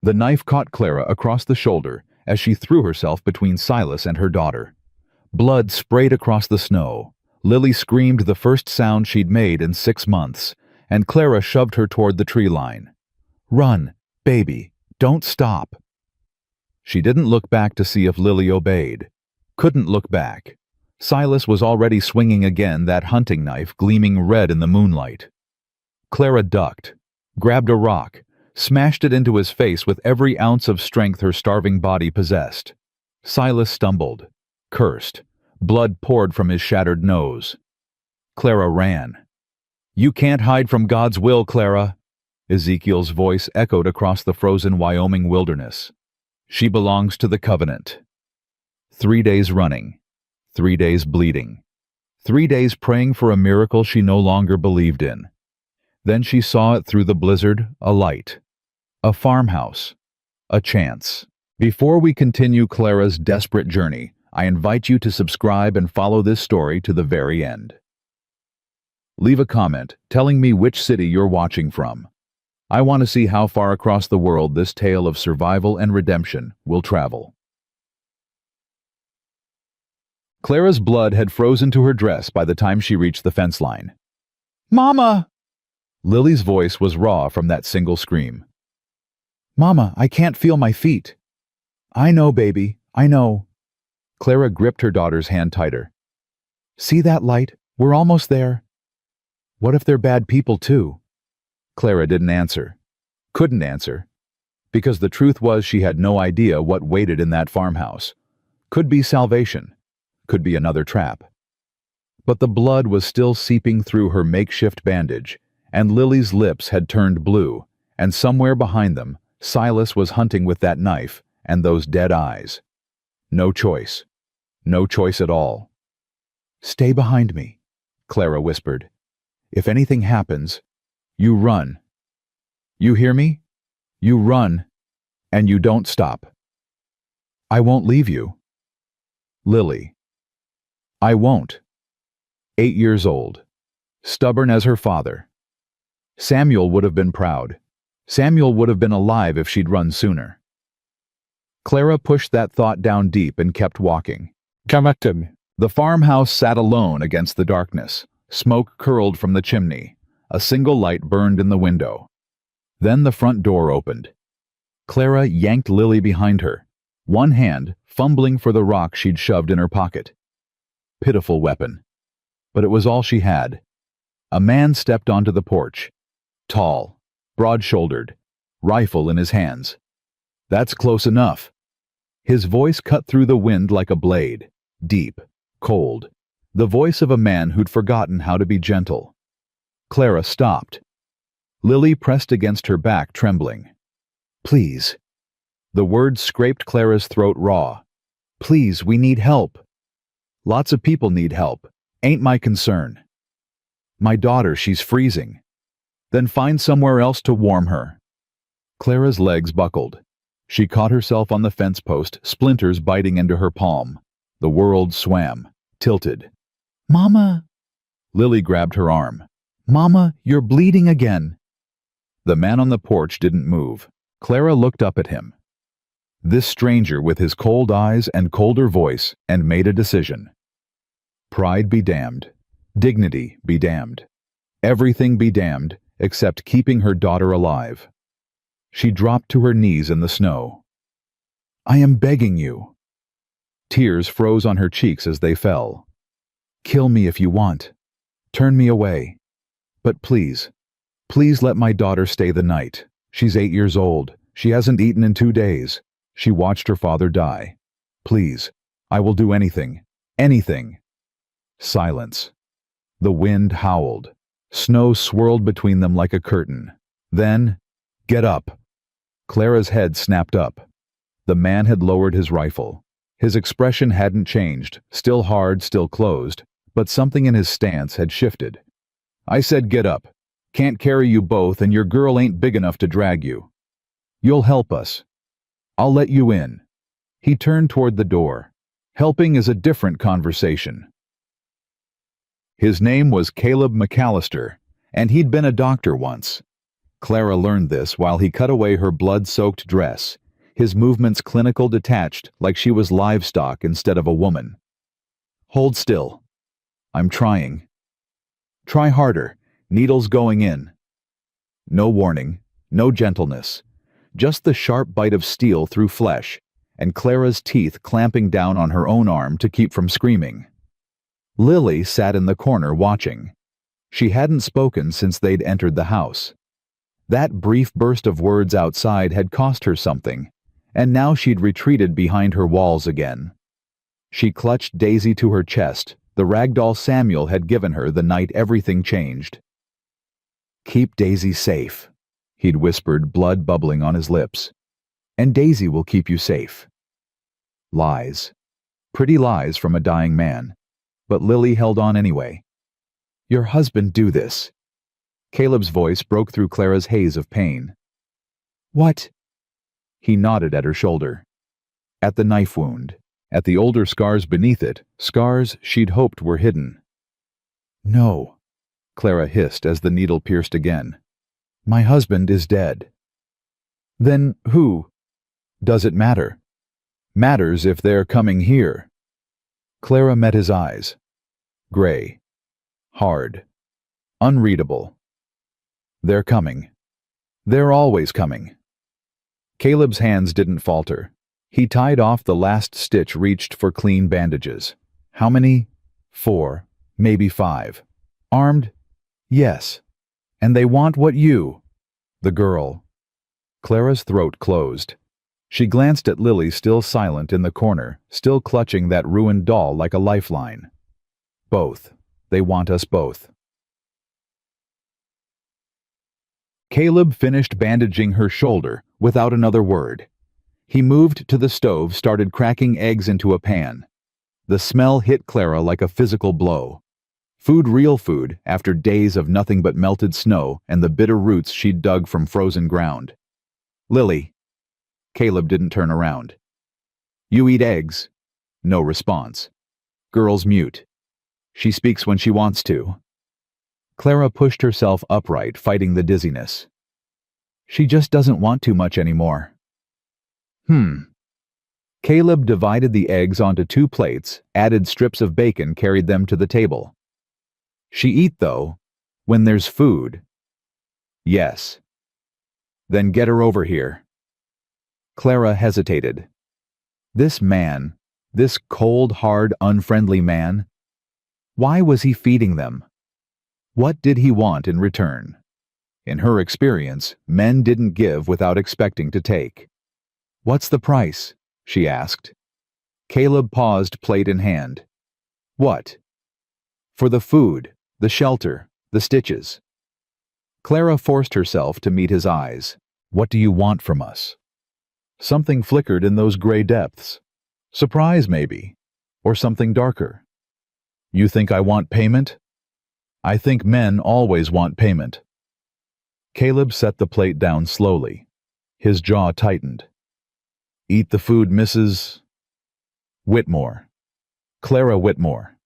The knife caught Clara across the shoulder as she threw herself between Silas and her daughter. Blood sprayed across the snow. Lily screamed the first sound she'd made in 6 months, and Clara shoved her toward the tree line. "Run, baby, don't stop." She didn't look back to see if Lily obeyed. Couldn't look back. Silas was already swinging again, that hunting knife gleaming red in the moonlight. Clara ducked, grabbed a rock, smashed it into his face with every ounce of strength her starving body possessed. Silas stumbled, cursed. Blood poured from his shattered nose. Clara ran. "You can't hide from God's will, Clara." Ezekiel's voice echoed across the frozen Wyoming wilderness. "She belongs to the covenant." 3 days running. 3 days bleeding. 3 days praying for a miracle she no longer believed in. Then she saw it through the blizzard, a light. A farmhouse. A chance. Before we continue Clara's desperate journey, I invite you to subscribe and follow this story to the very end. Leave a comment telling me which city you're watching from. I want to see how far across the world this tale of survival and redemption will travel. Clara's blood had frozen to her dress by the time she reached the fence line. "Mama!" Lily's voice was raw from that single scream. "Mama, I can't feel my feet." "I know, baby, I know." Clara gripped her daughter's hand tighter. "See that light? We're almost there." "What if they're bad people too?" Clara didn't answer. Couldn't answer. Because the truth was she had no idea what waited in that farmhouse. Could be salvation. Could be another trap. But the blood was still seeping through her makeshift bandage, and Lily's lips had turned blue, and somewhere behind them, Silas was hunting with that knife and those dead eyes. No choice. No choice at all. "Stay behind me," Clara whispered. "If anything happens, you run. You hear me? You run, and you don't stop. I won't leave you." Lily. I won't. 8 years old. Stubborn as her father. Samuel would have been proud. Samuel would have been alive if she'd run sooner. Clara pushed that thought down deep and kept walking. Come at me. The farmhouse sat alone against the darkness. Smoke curled from the chimney. A single light burned in the window. Then the front door opened. Clara yanked Lily behind her, one hand fumbling for the rock she'd shoved in her pocket. Pitiful weapon. But it was all she had. A man stepped onto the porch. Tall, broad-shouldered, rifle in his hands. "That's close enough." His voice cut through the wind like a blade, deep, cold, the voice of a man who'd forgotten how to be gentle. Clara stopped. Lily pressed against her back, trembling. "Please." The words scraped Clara's throat raw. "Please, we need help." "Lots of people need help. Ain't my concern." "My daughter, she's freezing." "Then find somewhere else to warm her." Clara's legs buckled. She caught herself on the fence post, splinters biting into her palm. The world swam, tilted. "Mama!" Lily grabbed her arm. "Mama, you're bleeding again." The man on the porch didn't move. Clara looked up at him. This stranger with his cold eyes and colder voice, and made a decision. Pride be damned. Dignity be damned. Everything be damned except keeping her daughter alive. She dropped to her knees in the snow. "I am begging you." Tears froze on her cheeks as they fell. "Kill me if you want. Turn me away. But please, please let my daughter stay the night. She's 8 years old. She hasn't eaten in 2 days. She watched her father die. Please, I will do anything. Anything." Silence. The wind howled. Snow swirled between them like a curtain. Then, "Get up." Clara's head snapped up. The man had lowered his rifle. His expression hadn't changed, still hard, still closed, but something in his stance had shifted. "I said get up. Can't carry you both, and your girl ain't big enough to drag you. You'll help us. I'll let you in." He turned toward the door. Helping is a different conversation. His name was Caleb McAllister, and he'd been a doctor once. Clara learned this while he cut away her blood-soaked dress, his movements clinical, detached, like she was livestock instead of a woman. Hold still. I'm trying. Try harder. Needles going in. No warning, no gentleness. Just the sharp bite of steel through flesh, and Clara's teeth clamping down on her own arm to keep from screaming. Lily sat in the corner watching. She hadn't spoken since they'd entered the house. That brief burst of words outside had cost her something, and now she'd retreated behind her walls again. She clutched Daisy to her chest, the ragdoll Samuel had given her the night everything changed. "Keep Daisy safe," he'd whispered, blood bubbling on his lips. "And Daisy will keep you safe." Lies. Pretty lies from a dying man. But Lily held on anyway. "Your husband do this." Caleb's voice broke through Clara's haze of pain. "What?" He nodded at her shoulder. At the knife wound. At the older scars beneath it, scars she'd hoped were hidden. "No," Clara hissed as the needle pierced again. "My husband is dead." "Then who? Does it matter?" "Matters if they're coming here." Clara met his eyes. Gray. Hard. Unreadable. "They're coming. They're always coming." Caleb's hands didn't falter. He tied off the last stitch, reached for clean bandages. "How many?" "4, maybe 5. "Armed?" "Yes. And they want what you—" "The girl." Clara's throat closed. She glanced at Lily, still silent in the corner, still clutching that ruined doll like a lifeline. "Both. They want us both." Caleb finished bandaging her shoulder without another word. He moved to the stove, started cracking eggs into a pan. The smell hit Clara like a physical blow. Food, real food, after days of nothing but melted snow and the bitter roots she'd dug from frozen ground. "Lily." Caleb didn't turn around. "You eat eggs?" No response. Girl's mute. She speaks when she wants to. Clara pushed herself upright, fighting the dizziness. "She just doesn't want too much anymore." Caleb divided the eggs onto 2 plates, added strips of bacon, carried them to the table. "She eat, though, when there's food." "Yes." "Then get her over here." Clara hesitated. This man, this cold, hard, unfriendly man, why was he feeding them? What did he want in return? In her experience, men didn't give without expecting to take. "What's the price?" she asked. Caleb paused, plate in hand. "What?" "For the food, the shelter, the stitches." Clara forced herself to meet his eyes. "What do you want from us?" Something flickered in those gray depths. Surprise, maybe. Or something darker. "You think I want payment?" "I think men always want payment." Caleb set the plate down slowly. His jaw tightened. "Eat the food, Mrs. Whitmore. Clara Whitmore.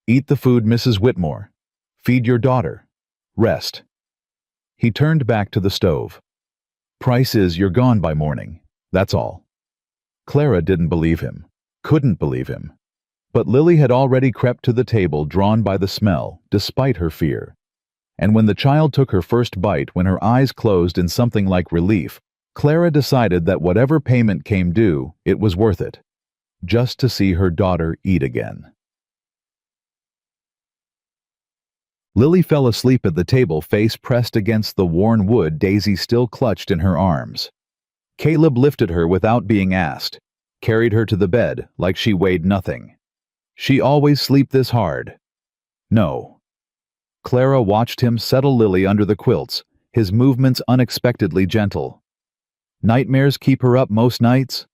Eat the food, Mrs. Whitmore. Feed your daughter. Rest." He turned back to the stove. "Price is you're gone by morning. That's all." Clara didn't believe him. Couldn't believe him. But Lily had already crept to the table, drawn by the smell, despite her fear. And when the child took her first bite, when her eyes closed in something like relief, Clara decided that whatever payment came due, it was worth it. Just to see her daughter eat again. Lily fell asleep at the table, face pressed against the worn wood Daisy still clutched in her arms. Caleb lifted her without being asked, carried her to the bed like she weighed nothing. She always sleep this hard? No. Clara watched him settle Lily under the quilts, his movements unexpectedly gentle. Nightmares keep her up most nights?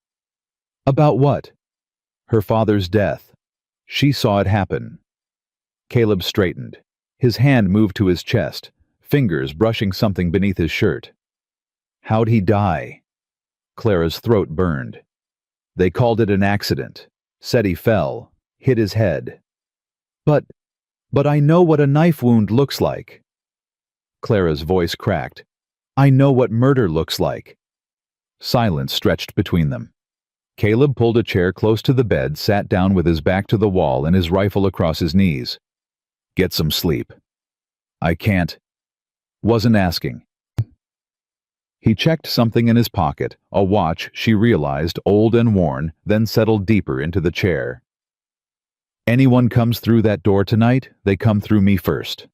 About what? Her father's death. She saw it happen. Caleb straightened. His hand moved to his chest, fingers brushing something beneath his shirt. How'd he die? Clara's throat burned. They called it an accident. Said he fell, hit his head. But I know what a knife wound looks like. Clara's voice cracked. I know what murder looks like." Silence stretched between them. Caleb pulled a chair close to the bed, sat down with his back to the wall and his rifle across his knees. "Get some sleep." "I can't." "Wasn't asking." He checked something in his pocket, a watch she realized old and worn, then settled deeper into the chair. "Anyone comes through that door tonight, they come through me first."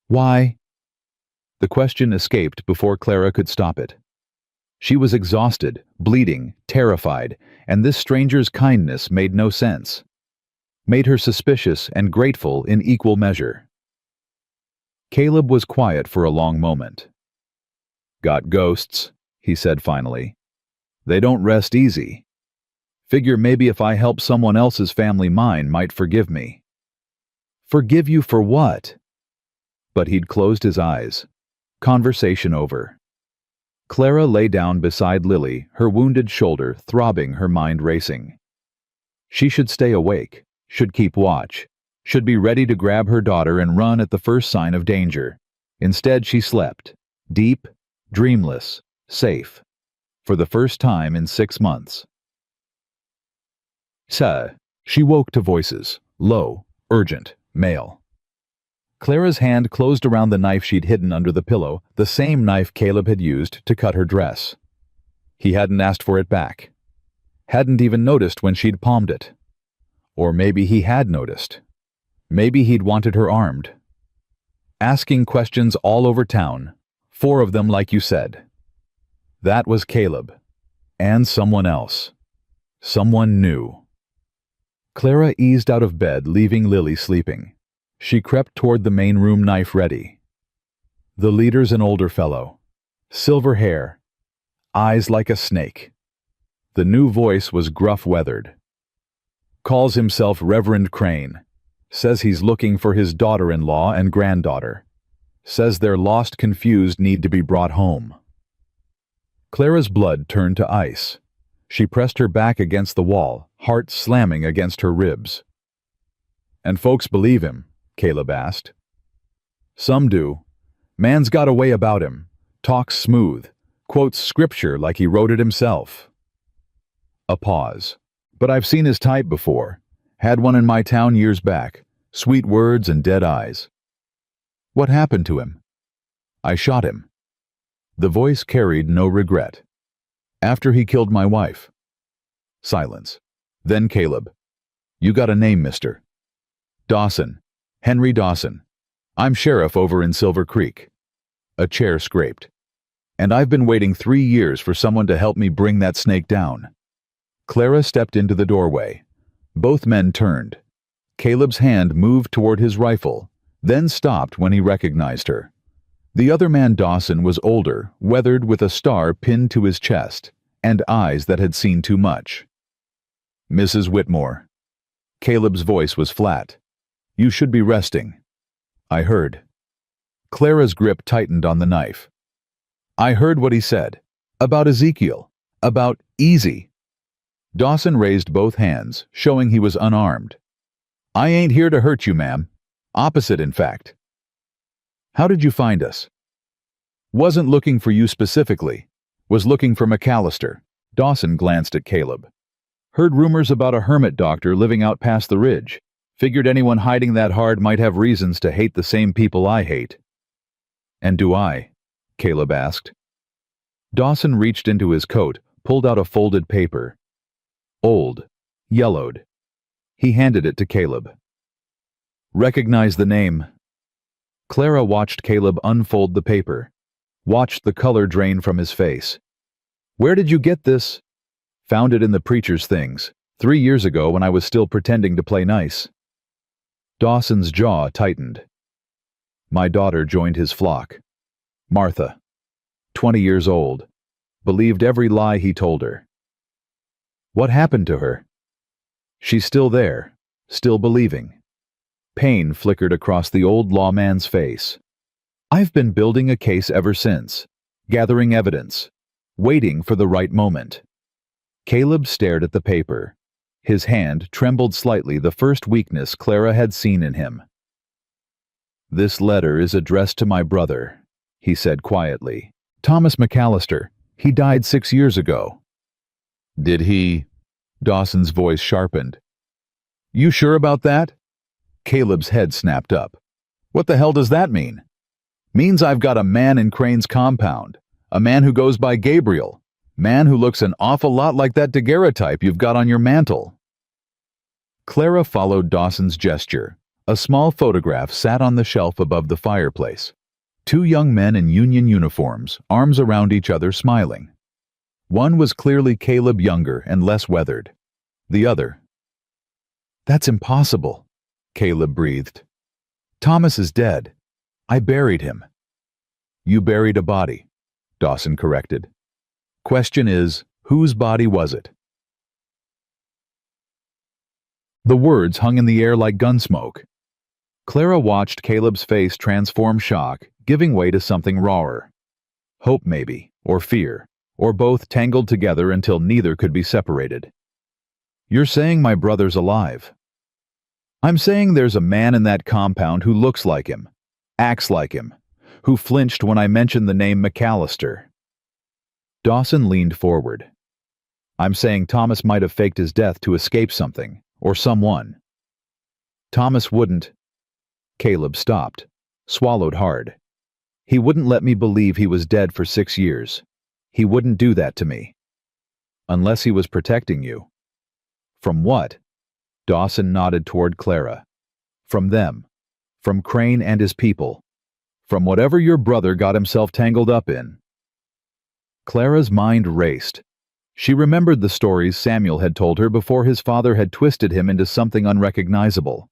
"Why?" The question escaped before Clara could stop it. She was exhausted, bleeding, terrified, and this stranger's kindness made no sense. Made her suspicious and grateful in equal measure. Caleb was quiet for a long moment. "Got ghosts," he said finally. "They don't rest easy. Figure maybe if I help someone else's family, mine might forgive me." "Forgive you for what?" But he'd closed his eyes. Conversation over. Clara lay down beside Lily, her wounded shoulder throbbing, her mind racing. She should stay awake, should keep watch, should be ready to grab her daughter and run at the first sign of danger. Instead, she slept, deep, dreamless, safe, for the first time in 6 months. "Sir," she woke to voices, low, urgent, male. Clara's hand closed around the knife she'd hidden under the pillow, the same knife Caleb had used to cut her dress. He hadn't asked for it back. Hadn't even noticed when she'd palmed it. Or maybe he had noticed. Maybe he'd wanted her armed. Asking questions all over town, 4 of them like you said. That was Caleb. And someone else. Someone new. Clara eased out of bed, leaving Lily sleeping. She crept toward the main room, knife ready. The leader's an older fellow. Silver hair. Eyes like a snake. The new voice was gruff-weathered. Calls himself Reverend Crane. Says he's looking for his daughter-in-law and granddaughter. Says they're lost, confused, need to be brought home. Clara's blood turned to ice. She pressed her back against the wall, heart slamming against her ribs. "And folks believe him?" Caleb asked. "Some do. Man's got a way about him. Talks smooth. Quotes scripture like he wrote it himself." A pause. "But I've seen his type before. Had one in my town years back. Sweet words and dead eyes." "What happened to him?" "I shot him." The voice carried no regret. "After he killed my wife." Silence. Then Caleb. "You got a name, mister?" "Dawson. Henry Dawson. I'm sheriff over in Silver Creek." A chair scraped. "And I've been waiting 3 years for someone to help me bring that snake down." Clara stepped into the doorway. Both men turned. Caleb's hand moved toward his rifle, then stopped when he recognized her. The other man, Dawson, was older, weathered, with a star pinned to his chest, and eyes that had seen too much. "Mrs. Whitmore." Caleb's voice was flat. "You should be resting." "I heard." Clara's grip tightened on the knife. "I heard what he said. About Ezekiel. About easy." Dawson raised both hands, showing he was unarmed. "I ain't here to hurt you, ma'am. Opposite, in fact." "How did you find us?" "Wasn't looking for you specifically. Was looking for McAllister." Dawson glanced at Caleb. "Heard rumors about a hermit doctor living out past the ridge. Figured anyone hiding that hard might have reasons to hate the same people I hate." "And do I?" Caleb asked. Dawson reached into his coat, pulled out a folded paper. Old. Yellowed. He handed it to Caleb. "Recognize the name." Clara watched Caleb unfold the paper. Watched the color drain from his face. "Where did you get this?" "Found it in the preacher's things, 3 years ago when I was still pretending to play nice." Dawson's jaw tightened. "My daughter joined his flock. Martha. 20 years old. Believed every lie he told her." "What happened to her?" "She's still there, still believing." Pain flickered across the old lawman's face. "I've been building a case ever since, gathering evidence, waiting for the right moment." Caleb stared at the paper. His hand trembled slightly, the first weakness Clara had seen in him. "This letter is addressed to my brother, he said quietly. Thomas McAllister. He died 6 years ago. Did he? Dawson's voice sharpened. You sure about that? Caleb's head snapped up. What the hell does that mean? Means I've got a man in Crane's compound. A man who goes by Gabriel. Man who looks an awful lot like that daguerreotype you've got on your mantel. Clara followed Dawson's gesture. A small photograph sat on the shelf above the fireplace. 2 young men in union uniforms, arms around each other, smiling. One was clearly Caleb, younger and less weathered. The other. That's impossible, Caleb breathed. Thomas is dead. I buried him. You buried a body, Dawson corrected. Question is, whose body was it? The words hung in the air like gunsmoke. Clara watched Caleb's face transform shock, giving way to something rawer. Hope maybe, or fear, or both tangled together until neither could be separated. You're saying my brother's alive. I'm saying there's a man in that compound who looks like him, acts like him, who flinched when I mentioned the name McAllister. Dawson leaned forward. I'm saying Thomas might have faked his death to escape something, or someone. Thomas wouldn't. Caleb stopped, swallowed hard. He wouldn't let me believe he was dead for 6 years. He wouldn't do that to me. Unless he was protecting you. From what? Dawson nodded toward Clara. From them. From Crane and his people. From whatever your brother got himself tangled up in. Clara's mind raced. She remembered the stories Samuel had told her before his father had twisted him into something unrecognizable.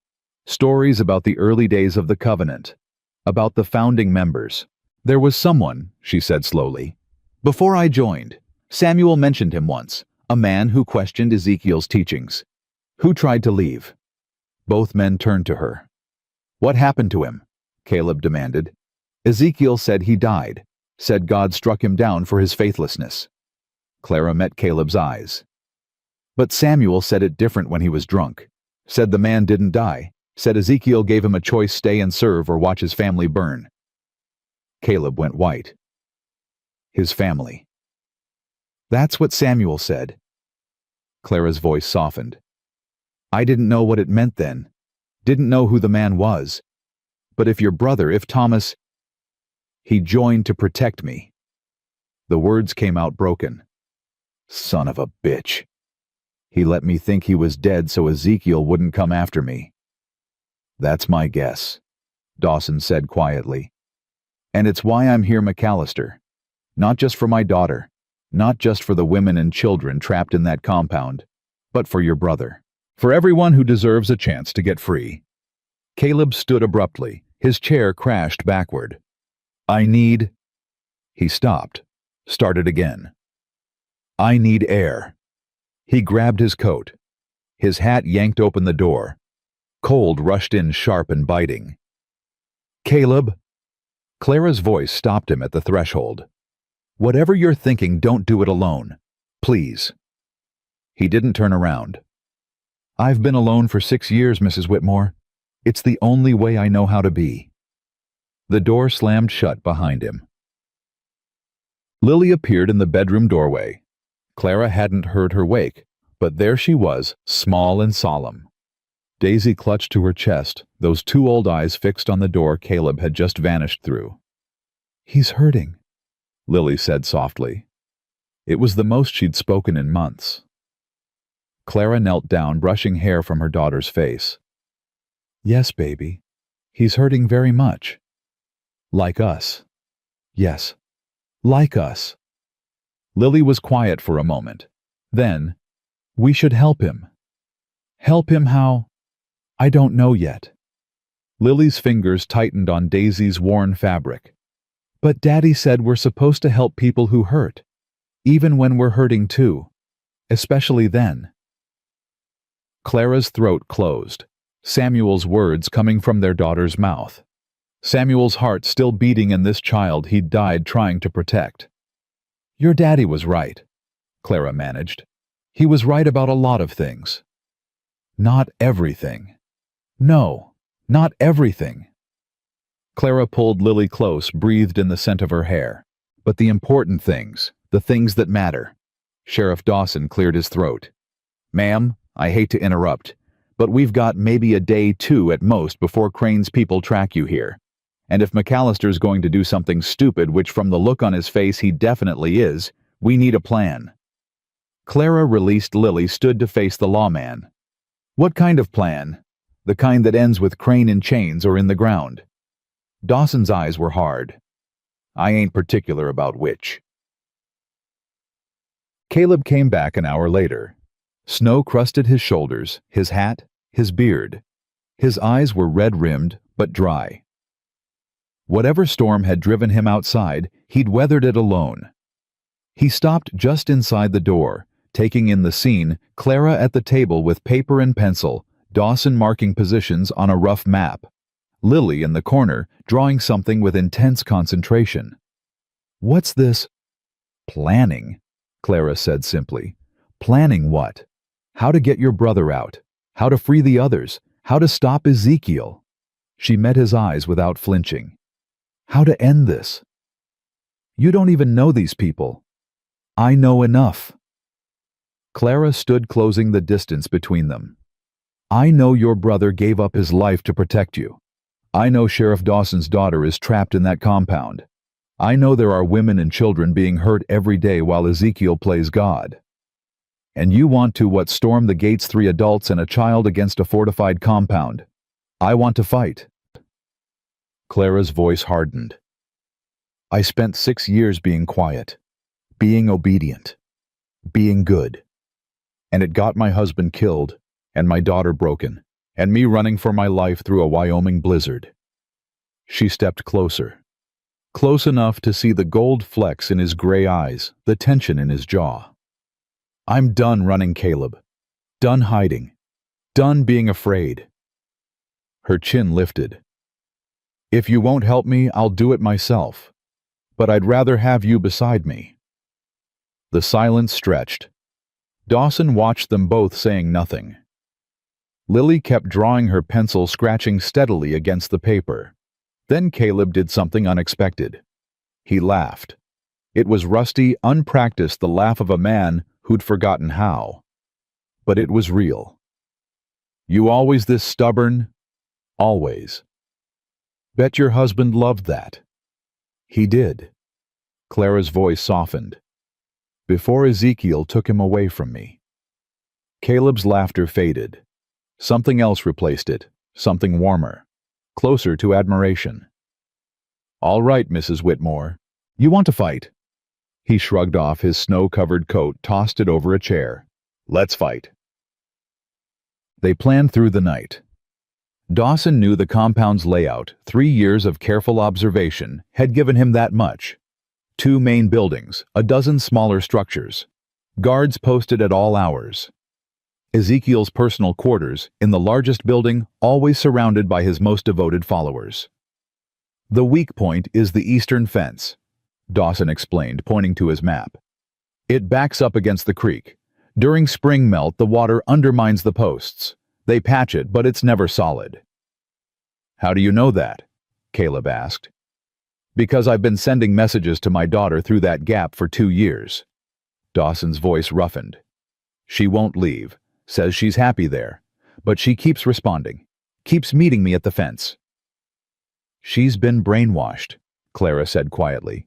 Stories about the early days of the Covenant. About the founding members. There was someone, she said slowly. Before I joined, Samuel mentioned him once, a man who questioned Ezekiel's teachings. Who tried to leave? Both men turned to her. What happened to him? Caleb demanded. Ezekiel said he died, said God struck him down for his faithlessness. Clara met Caleb's eyes. But Samuel said it different when he was drunk. Said the man didn't die. Said Ezekiel gave him a choice: stay and serve or watch his family burn. Caleb went white. His family. That's what Samuel said. Clara's voice softened. I didn't know what it meant then. Didn't know who the man was. But if your brother, if Thomas... He joined to protect me. The words came out broken. Son of a bitch. He let me think he was dead so Ezekiel wouldn't come after me. That's my guess, Dawson said quietly. And it's why I'm here, McAllister. Not just for my daughter, not just for the women and children trapped in that compound, but for your brother. For everyone who deserves a chance to get free. Caleb stood abruptly. His chair crashed backward. I need... He stopped, started again. I need air. He grabbed his coat. His hat yanked open the door. Cold rushed in sharp and biting. Caleb! Clara's voice stopped him at the threshold. Whatever you're thinking, don't do it alone. Please. He didn't turn around. I've been alone for 6 years, Mrs. Whitmore. It's the only way I know how to be. The door slammed shut behind him. Lily appeared in the bedroom doorway. Clara hadn't heard her wake, but there she was, small and solemn. Daisy clutched to her chest, those 2 old eyes fixed on the door Caleb had just vanished through. He's hurting, Lily said softly. It was the most she'd spoken in months. Clara knelt down, brushing hair from her daughter's face. Yes, baby. He's hurting very much. Like us. Yes. Like us. Lily was quiet for a moment. Then, we should help him. Help him how? I don't know yet. Lily's fingers tightened on Daisy's worn fabric. But Daddy said we're supposed to help people who hurt, even when we're hurting too, especially then. Clara's throat closed, Samuel's words coming from their daughter's mouth. Samuel's heart still beating in this child he'd died trying to protect. Your daddy was right, Clara managed. He was right about a lot of things. Not everything. No, not everything. Clara pulled Lily close, breathed in the scent of her hair. But the important things, the things that matter. Sheriff Dawson cleared his throat. Ma'am, I hate to interrupt, but we've got maybe a day, 2 at most before Crane's people track you here. And if McAllister's going to do something stupid, which from the look on his face he definitely is, we need a plan. Clara, released Lily, stood to face the lawman. What kind of plan? The kind that ends with Crane in chains or in the ground? Dawson's eyes were hard. I ain't particular about which. Caleb came back an hour later. Snow crusted his shoulders, his hat, his beard. His eyes were red-rimmed, but dry. Whatever storm had driven him outside, he'd weathered it alone. He stopped just inside the door, taking in the scene, Clara at the table with paper and pencil, Dawson marking positions on a rough map. Lily in the corner, drawing something with intense concentration. What's this? Planning, Clara said simply. Planning what? How to get your brother out. How to free the others. How to stop Ezekiel. She met his eyes without flinching. How to end this? You don't even know these people. I know enough. Clara stood closing the distance between them. I know your brother gave up his life to protect you. I know Sheriff Dawson's daughter is trapped in that compound. I know there are women and children being hurt every day while Ezekiel plays God. And you want to storm the gates, 3 adults and a child against a fortified compound. I want to fight. Clara's voice hardened. I spent 6 years being quiet, being obedient, being good. And it got my husband killed, and my daughter broken, and me running for my life through a Wyoming blizzard. She stepped closer. Close enough to see the gold flecks in his gray eyes, the tension in his jaw. I'm done running, Caleb. Done hiding. Done being afraid. Her chin lifted. If you won't help me, I'll do it myself. But I'd rather have you beside me. The silence stretched. Dawson watched them both, saying nothing. Lily kept drawing her pencil, scratching steadily against the paper. Then Caleb did something unexpected. He laughed. It was rusty, unpracticed, the laugh of a man who'd forgotten how. But it was real. You always this stubborn? Always. Bet your husband loved that. He did. Clara's voice softened. Before Ezekiel took him away from me. Caleb's laughter faded. Something else replaced it, something warmer, closer to admiration. All right, Mrs. Whitmore. You want to fight? He shrugged off his snow-covered coat, tossed it over a chair. Let's fight. They planned through the night. Dawson knew the compound's layout. 3 years of careful observation had given him that much. 2 main buildings, a dozen smaller structures. Guards posted at all hours. Ezekiel's personal quarters, in the largest building, always surrounded by his most devoted followers. The weak point is the eastern fence, Dawson explained, pointing to his map. It backs up against the creek. During spring melt, the water undermines the posts. They patch it, but it's never solid. How do you know that? Caleb asked. Because I've been sending messages to my daughter through that gap for 2 years. Dawson's voice roughened. She won't leave, says she's happy there, but she keeps responding, keeps meeting me at the fence. She's been brainwashed, Clara said quietly.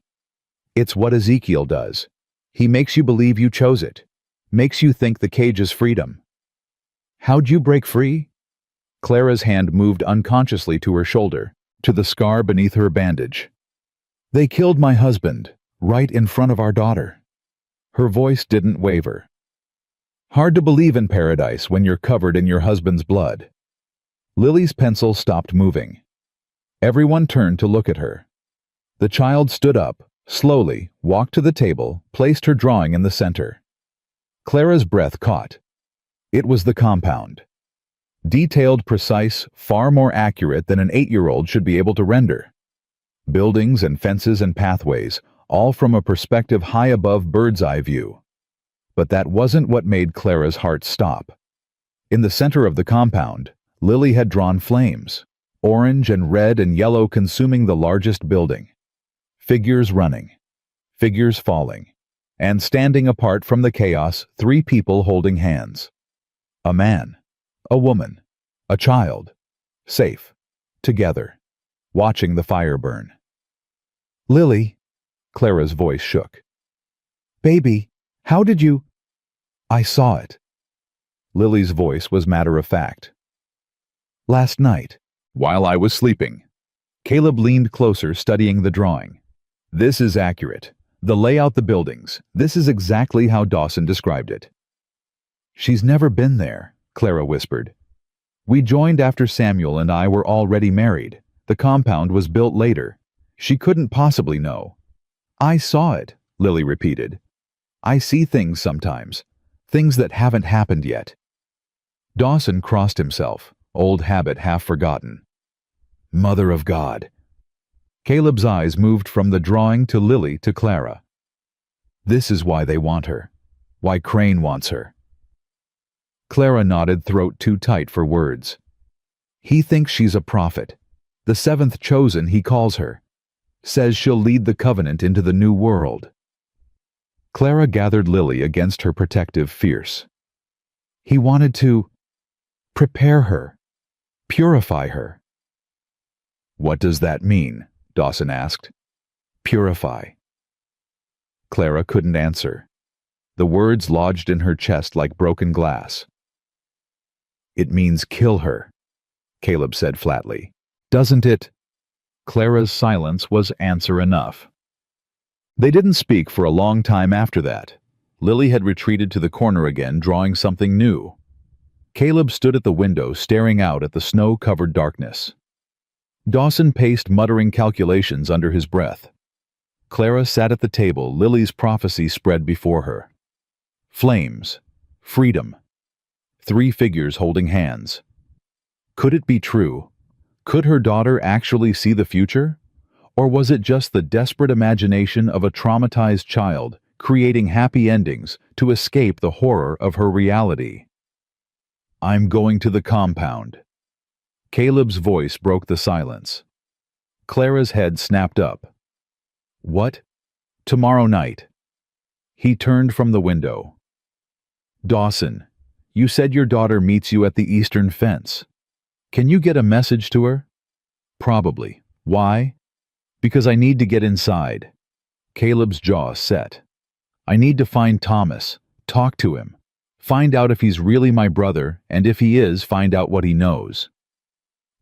It's what Ezekiel does. He makes you believe you chose it, makes you think the cage is freedom. How'd you break free? Clara's hand moved unconsciously to her shoulder, to the scar beneath her bandage. They killed my husband, right in front of our daughter. Her voice didn't waver. Hard to believe in paradise when you're covered in your husband's blood. Lily's pencil stopped moving. Everyone turned to look at her. The child stood up, slowly, walked to the table, placed her drawing in the center. Clara's breath caught. It was the compound. Detailed, precise, far more accurate than an 8-year-old should be able to render. Buildings and fences and pathways, all from a perspective high above bird's-eye view. But that wasn't what made Clara's heart stop. In the center of the compound, Lily had drawn flames. orange and red and yellow consuming the largest building. Figures running, figures falling, and standing apart from the chaos, 3 people holding hands. A man, a woman, a child, safe, together, watching the fire burn. "Lily," Clara's voice shook. "Baby, how did you—" "I saw it." Lily's voice was matter-of-fact. "Last night, while I was sleeping." Caleb leaned closer, studying the drawing. "This is accurate. The layout, the buildings. This is exactly how Dawson described it." "She's never been there," Clara whispered. "We joined after Samuel and I were already married. The compound was built later. She couldn't possibly know." "I saw it," Lily repeated. "I see things sometimes. Things that haven't happened yet." Dawson crossed himself, old habit half forgotten. "Mother of God." Caleb's eyes moved from the drawing to Lily to Clara. "This is why they want her. Why Crane wants her." Clara nodded, throat too tight for words. "He thinks she's a prophet. The 7th chosen, he calls her. Says she'll lead the covenant into the new world." Clara gathered Lily against her protective fierce. "He wanted to prepare her, purify her." "What does that mean?" Dawson asked. "Purify." Clara couldn't answer. The words lodged in her chest like broken glass. "It means kill her," Caleb said flatly. "Doesn't it?" Clara's silence was answer enough. They didn't speak for a long time after that. Lily had retreated to the corner again, drawing something new. Caleb stood at the window, staring out at the snow-covered darkness. Dawson paced, muttering calculations under his breath. Clara sat at the table, Lily's prophecy spread before her. Flames, freedom, 3 figures holding hands. Could it be true? Could her daughter actually see the future? Or was it just the desperate imagination of a traumatized child creating happy endings to escape the horror of her reality? "I'm going to the compound." Caleb's voice broke the silence. Clara's head snapped up. "What?" "Tomorrow night." He turned from the window. "Dawson, you said your daughter meets you at the eastern fence. Can you get a message to her?" "Probably. Why?" "Because I need to get inside." Caleb's jaw set. "I need to find Thomas, talk to him, find out if he's really my brother, and if he is, find out what he knows."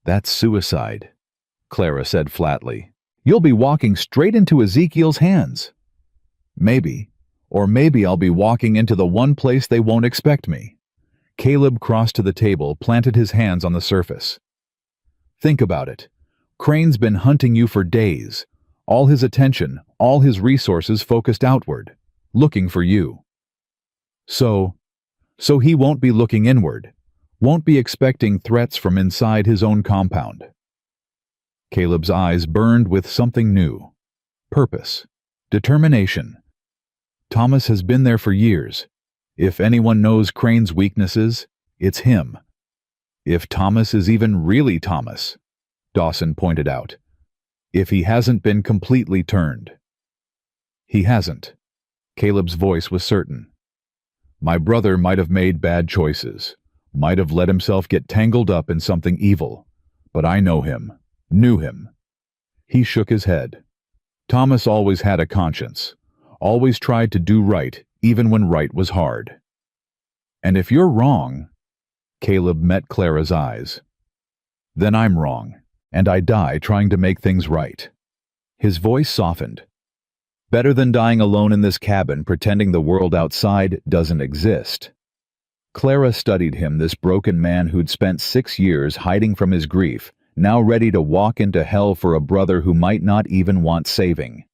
"That's suicide," Clara said flatly. "You'll be walking straight into Ezekiel's hands." "Maybe. Or maybe I'll be walking into the one place they won't expect me." Caleb crossed to the table, planted his hands on the surface. "Think about it. Crane's been hunting you for days. All his attention, all his resources focused outward, looking for you. So he won't be looking inward, won't be expecting threats from inside his own compound." Caleb's eyes burned with something new. Purpose. Determination. Thomas has been there for years. If anyone knows Crane's weaknesses, it's him. If Thomas is even really Thomas, Dawson pointed out. If he hasn't been completely turned. "He hasn't." Caleb's voice was certain. "My brother might have made bad choices, might have let himself get tangled up in something evil, but I know him, knew him." He shook his head. "Thomas always had a conscience, always tried to do right, even when right was hard. And if you're wrong," Caleb met Clara's eyes, "then I'm wrong, and I die trying to make things right." His voice softened. "Better than dying alone in this cabin pretending the world outside doesn't exist." Clara studied him, this broken man who'd spent 6 years hiding from his grief, now ready to walk into hell for a brother who might not even want saving.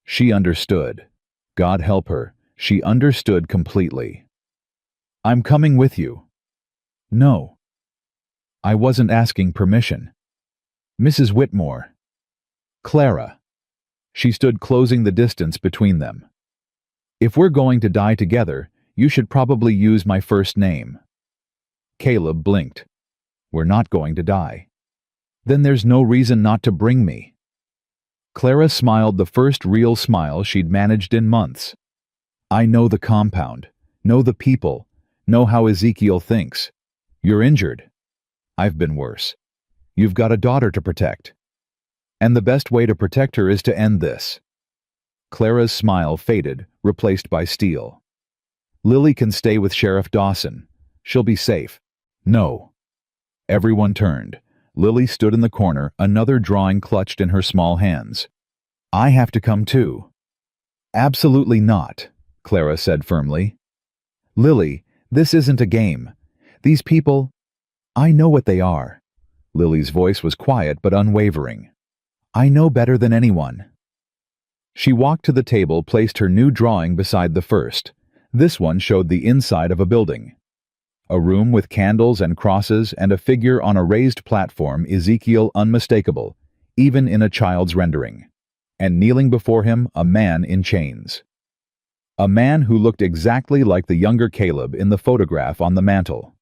She understood. God help her, she understood completely. "I'm coming with you." "No." "I wasn't asking permission." "Mrs. Whitmore." "Clara." She stood, closing the distance between them. "If we're going to die together, you should probably use my first name." Caleb blinked. "We're not going to die." Then there's no reason not to bring me. Clara smiled the first real smile she'd managed in months. I know the compound, know the people, know how Ezekiel thinks. You're injured. I've been worse. You've got a daughter to protect. And the best way to protect her is to end this. Clara's smile faded, replaced by steel. Lily can stay with Sheriff Dawson. She'll be safe. No. Everyone turned. Lily stood in the corner, another drawing clutched in her small hands. I have to come too. Absolutely not, Clara said firmly. Lily, this isn't a game. These people, I know what they are. Lily's voice was quiet but unwavering. I know better than anyone. She walked to the table, placed her new drawing beside the first. This one showed the inside of a building. A room with candles and crosses and a figure on a raised platform, Ezekiel unmistakable, even in a child's rendering. And kneeling before him, a man in chains. A man who looked exactly like the younger Caleb in the photograph on the mantel.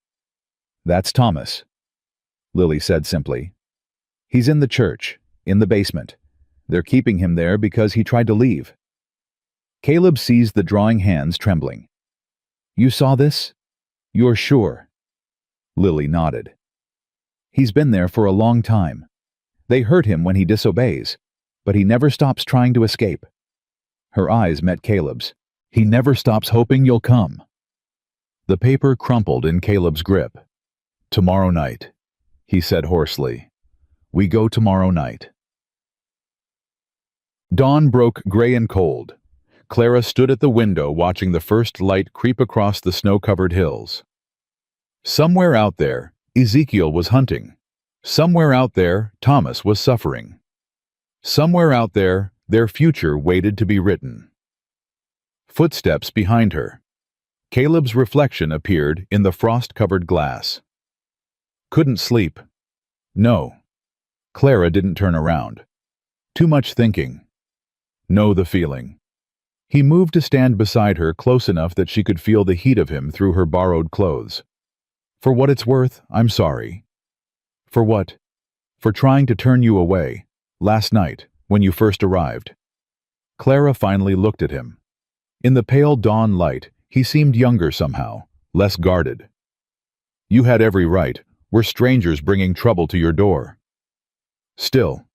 That's Thomas, Lily said simply. He's in the church, in the basement. They're keeping him there because he tried to leave. Caleb seized the drawing hands, trembling. You saw this? You're sure? Lily nodded. He's been there for a long time. They hurt him when he disobeys, but he never stops trying to escape. Her eyes met Caleb's. He never stops hoping you'll come. The paper crumpled in Caleb's grip. Tomorrow night, he said hoarsely. We go tomorrow night. Dawn broke gray and cold. Clara stood at the window watching the first light creep across the snow-covered hills. Somewhere out there, Ezekiel was hunting. Somewhere out there, Thomas was suffering. Somewhere out there, their future waited to be written. Footsteps behind her. Caleb's reflection appeared in the frost-covered glass. Couldn't sleep. No. Clara didn't turn around. Too much thinking. Know the feeling. He moved to stand beside her close enough that she could feel the heat of him through her borrowed clothes. For what it's worth, I'm sorry. For what? For trying to turn you away, last night, when you first arrived. Clara finally looked at him. In the pale dawn light, he seemed younger somehow, less guarded. You had every right. We're strangers bringing trouble to your door. Still,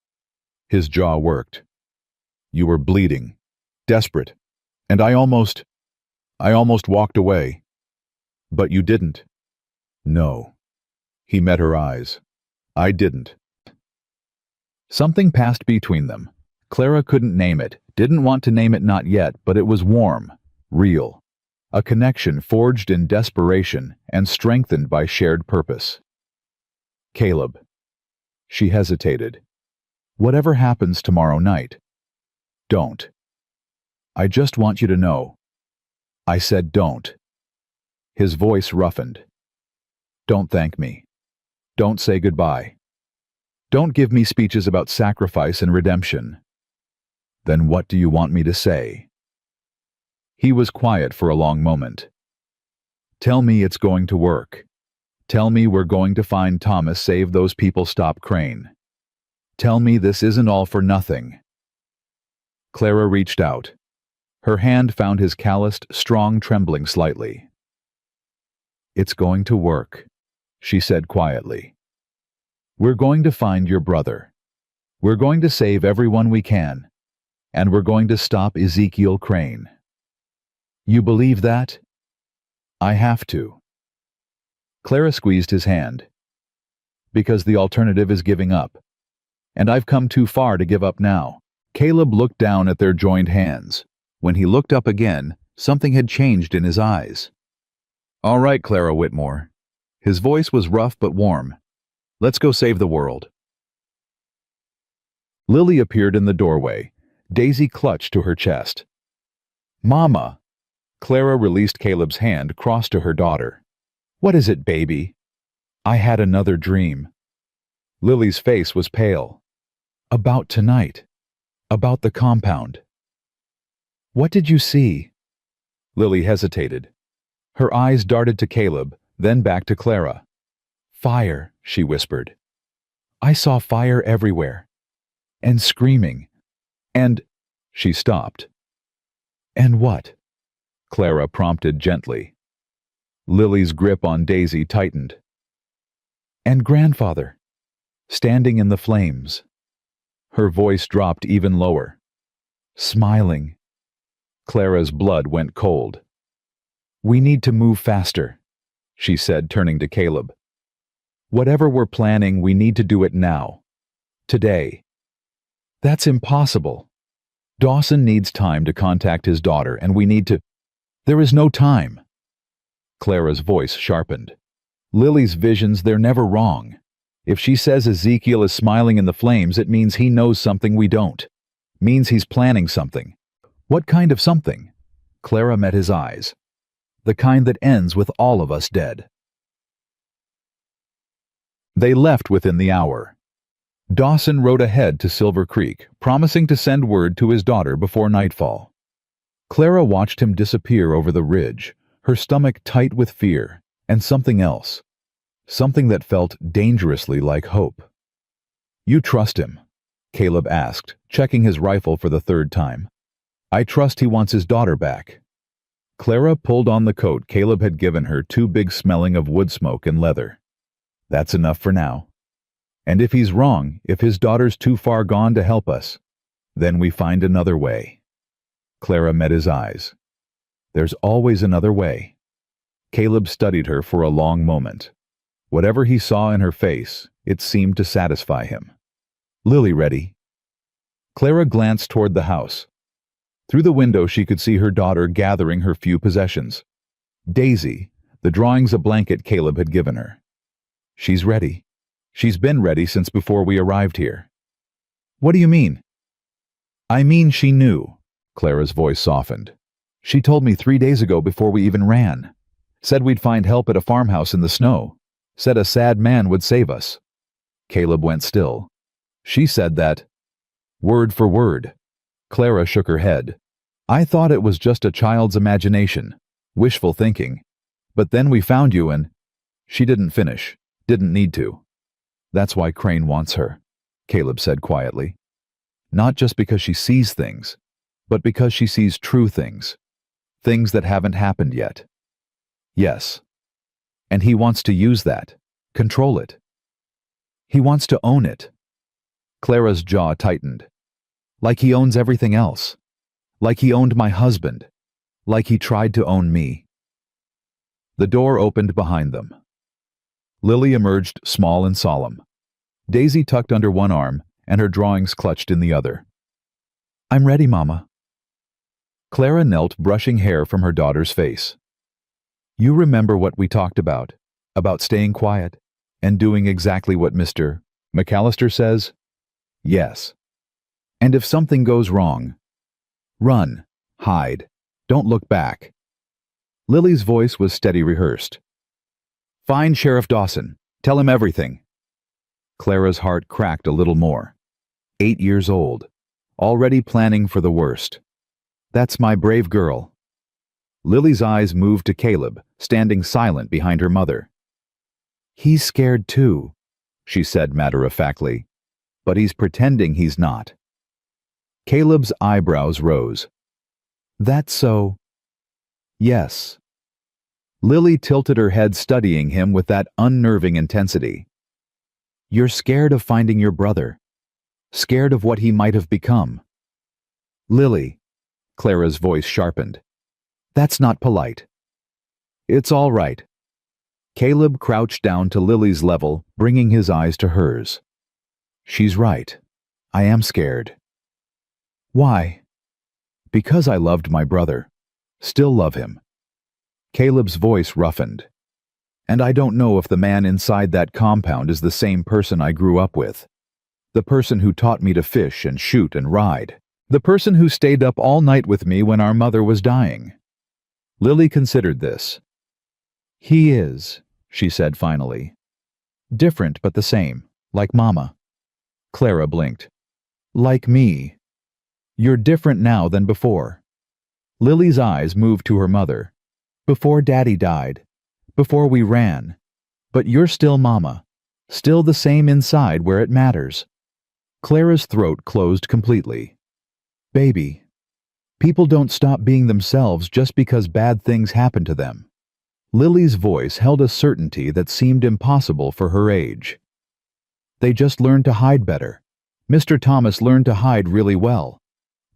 his jaw worked. You were bleeding, desperate, and I almost walked away. But you didn't. No. He met her eyes. I didn't. Something passed between them. Clara couldn't name it, didn't want to name it, not yet, but it was warm, real. A connection forged in desperation and strengthened by shared purpose. Caleb. She hesitated. Whatever happens tomorrow night, don't. I just want you to know. I said don't. His voice roughened. Don't thank me. Don't say goodbye. Don't give me speeches about sacrifice and redemption. Then what do you want me to say? He was quiet for a long moment. Tell me it's going to work. Tell me we're going to find Thomas, save those people, stop Crane. Tell me this isn't all for nothing. Clara reached out. Her hand found his calloused, strong, trembling slightly. It's going to work, she said quietly. We're going to find your brother. We're going to save everyone we can. And we're going to stop Ezekiel Crane. You believe that? I have to. Clara squeezed his hand. Because the alternative is giving up. And I've come too far to give up now. Caleb looked down at their joined hands. When he looked up again, something had changed in his eyes. All right, Clara Whitmore. His voice was rough but warm. Let's go save the world. Lily appeared in the doorway. Daisy clutched to her chest. Mama! Clara released Caleb's hand, crossed to her daughter. What is it, baby? I had another dream. Lily's face was pale. About tonight. About the compound. What did you see? Lily hesitated. Her eyes darted to Caleb, then back to Clara. Fire, she whispered. I saw fire everywhere. And screaming. And—" She stopped. "And what?" Clara prompted gently. Lily's grip on Daisy tightened. "And grandfather, standing in the flames." Her voice dropped even lower. "Smiling." Clara's blood went cold. "We need to move faster," she said, turning to Caleb. "Whatever we're planning, we need to do it now. Today." "That's impossible. Dawson needs time to contact his daughter, and we need to—" "There is no time." Clara's voice sharpened. "Lily's visions, they're never wrong. If she says Ezekiel is smiling in the flames, it means he knows something we don't. Means he's planning something." "What kind of something?" Clara met his eyes. "The kind that ends with all of us dead." They left within the hour. Dawson rode ahead to Silver Creek, promising to send word to his daughter before nightfall. Clara watched him disappear over the ridge, her stomach tight with fear, and something else. Something that felt dangerously like hope. "You trust him?" Caleb asked, checking his rifle for the third time. "I trust he wants his daughter back." Clara pulled on the coat Caleb had given her, too big smelling of wood smoke and leather. "That's enough for now. And if he's wrong, if his daughter's too far gone to help us, then we find another way." Clara met his eyes. "There's always another way." Caleb studied her for a long moment. Whatever he saw in her face, it seemed to satisfy him. "Lily ready?" Clara glanced toward the house. Through the window she could see her daughter gathering her few possessions. Daisy, the drawings a blanket Caleb had given her. "She's ready. She's been ready since before we arrived here." "What do you mean?" "I mean she knew." Clara's voice softened. "She told me 3 days ago before we even ran. Said we'd find help at a farmhouse in the snow. Said a sad man would save us." Caleb went still. "She said that—" "Word for word." Clara shook her head. "I thought it was just a child's imagination, wishful thinking. But then we found you and—" She didn't finish, didn't need to. "That's why Crane wants her," Caleb said quietly. "Not just because she sees things, but because she sees true things. Things that haven't happened yet." "Yes. And he wants to use that, control it. He wants to own it." Clara's jaw tightened. "Like he owns everything else. Like he owned my husband. Like he tried to own me." The door opened behind them. Lily emerged small and solemn. Daisy tucked under one arm and her drawings clutched in the other. "I'm ready, Mama." Clara knelt, brushing hair from her daughter's face. "You remember what we talked about staying quiet and doing exactly what Mr. McAllister says?" "Yes." "And if something goes wrong, run, hide, don't look back." Lily's voice was steady, rehearsed. "Find Sheriff Dawson. Tell him everything." Clara's heart cracked a little more. 8 years old, already planning for the worst. "That's my brave girl." Lily's eyes moved to Caleb, standing silent behind her mother. "He's scared too," she said matter-of-factly, "but he's pretending he's not." Caleb's eyebrows rose. "That's so—" "Yes." Lily tilted her head, studying him with that unnerving intensity. "You're scared of finding your brother. Scared of what he might have become." "Lily," Clara's voice sharpened. "That's not polite." "It's all right." Caleb crouched down to Lily's level, bringing his eyes to hers. "She's right. I am scared." "Why?" "Because I loved my brother. Still love him." Caleb's voice roughened. "And I don't know if the man inside that compound is the same person I grew up with. The person who taught me to fish and shoot and ride. The person who stayed up all night with me when our mother was dying." Lily considered this. "He is," she said finally. "Different but the same, like Mama." Clara blinked. "Like me. You're different now than before." Lily's eyes moved to her mother. "Before Daddy died. Before we ran. But you're still Mama. Still the same inside where it matters. Clara's throat closed completely. Baby. People don't stop being themselves just because bad things happen to them. Lily's voice held a certainty that seemed impossible for her age. They just learned to hide better. Mr. Thomas learned to hide really well.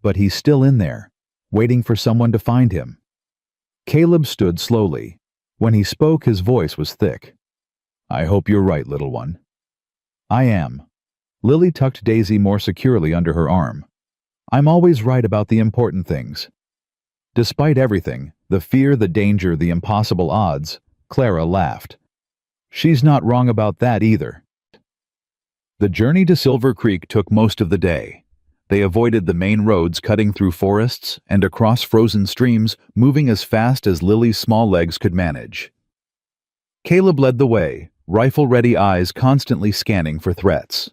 But he's still in there, waiting for someone to find him. Caleb stood slowly. When he spoke, his voice was thick. I hope you're right, little one. I am. Lily tucked Daisy more securely under her arm. I'm always right about the important things. Despite everything, the fear, the danger, the impossible odds, Clara laughed. She's not wrong about that either. The journey to Silver Creek took most of the day. They avoided the main roads cutting through forests and across frozen streams, moving as fast as Lily's small legs could manage. Caleb led the way, rifle-ready eyes constantly scanning for threats.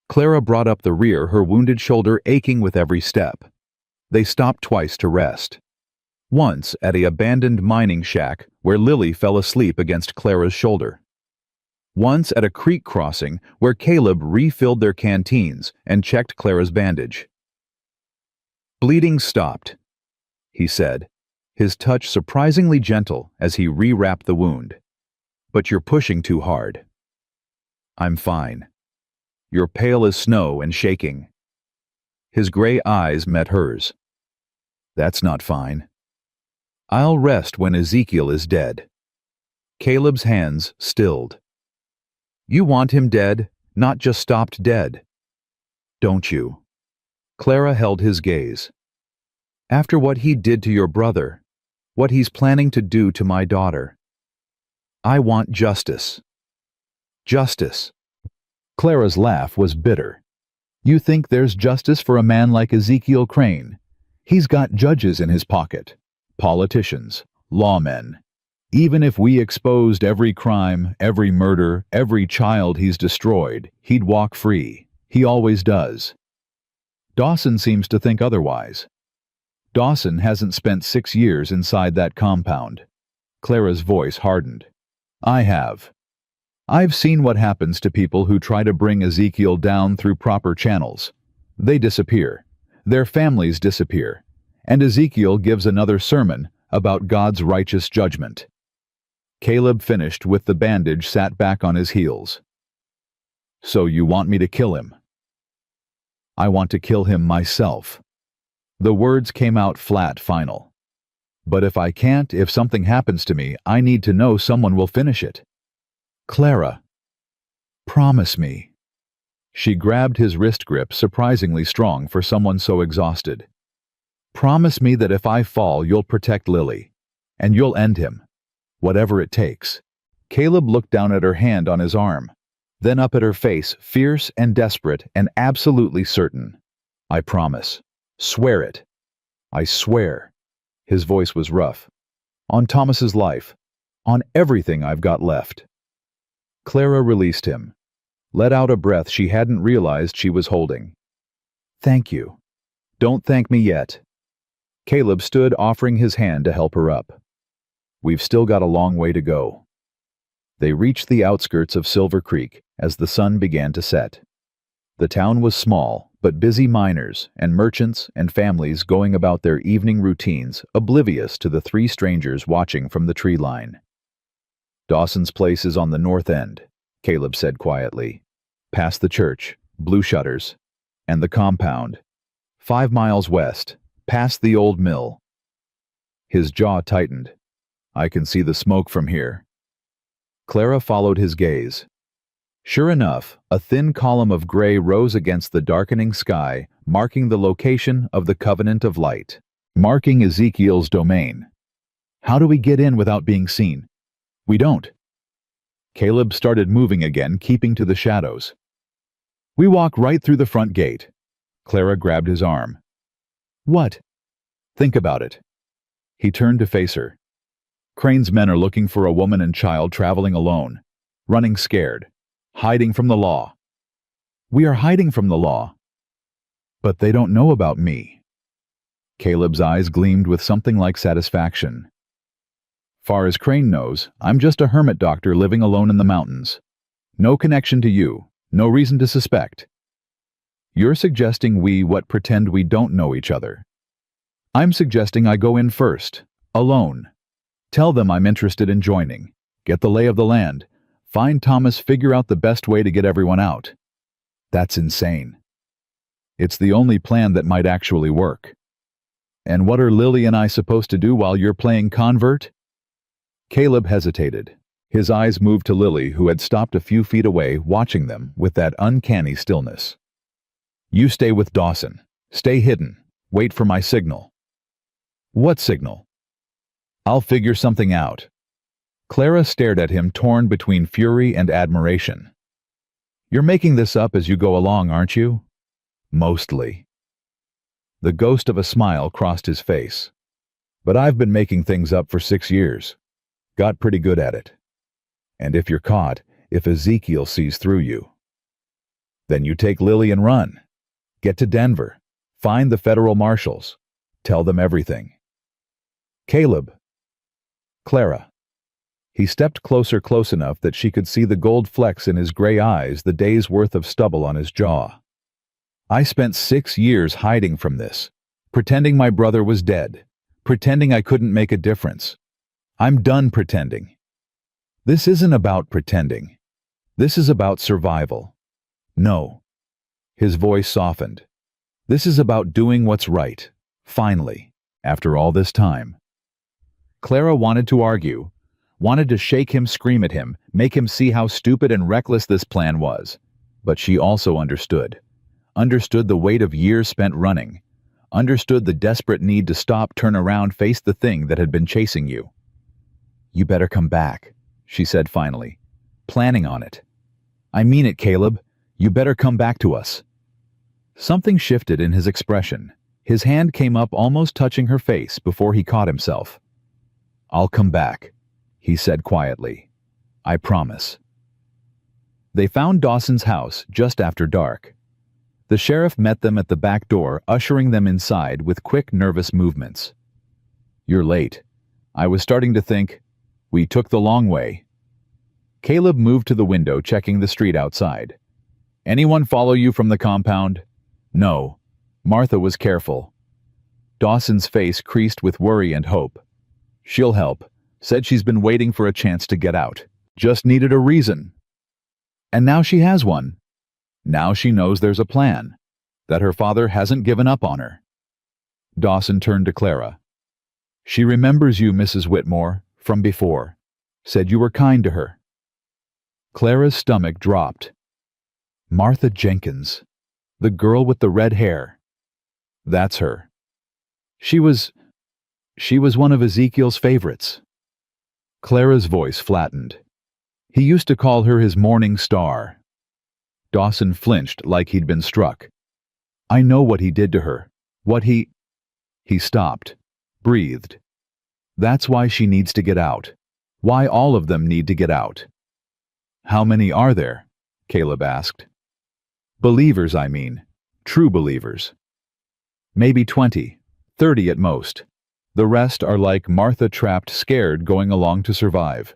Clara brought up the rear, her wounded shoulder aching with every step. They stopped twice to rest. Once at an abandoned mining shack where Lily fell asleep against Clara's shoulder. Once at a creek crossing where Caleb refilled their canteens and checked Clara's bandage. Bleeding stopped, he said, his touch surprisingly gentle as he rewrapped the wound. But you're pushing too hard. I'm fine. You're pale as snow and shaking. His gray eyes met hers. That's not fine. I'll rest when Ezekiel is dead. Caleb's hands stilled. You want him dead, not just stopped dead. Don't you? Clara held his gaze. After what he did to your brother, what he's planning to do to my daughter. I want justice. Justice. Clara's laugh was bitter. You think there's justice for a man like Ezekiel Crane? He's got judges in his pocket, politicians, lawmen. Even if we exposed every crime, every murder, every child he's destroyed, he'd walk free. He always does. Dawson seems to think otherwise. Dawson hasn't spent 6 years inside that compound. Clara's voice hardened. I have. I've seen what happens to people who try to bring Ezekiel down through proper channels. They disappear. Their families disappear. And Ezekiel gives another sermon about God's righteous judgment. Caleb finished with the bandage sat back on his heels. So you want me to kill him? I want to kill him myself. The words came out flat, final. But if I can't, if something happens to me, I need to know someone will finish it. Clara, promise me. She grabbed his wrist grip, surprisingly strong for someone so exhausted. Promise me that if I fall, you'll protect Lily. And you'll end him. Whatever it takes. Caleb looked down at her hand on his arm, then up at her face, fierce and desperate and absolutely certain. I promise. Swear it. I swear. His voice was rough. On Thomas's life. On everything I've got left. Clara released him. Let out a breath she hadn't realized she was holding. Thank you. Don't thank me yet. Caleb stood, offering his hand to help her up. We've still got a long way to go. They reached the outskirts of Silver Creek as the sun began to set. The town was small, but busy miners and merchants and families going about their evening routines, oblivious to the 3 strangers watching from the tree line. Dawson's place is on the north end, Caleb said quietly. Past the church, blue shutters, and the compound. 5 miles west, past the old mill. His jaw tightened. I can see the smoke from here. Clara followed his gaze. Sure enough, a thin column of gray rose against the darkening sky, marking the location of the Covenant of Light, marking Ezekiel's domain. How do we get in without being seen? We don't. Caleb started moving again, keeping to the shadows. We walk right through the front gate. Clara grabbed his arm. What? Think about it. He turned to face her. Crane's men are looking for a woman and child traveling alone, running scared, hiding from the law. We are hiding from the law. But they don't know about me. Caleb's eyes gleamed with something like satisfaction. Far as Crane knows, I'm just a hermit doctor living alone in the mountains. No connection to you. No reason to suspect. You're suggesting pretend we don't know each other. I'm suggesting I go in first, alone. Tell them I'm interested in joining. Get the lay of the land. Find Thomas, figure out the best way to get everyone out. That's insane. It's the only plan that might actually work. And what are Lily and I supposed to do while you're playing convert? Caleb hesitated. His eyes moved to Lily, who had stopped a few feet away, watching them with that uncanny stillness. You stay with Dawson. Stay hidden. Wait for my signal. What signal? I'll figure something out. Clara stared at him, torn between fury and admiration. You're making this up as you go along, aren't you? Mostly. The ghost of a smile crossed his face. But I've been making things up for 6 years. Got pretty good at it. And if you're caught, if Ezekiel sees through you, then you take Lily and run. Get to Denver. Find the federal marshals. Tell them everything. Caleb. Clara. He stepped closer, close enough that she could see the gold flecks in his gray eyes, the day's worth of stubble on his jaw. I spent 6 years hiding from this, pretending my brother was dead, pretending I couldn't make a difference. I'm done pretending. This isn't about pretending. This is about survival. No. His voice softened. This is about doing what's right, finally, after all this time. Clara wanted to argue, wanted to shake him, scream at him, make him see how stupid and reckless this plan was. But she also understood the weight of years spent running, understood the desperate need to stop, turn around, face the thing that had been chasing you. You better come back, she said finally, planning on it. I mean it, Caleb. You better come back to us. Something shifted in his expression. His hand came up, almost touching her face, before he caught himself. I'll come back, he said quietly. I promise. They found Dawson's house just after dark. The sheriff met them at the back door, ushering them inside with quick, nervous movements. You're late. I was starting to think, we took the long way. Caleb moved to the window, checking the street outside. Anyone follow you from the compound? No. Martha was careful. Dawson's face creased with worry and hope. She'll help. Said she's been waiting for a chance to get out. Just needed a reason. And now she has one. Now she knows there's a plan, that her father hasn't given up on her. Dawson turned to Clara. She remembers you, Mrs. Whitmore, from before. Said you were kind to her. Clara's stomach dropped. Martha Jenkins, the girl with the red hair. That's her. She was one of Ezekiel's favorites. Clara's voice flattened. He used to call her his morning star. Dawson flinched like he'd been struck. I know what he did to her. He stopped, breathed. That's why she needs to get out. Why all of them need to get out. How many are there? Caleb asked. Believers, I mean. True believers. Maybe 20, 30 at most. The rest are like Martha, trapped, scared, going along to survive.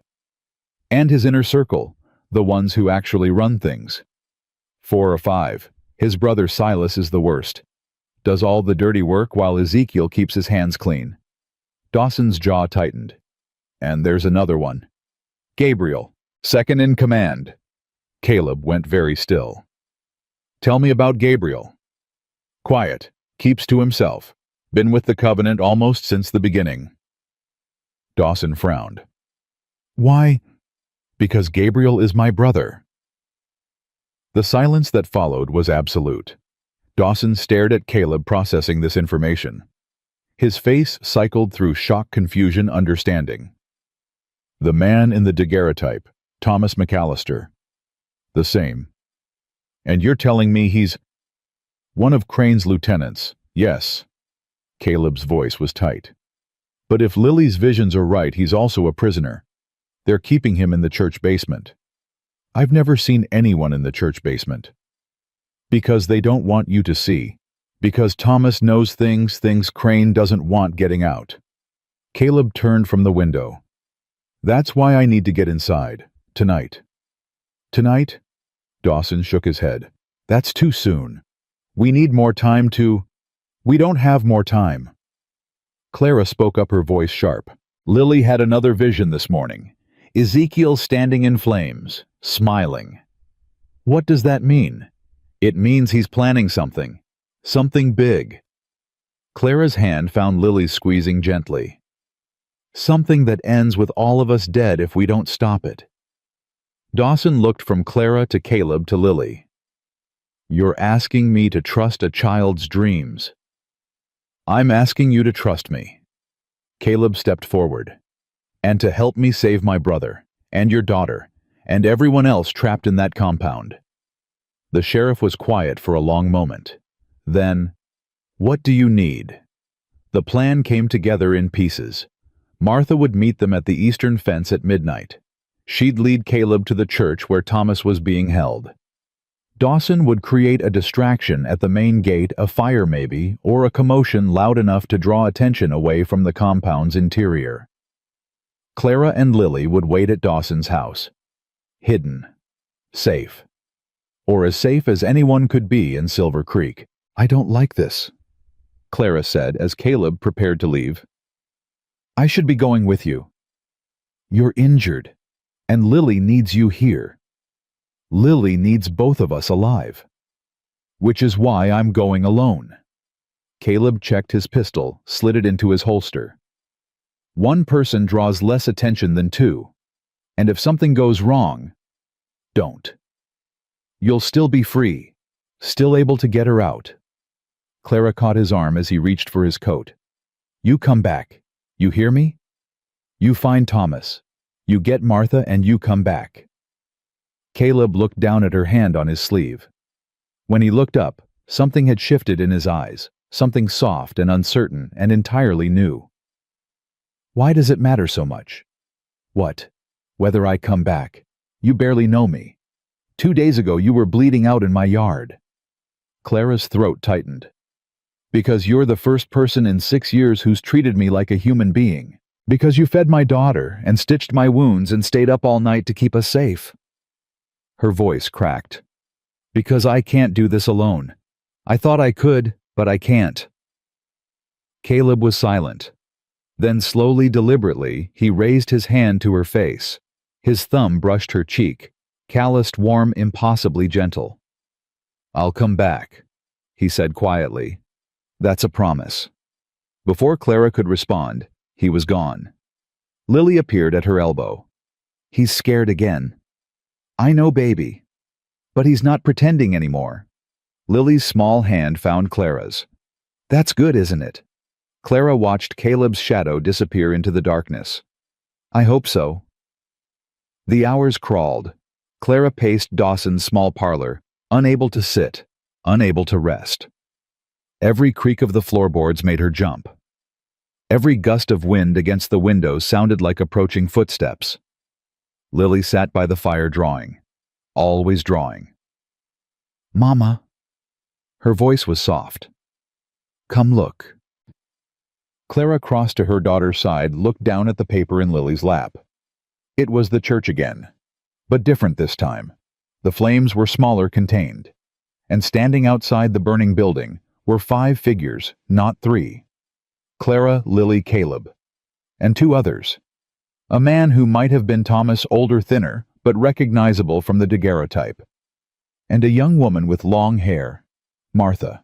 And his inner circle, the ones who actually run things. 4 or 5. His brother Silas is the worst. Does all the dirty work while Ezekiel keeps his hands clean. Dawson's jaw tightened. And there's another one. Gabriel, second in command. Caleb went very still. Tell me about Gabriel. Quiet, keeps to himself. Been with the covenant almost since the beginning. Dawson frowned. Why? Because Gabriel is my brother. The silence that followed was absolute. Dawson stared at Caleb, processing this information. His face cycled through shock, confusion, understanding. The man in the daguerreotype, Thomas McAllister. The same. And you're telling me he's one of Crane's lieutenants? Yes. Caleb's voice was tight. But if Lily's visions are right, he's also a prisoner. They're keeping him in the church basement. I've never seen anyone in the church basement. Because they don't want you to see. Because Thomas knows things Crane doesn't want getting out. Caleb turned from the window. That's why I need to get inside, tonight. Tonight? Dawson shook his head. That's too soon. We need more time to... We don't have more time. Clara spoke up, her voice sharp. Lily had another vision this morning. Ezekiel standing in flames, smiling. What does that mean? It means he's planning something. Something big. Clara's hand found Lily's squeezing gently. Something that ends with all of us dead if we don't stop it. Dawson looked from Clara to Caleb to Lily. You're asking me to trust a child's dreams. I'm asking you to trust me. Caleb stepped forward. And to help me save my brother, and your daughter, and everyone else trapped in that compound. The sheriff was quiet for a long moment. Then, what do you need? The plan came together in pieces. Martha would meet them at the eastern fence at midnight. She'd lead Caleb to the church where Thomas was being held. Dawson would create a distraction at the main gate, a fire maybe, or a commotion loud enough to draw attention away from the compound's interior. Clara and Lily would wait at Dawson's house. Hidden. Safe. Or as safe as anyone could be in Silver Creek. I don't like this, Clara said as Caleb prepared to leave. I should be going with you. You're injured, and Lily needs you here. Lily needs both of us alive. Which is why I'm going alone. Caleb checked his pistol, slid it into his holster. One person draws less attention than two, and if something goes wrong, don't. You'll still be free, still able to get her out. Clara caught his arm as he reached for his coat. You come back. You hear me? You find Thomas. You get Martha and you come back. Caleb looked down at her hand on his sleeve. When he looked up, something had shifted in his eyes, something soft and uncertain and entirely new. Why does it matter so much? What? Whether I come back? You barely know me. 2 days ago you were bleeding out in my yard. Clara's throat tightened. Because you're the first person in 6 years who's treated me like a human being. Because you fed my daughter and stitched my wounds and stayed up all night to keep us safe. Her voice cracked. Because I can't do this alone. I thought I could, but I can't. Caleb was silent. Then slowly, deliberately, he raised his hand to her face. His thumb brushed her cheek, calloused, warm, impossibly gentle. I'll come back, he said quietly. That's a promise. Before Clara could respond, he was gone. Lily appeared at her elbow. He's scared again. I know, baby. But he's not pretending anymore. Lily's small hand found Clara's. That's good, isn't it? Clara watched Caleb's shadow disappear into the darkness. I hope so. The hours crawled. Clara paced Dawson's small parlor, unable to sit, unable to rest. Every creak of the floorboards made her jump. Every gust of wind against the windows sounded like approaching footsteps. Lily sat by the fire drawing. Always drawing. Mama. Her voice was soft. Come look. Clara crossed to her daughter's side, looked down at the paper in Lily's lap. It was the church again, but different this time. The flames were smaller, contained, and standing outside the burning building were 5 figures, not 3. Clara, Lily, Caleb, and 2 others. A man who might have been Thomas, older, thinner, but recognizable from the daguerreotype, and a young woman with long hair, Martha.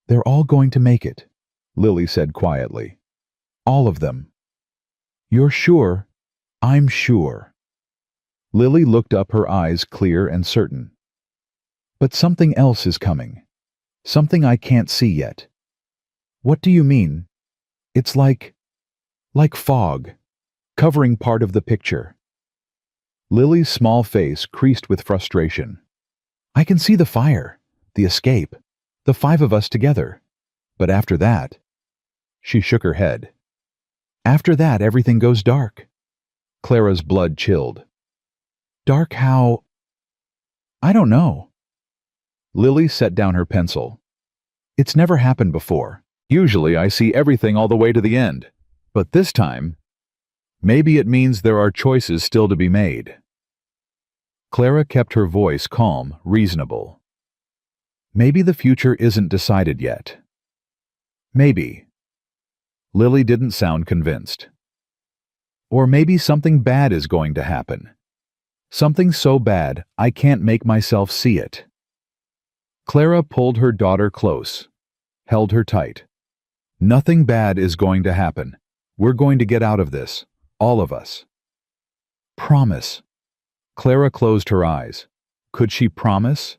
They're all going to make it, Lily said quietly. All of them. You're sure? I'm sure. Lily looked up, her eyes clear and certain. But something else is coming. Something I can't see yet. What do you mean? It's like fog, covering part of the picture. Lily's small face creased with frustration. I can see the fire, the escape, the 5 of us together. But after that... She shook her head. After that, everything goes dark. Clara's blood chilled. Dark how? I don't know. Lily set down her pencil. It's never happened before. Usually I see everything all the way to the end. But this time, maybe it means there are choices still to be made. Clara kept her voice calm, reasonable. Maybe the future isn't decided yet. Maybe. Lily didn't sound convinced. Or maybe something bad is going to happen. Something so bad I can't make myself see it. Clara pulled her daughter close, held her tight. Nothing bad is going to happen. We're going to get out of this, all of us. Promise. Clara closed her eyes. Could she promise?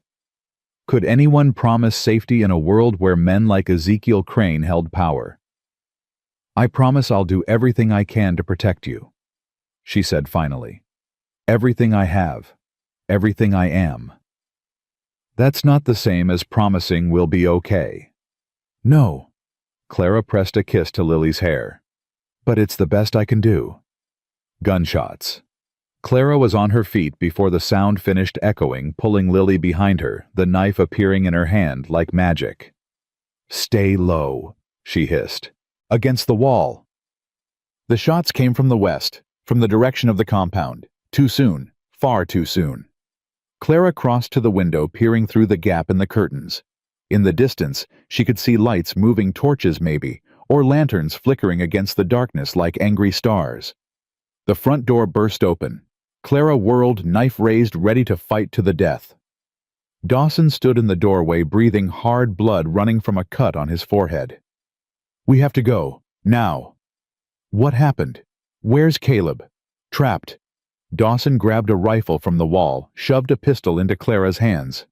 Could anyone promise safety in a world where men like Ezekiel Crane held power? I promise I'll do everything I can to protect you, she said finally. Everything I have, everything I am. That's not the same as promising we'll be okay. No. Clara pressed a kiss to Lily's hair. But it's the best I can do. Gunshots. Clara was on her feet before the sound finished echoing, pulling Lily behind her, the knife appearing in her hand like magic. Stay low, she hissed. Against the wall. The shots came from the west, from the direction of the compound. Too soon, far too soon. Clara crossed to the window, peering through the gap in the curtains. In the distance, she could see lights moving, torches maybe, or lanterns flickering against the darkness like angry stars. The front door burst open. Clara whirled, knife raised, ready to fight to the death. Dawson stood in the doorway, breathing hard, blood running from a cut on his forehead. We have to go, now. What happened? Where's Caleb? Trapped. Dawson grabbed a rifle from the wall, shoved a pistol into Clara's hands.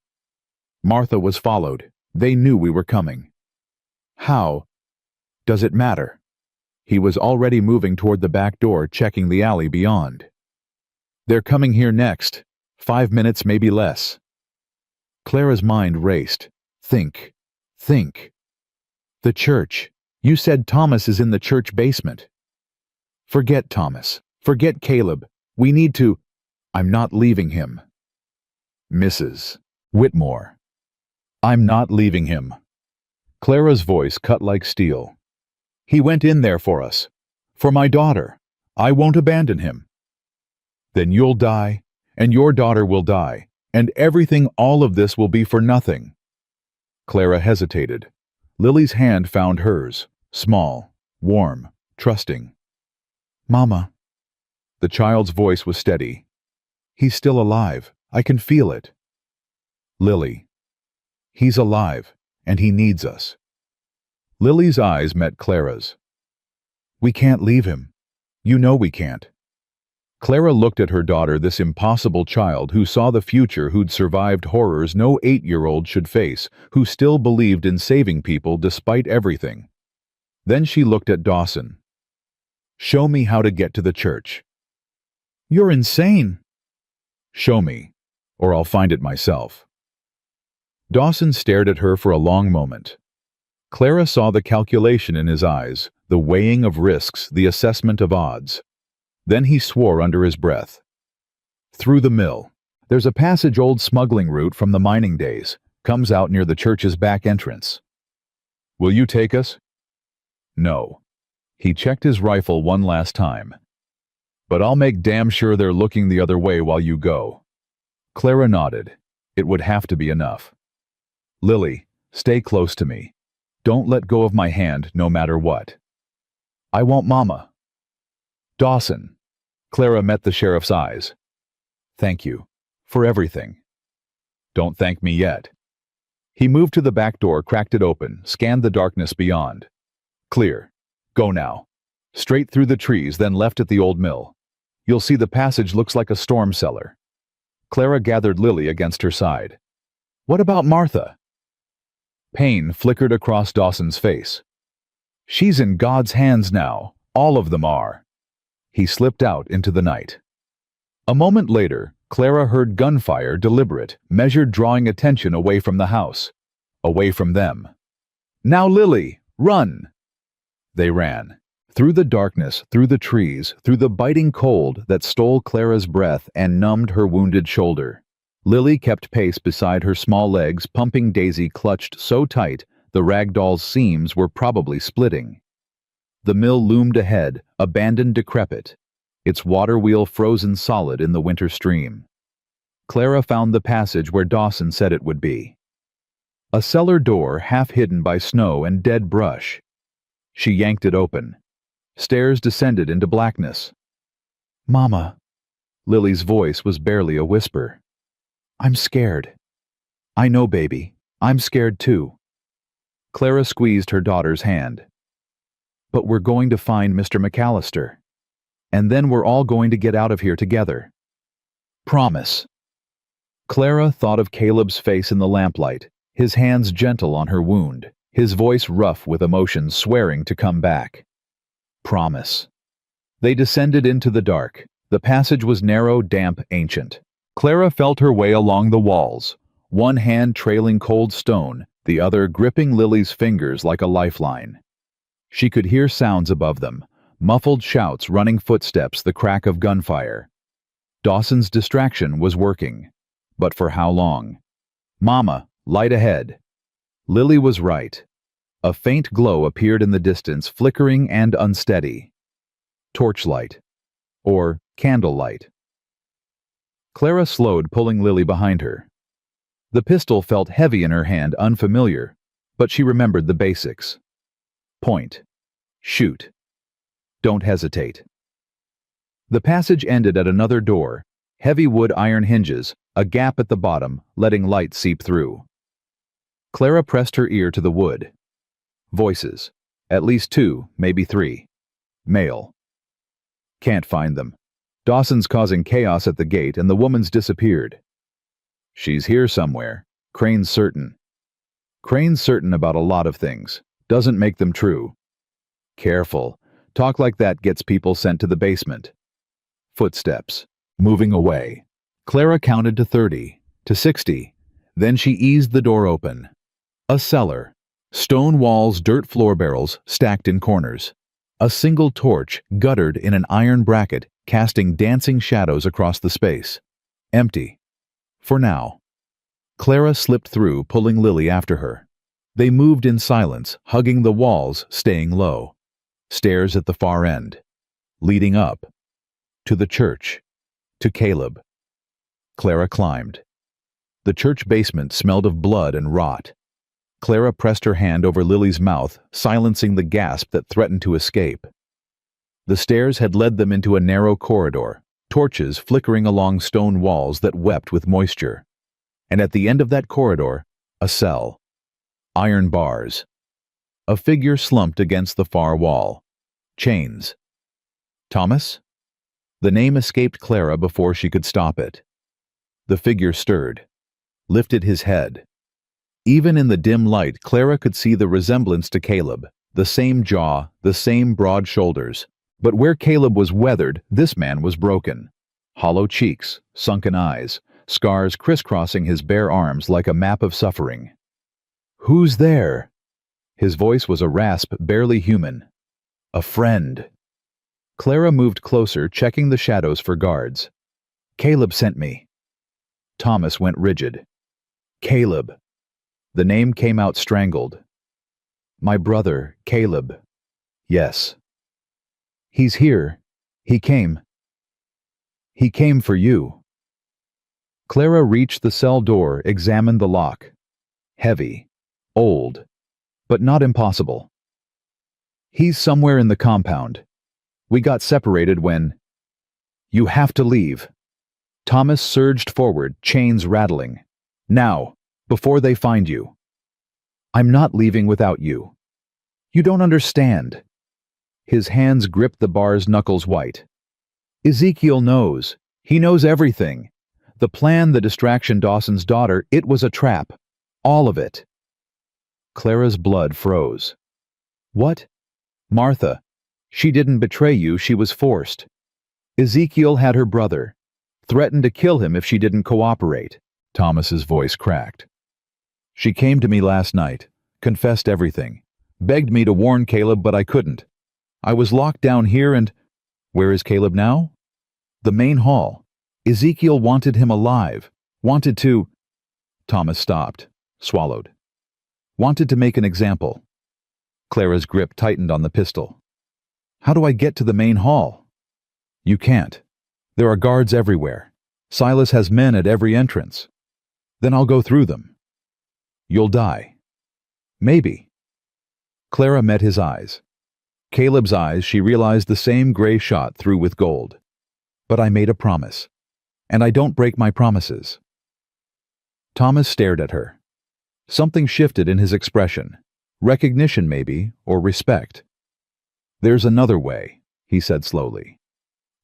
Martha was followed. They knew we were coming. How? Does it matter? He was already moving toward the back door, checking the alley beyond. They're coming here next. 5 minutes, maybe less. Clara's mind raced. Think. The church. You said Thomas is in the church basement. Forget Thomas. Forget Caleb. We need to... I'm not leaving him. Mrs. Whitmore. I'm not leaving him. Clara's voice cut like steel. He went in there for us. For my daughter. I won't abandon him. Then you'll die, and your daughter will die, and everything, all of this will be for nothing. Clara hesitated. Lily's hand found hers, small, warm, trusting. Mama. The child's voice was steady. He's still alive. I can feel it. Lily. He's alive, and he needs us. Lily's eyes met Clara's. We can't leave him. You know we can't. Clara looked at her daughter, this impossible child who saw the future, who'd survived horrors no 8-year-old should face, who still believed in saving people despite everything. Then she looked at Dawson. Show me how to get to the church. You're insane. Show me, or I'll find it myself. Dawson stared at her for a long moment. Clara saw the calculation in his eyes, the weighing of risks, the assessment of odds. Then he swore under his breath. Through the mill. There's a passage, old smuggling route from the mining days. Comes out near the church's back entrance. Will you take us? No. He checked his rifle one last time. But I'll make damn sure they're looking the other way while you go. Clara nodded. It would have to be enough. Lily, stay close to me. Don't let go of my hand, no matter what. I won't, Mama. Dawson. Clara met the sheriff's eyes. Thank you. For everything. Don't thank me yet. He moved to the back door, cracked it open, scanned the darkness beyond. Clear. Go now. Straight through the trees, then left at the old mill. You'll see the passage looks like a storm cellar. Clara gathered Lily against her side. What about Martha? Pain flickered across Dawson's face. She's in God's hands now. All of them are. He slipped out into the night. A moment later, Clara heard gunfire, deliberate, measured, drawing attention away from the house. Away from them. Now, Lily, run! They ran. Through the darkness, through the trees, through the biting cold that stole Clara's breath and numbed her wounded shoulder. Lily kept pace beside her small legs, pumping. Daisy clutched so tight the rag doll's seams were probably splitting. The mill loomed ahead, abandoned, decrepit, its water wheel frozen solid in the winter stream. Clara found the passage where Dawson said it would be. A cellar door half hidden by snow and dead brush. She yanked it open. Stairs descended into blackness. "Mama." Lily's voice was barely a whisper. "I'm scared." "I know, baby. I'm scared too." Clara squeezed her daughter's hand. "But we're going to find Mr. McAllister. And then we're all going to get out of here together. Promise." Clara thought of Caleb's face in the lamplight, his hands gentle on her wound, his voice rough with emotion, swearing to come back. Promise. They descended into the dark. The passage was narrow, damp, ancient. Clara felt her way along the walls, one hand trailing cold stone, the other gripping Lily's fingers like a lifeline. She could hear sounds above them, muffled shouts, running footsteps, the crack of gunfire. Dawson's distraction was working. But for how long? "Mama, light ahead." Lily was right. A faint glow appeared in the distance, flickering and unsteady. Torchlight. Or candlelight. Clara slowed, pulling Lily behind her. The pistol felt heavy in her hand, unfamiliar, but she remembered the basics. Point. Shoot. Don't hesitate. The passage ended at another door, heavy wood iron hinges, a gap at the bottom, letting light seep through. Clara pressed her ear to the wood. Voices. At least 2, maybe 3. Male. Can't find them. Dawson's causing chaos at the gate and the woman's disappeared. She's here somewhere. Crane's certain. Crane's certain about a lot of things. Doesn't make them true. Careful. Talk like that gets people sent to the basement. Footsteps. Moving away. Clara counted to 30, to 60. Then she eased the door open. A cellar. Stone walls, dirt floor barrels, stacked in corners. A single torch, guttered in an iron bracket, casting dancing shadows across the space. Empty. For now. Clara slipped through, pulling Lily after her. They moved in silence, hugging the walls, staying low. Stairs at the far end. Leading up. To the church. To Caleb. Clara climbed. The church basement smelled of blood and rot. Clara pressed her hand over Lily's mouth, silencing the gasp that threatened to escape. The stairs had led them into a narrow corridor, torches flickering along stone walls that wept with moisture. And at the end of that corridor, a cell. Iron bars. A figure slumped against the far wall. Chains. Thomas? The name escaped Clara before she could stop it. The figure stirred, lifted his head. Even in the dim light, Clara could see the resemblance to Caleb, the same jaw, the same broad shoulders. But where Caleb was weathered, this man was broken. Hollow cheeks, sunken eyes, scars crisscrossing his bare arms like a map of suffering. "Who's there?" His voice was a rasp, barely human. "A friend." Clara moved closer, checking the shadows for guards. "Caleb sent me." Thomas went rigid. "Caleb." The name came out strangled. "My brother, Caleb." "Yes." "He's here. He came. He came for you." Clara reached the cell door, examined the lock. Heavy. Old. But not impossible. "He's somewhere in the compound. We got separated when—" "You have to leave." Thomas surged forward, chains rattling. "Now, before they find you." "I'm not leaving without you." "You don't understand." His hands gripped the bar's knuckles white. "Ezekiel knows. He knows everything. The plan, the distraction, Dawson's daughter, it was a trap. All of it." Clara's blood froze. "What?" "Martha. She didn't betray you, she was forced. Ezekiel had her brother. Threatened to kill him if she didn't cooperate." Thomas's voice cracked. "She came to me last night, confessed everything, begged me to warn Caleb, but I couldn't. I was locked down here and—" "Where is Caleb now?" "The main hall. Ezekiel wanted him alive. Wanted to—" Thomas stopped, swallowed. "Wanted to make an example." Clara's grip tightened on the pistol. "How do I get to the main hall?" "You can't. There are guards everywhere. Silas has men at every entrance. Then I'll go through them. You'll die. Maybe. Clara met his eyes. Caleb's eyes, she realized the same gray shot through with gold. But I made a promise, and I don't break my promises. Thomas stared at her. Something shifted in his expression. Recognition, maybe, or respect. There's another way, he said slowly.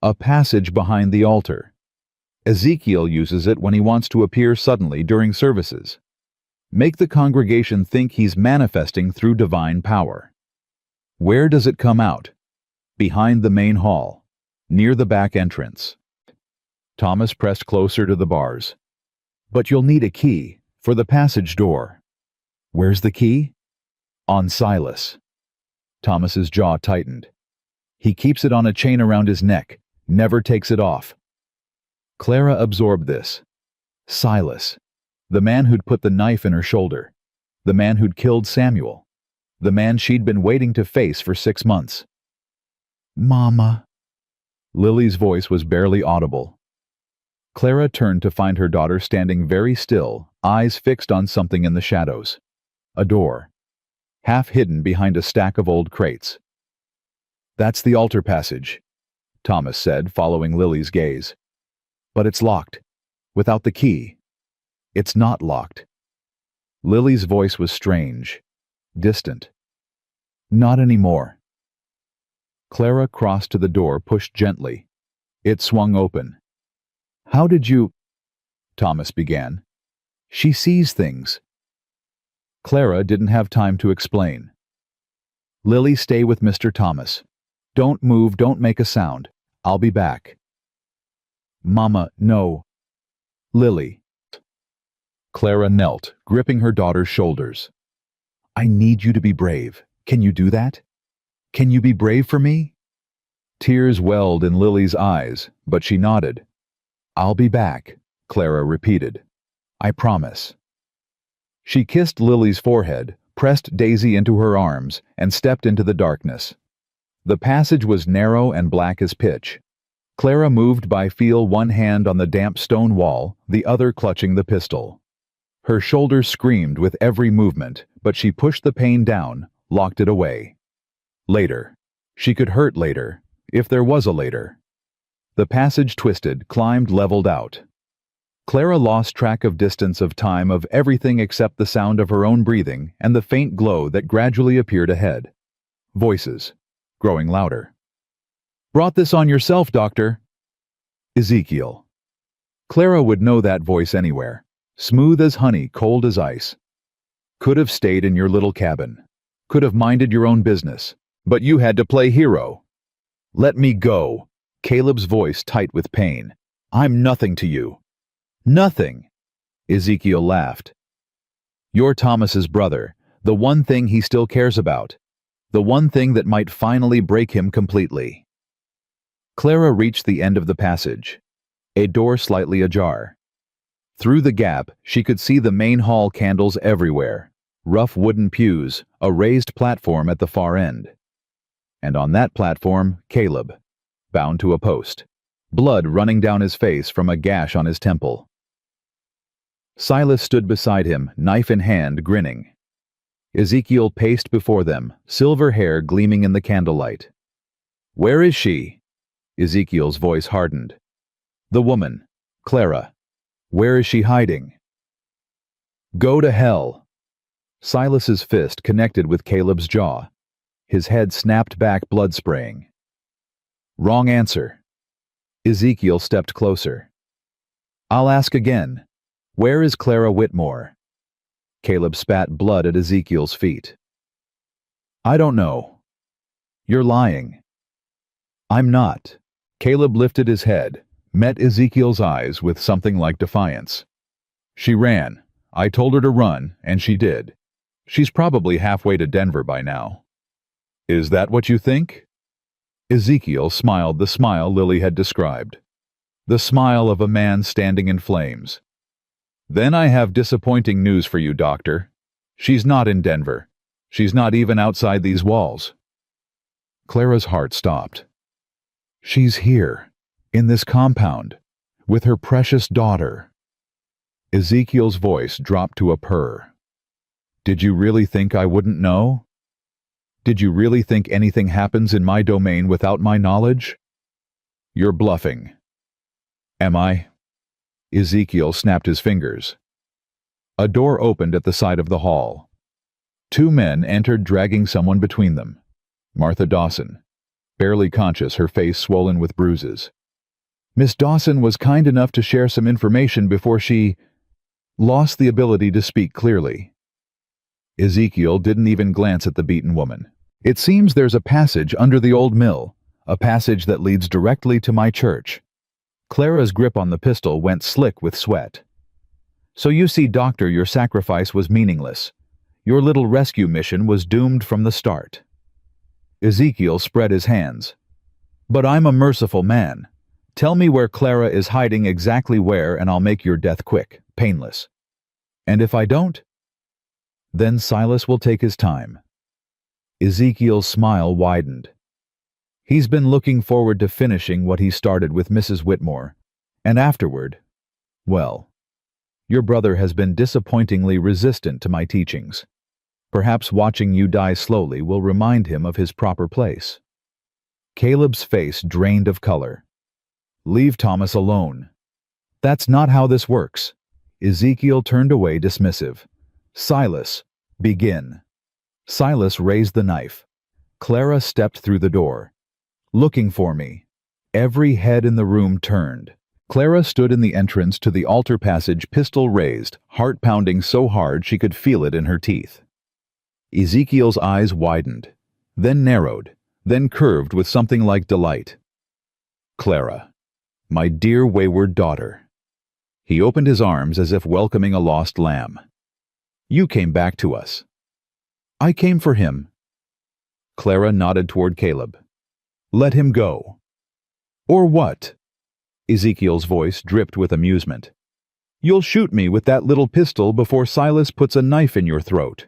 A passage behind the altar. Ezekiel uses it when he wants to appear suddenly during services. Make the congregation think he's manifesting through divine power. Where does it come out? Behind the main hall, near the back entrance. Thomas pressed closer to the bars. But you'll need a key for the passage door. Where's the key? On Silas. Thomas's jaw tightened. He keeps it on a chain around his neck, never takes it off. Clara absorbed this. Silas. The man who'd put the knife in her shoulder. The man who'd killed Samuel. The man she'd been waiting to face for 6 months. Mama. Lily's voice was barely audible. Clara turned to find her daughter standing very still, eyes fixed on something in the shadows. A door. Half hidden behind a stack of old crates. That's the altar passage, Thomas said, following Lily's gaze. But it's locked. Without the key. It's not locked. Lily's voice was strange. Distant. Not anymore. Clara crossed to the door, pushed gently. It swung open. How did you... Thomas began. She sees things. Clara didn't have time to explain. Lily, stay with Mr. Thomas. Don't move, don't make a sound. I'll be back. Mama, no. Lily. Clara knelt, gripping her daughter's shoulders. I need you to be brave. Can you do that? Can you be brave for me? Tears welled in Lily's eyes, but she nodded. I'll be back, Clara repeated. I promise. She kissed Lily's forehead, pressed Daisy into her arms, and stepped into the darkness. The passage was narrow and black as pitch. Clara moved by feel, one hand on the damp stone wall, the other clutching the pistol. Her shoulders screamed with every movement, but she pushed the pain down, locked it away. Later. She could hurt later, if there was a later. The passage twisted, climbed, leveled out. Clara lost track of distance, of time, of everything except the sound of her own breathing and the faint glow that gradually appeared ahead. Voices, growing louder. Brought this on yourself, Doctor. Ezekiel. Clara would know that voice anywhere. Smooth as honey, cold as ice. Could have stayed in your little cabin. Could have minded your own business. But you had to play hero. Let me go. Caleb's voice tight with pain. I'm nothing to you. Nothing. Ezekiel laughed. You're Thomas's brother, the one thing he still cares about. The one thing that might finally break him completely. Clara reached the end of the passage. A door slightly ajar. Through the gap, she could see the main hall candles everywhere, rough wooden pews, a raised platform at the far end. And on that platform, Caleb, bound to a post, blood running down his face from a gash on his temple. Silas stood beside him, knife in hand, grinning. Ezekiel paced before them, silver hair gleaming in the candlelight. Where is she? Ezekiel's voice hardened. The woman, Clara. Where is she hiding? Go to hell. Silas's fist connected with Caleb's jaw. His head snapped back, blood spraying. Wrong answer. Ezekiel stepped closer. I'll ask again. Where is Clara Whitmore? Caleb spat blood at Ezekiel's feet. I don't know. You're lying. I'm not. Caleb lifted his head, met Ezekiel's eyes with something like defiance. She ran. I told her to run, and she did. She's probably halfway to Denver by now. Is that what you think? Ezekiel smiled the smile Lily had described. The smile of a man standing in flames. Then I have disappointing news for you, Doctor. She's not in Denver. She's not even outside these walls. Clara's heart stopped. She's here, in this compound, with her precious daughter. Ezekiel's voice dropped to a purr. Did you really think I wouldn't know? Did you really think anything happens in my domain without my knowledge? You're bluffing. Am I? Ezekiel snapped his fingers. A door opened at the side of the hall. Two men entered, dragging someone between them. Martha Dawson, barely conscious, her face swollen with bruises. Miss Dawson was kind enough to share some information before she lost the ability to speak clearly. Ezekiel didn't even glance at the beaten woman. It seems there's a passage under the old mill, a passage that leads directly to my church. Clara's grip on the pistol went slick with sweat. So you see, Doctor, your sacrifice was meaningless. Your little rescue mission was doomed from the start. Ezekiel spread his hands. But I'm a merciful man. Tell me where Clara is hiding, exactly where, and I'll make your death quick, painless. And if I don't? Then Silas will take his time. Ezekiel's smile widened. He's been looking forward to finishing what he started with Mrs. Whitmore, and afterward, well, your brother has been disappointingly resistant to my teachings. Perhaps watching you die slowly will remind him of his proper place. Caleb's face drained of color. Leave Thomas alone. That's not how this works. Ezekiel turned away, dismissive. Silas, begin. Silas raised the knife. Clara stepped through the door. Looking for me. Every head in the room turned. Clara stood in the entrance to the altar passage, pistol raised, heart pounding so hard she could feel it in her teeth. Ezekiel's eyes widened, then narrowed, then curved with something like delight. Clara, my dear wayward daughter. He opened his arms as if welcoming a lost lamb. You came back to us. I came for him. Clara nodded toward Caleb. Let him go. Or what? Ezekiel's voice dripped with amusement. You'll shoot me with that little pistol before Silas puts a knife in your throat.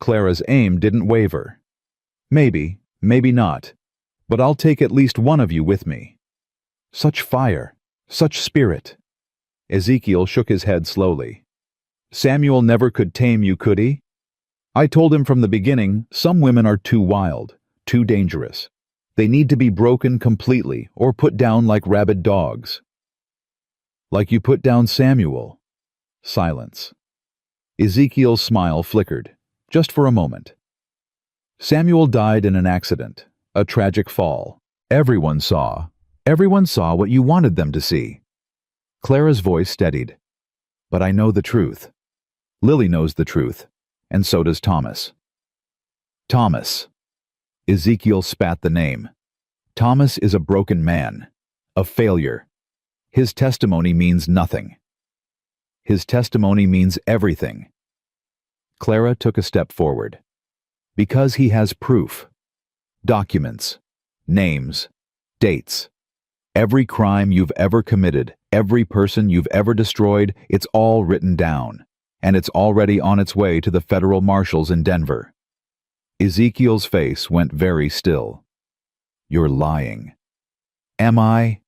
Clara's aim didn't waver. Maybe, maybe not, but I'll take at least one of you with me. Such fire, such spirit. Ezekiel shook his head slowly. Samuel never could tame you, could he? I told him from the beginning, some women are too wild, too dangerous. They need to be broken completely or put down like rabid dogs. Like you put down Samuel. Silence. Ezekiel's smile flickered, just for a moment. Samuel died in an accident, a tragic fall. Everyone saw what you wanted them to see. Clara's voice steadied. But I know the truth. Lily knows the truth, and so does Thomas. Thomas. Ezekiel spat the name. Thomas is a broken man, a failure. His testimony means nothing. His testimony means everything. Clara took a step forward. Because he has proof. Documents. Names. Dates. Every crime you've ever committed, every person you've ever destroyed, it's all written down. And it's already on its way to the federal marshals in Denver. Ezekiel's face went very still. You're lying. Am I?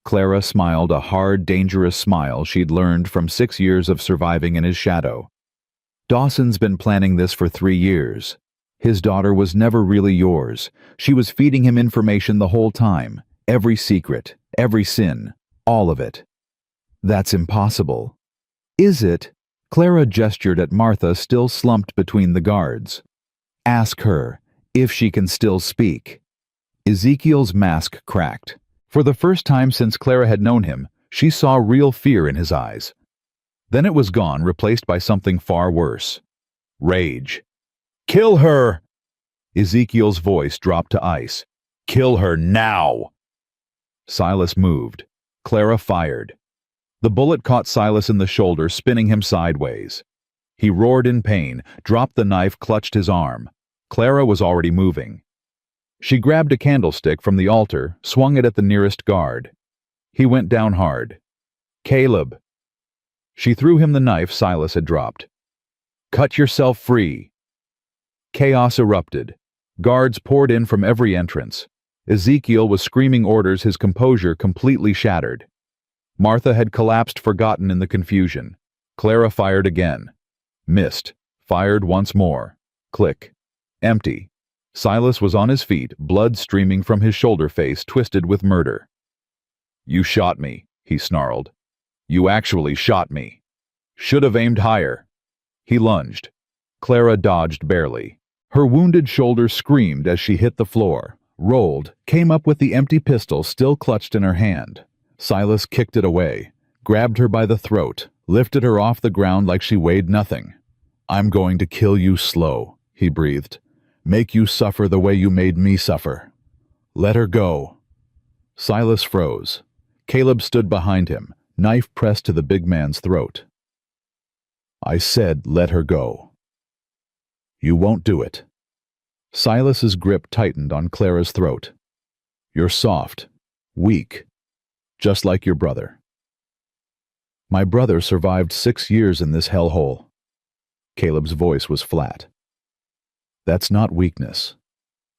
Clara smiled, a hard, dangerous smile she'd learned from 6 years of surviving in his shadow. Dawson's been planning this for 3 years. His daughter was never really yours. She was feeding him information the whole time. Every secret, every sin, all of it. That's impossible. Is it? Clara gestured at Martha, still slumped between the guards. Ask her, if she can still speak. Ezekiel's mask cracked. For the first time since Clara had known him, she saw real fear in his eyes. Then it was gone, replaced by something far worse. Rage. Kill her! Ezekiel's voice dropped to ice. Kill her now! Silas moved. Clara fired. The bullet caught Silas in the shoulder, spinning him sideways. He roared in pain, dropped the knife, clutched his arm. Clara was already moving. She grabbed a candlestick from the altar, swung it at the nearest guard. He went down hard. Caleb. She threw him the knife Silas had dropped. Cut yourself free. Chaos erupted. Guards poured in from every entrance. Ezekiel was screaming orders, his composure completely shattered. Martha had collapsed forgotten in the confusion. Clara fired again. Missed. Fired once more. Click. Empty. Silas was on his feet, blood streaming from his shoulder face twisted with murder. "You shot me," he snarled. "You actually shot me. Should have aimed higher." He lunged. Clara dodged barely. Her wounded shoulder screamed as she hit the floor, rolled, came up with the empty pistol still clutched in her hand. Silas kicked it away, grabbed her by the throat, lifted her off the ground like she weighed nothing. "I'm going to kill you slow," he breathed. "Make you suffer the way you made me suffer. Let her go." Silas froze. Caleb stood behind him, knife pressed to the big man's throat. "I said let her go." "You won't do it." Silas's grip tightened on Clara's throat. "You're soft, weak, just like your brother." "My brother survived 6 years in this hellhole." Caleb's voice was flat. "That's not weakness.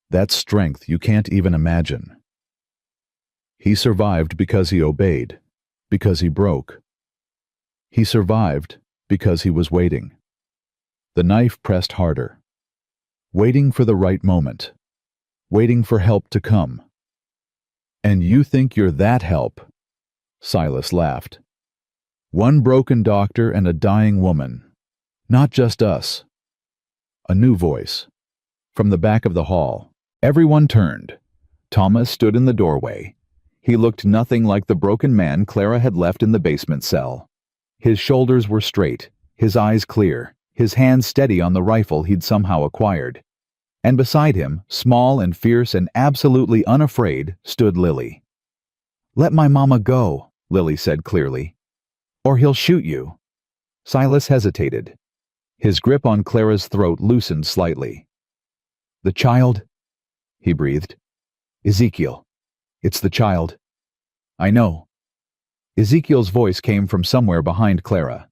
That's strength you can't even imagine. He survived because he obeyed, because he broke. He survived because he was waiting." The knife pressed harder. Waiting for the right moment. Waiting for help to come. "And you think you're that help?" Silas laughed. "One broken doctor and a dying woman. Not just us." A new voice. From the back of the hall. Everyone turned. Thomas stood in the doorway. He looked nothing like the broken man Clara had left in the basement cell. His shoulders were straight, his eyes clear, his hands steady on the rifle he'd somehow acquired. And beside him, small and fierce and absolutely unafraid, stood Lily. "Let my mama go," Lily said clearly. "Or he'll shoot you." Silas hesitated. His grip on Clara's throat loosened slightly. "The child?" he breathed. "Ezekiel. It's the child." "I know." Ezekiel's voice came from somewhere behind Clara.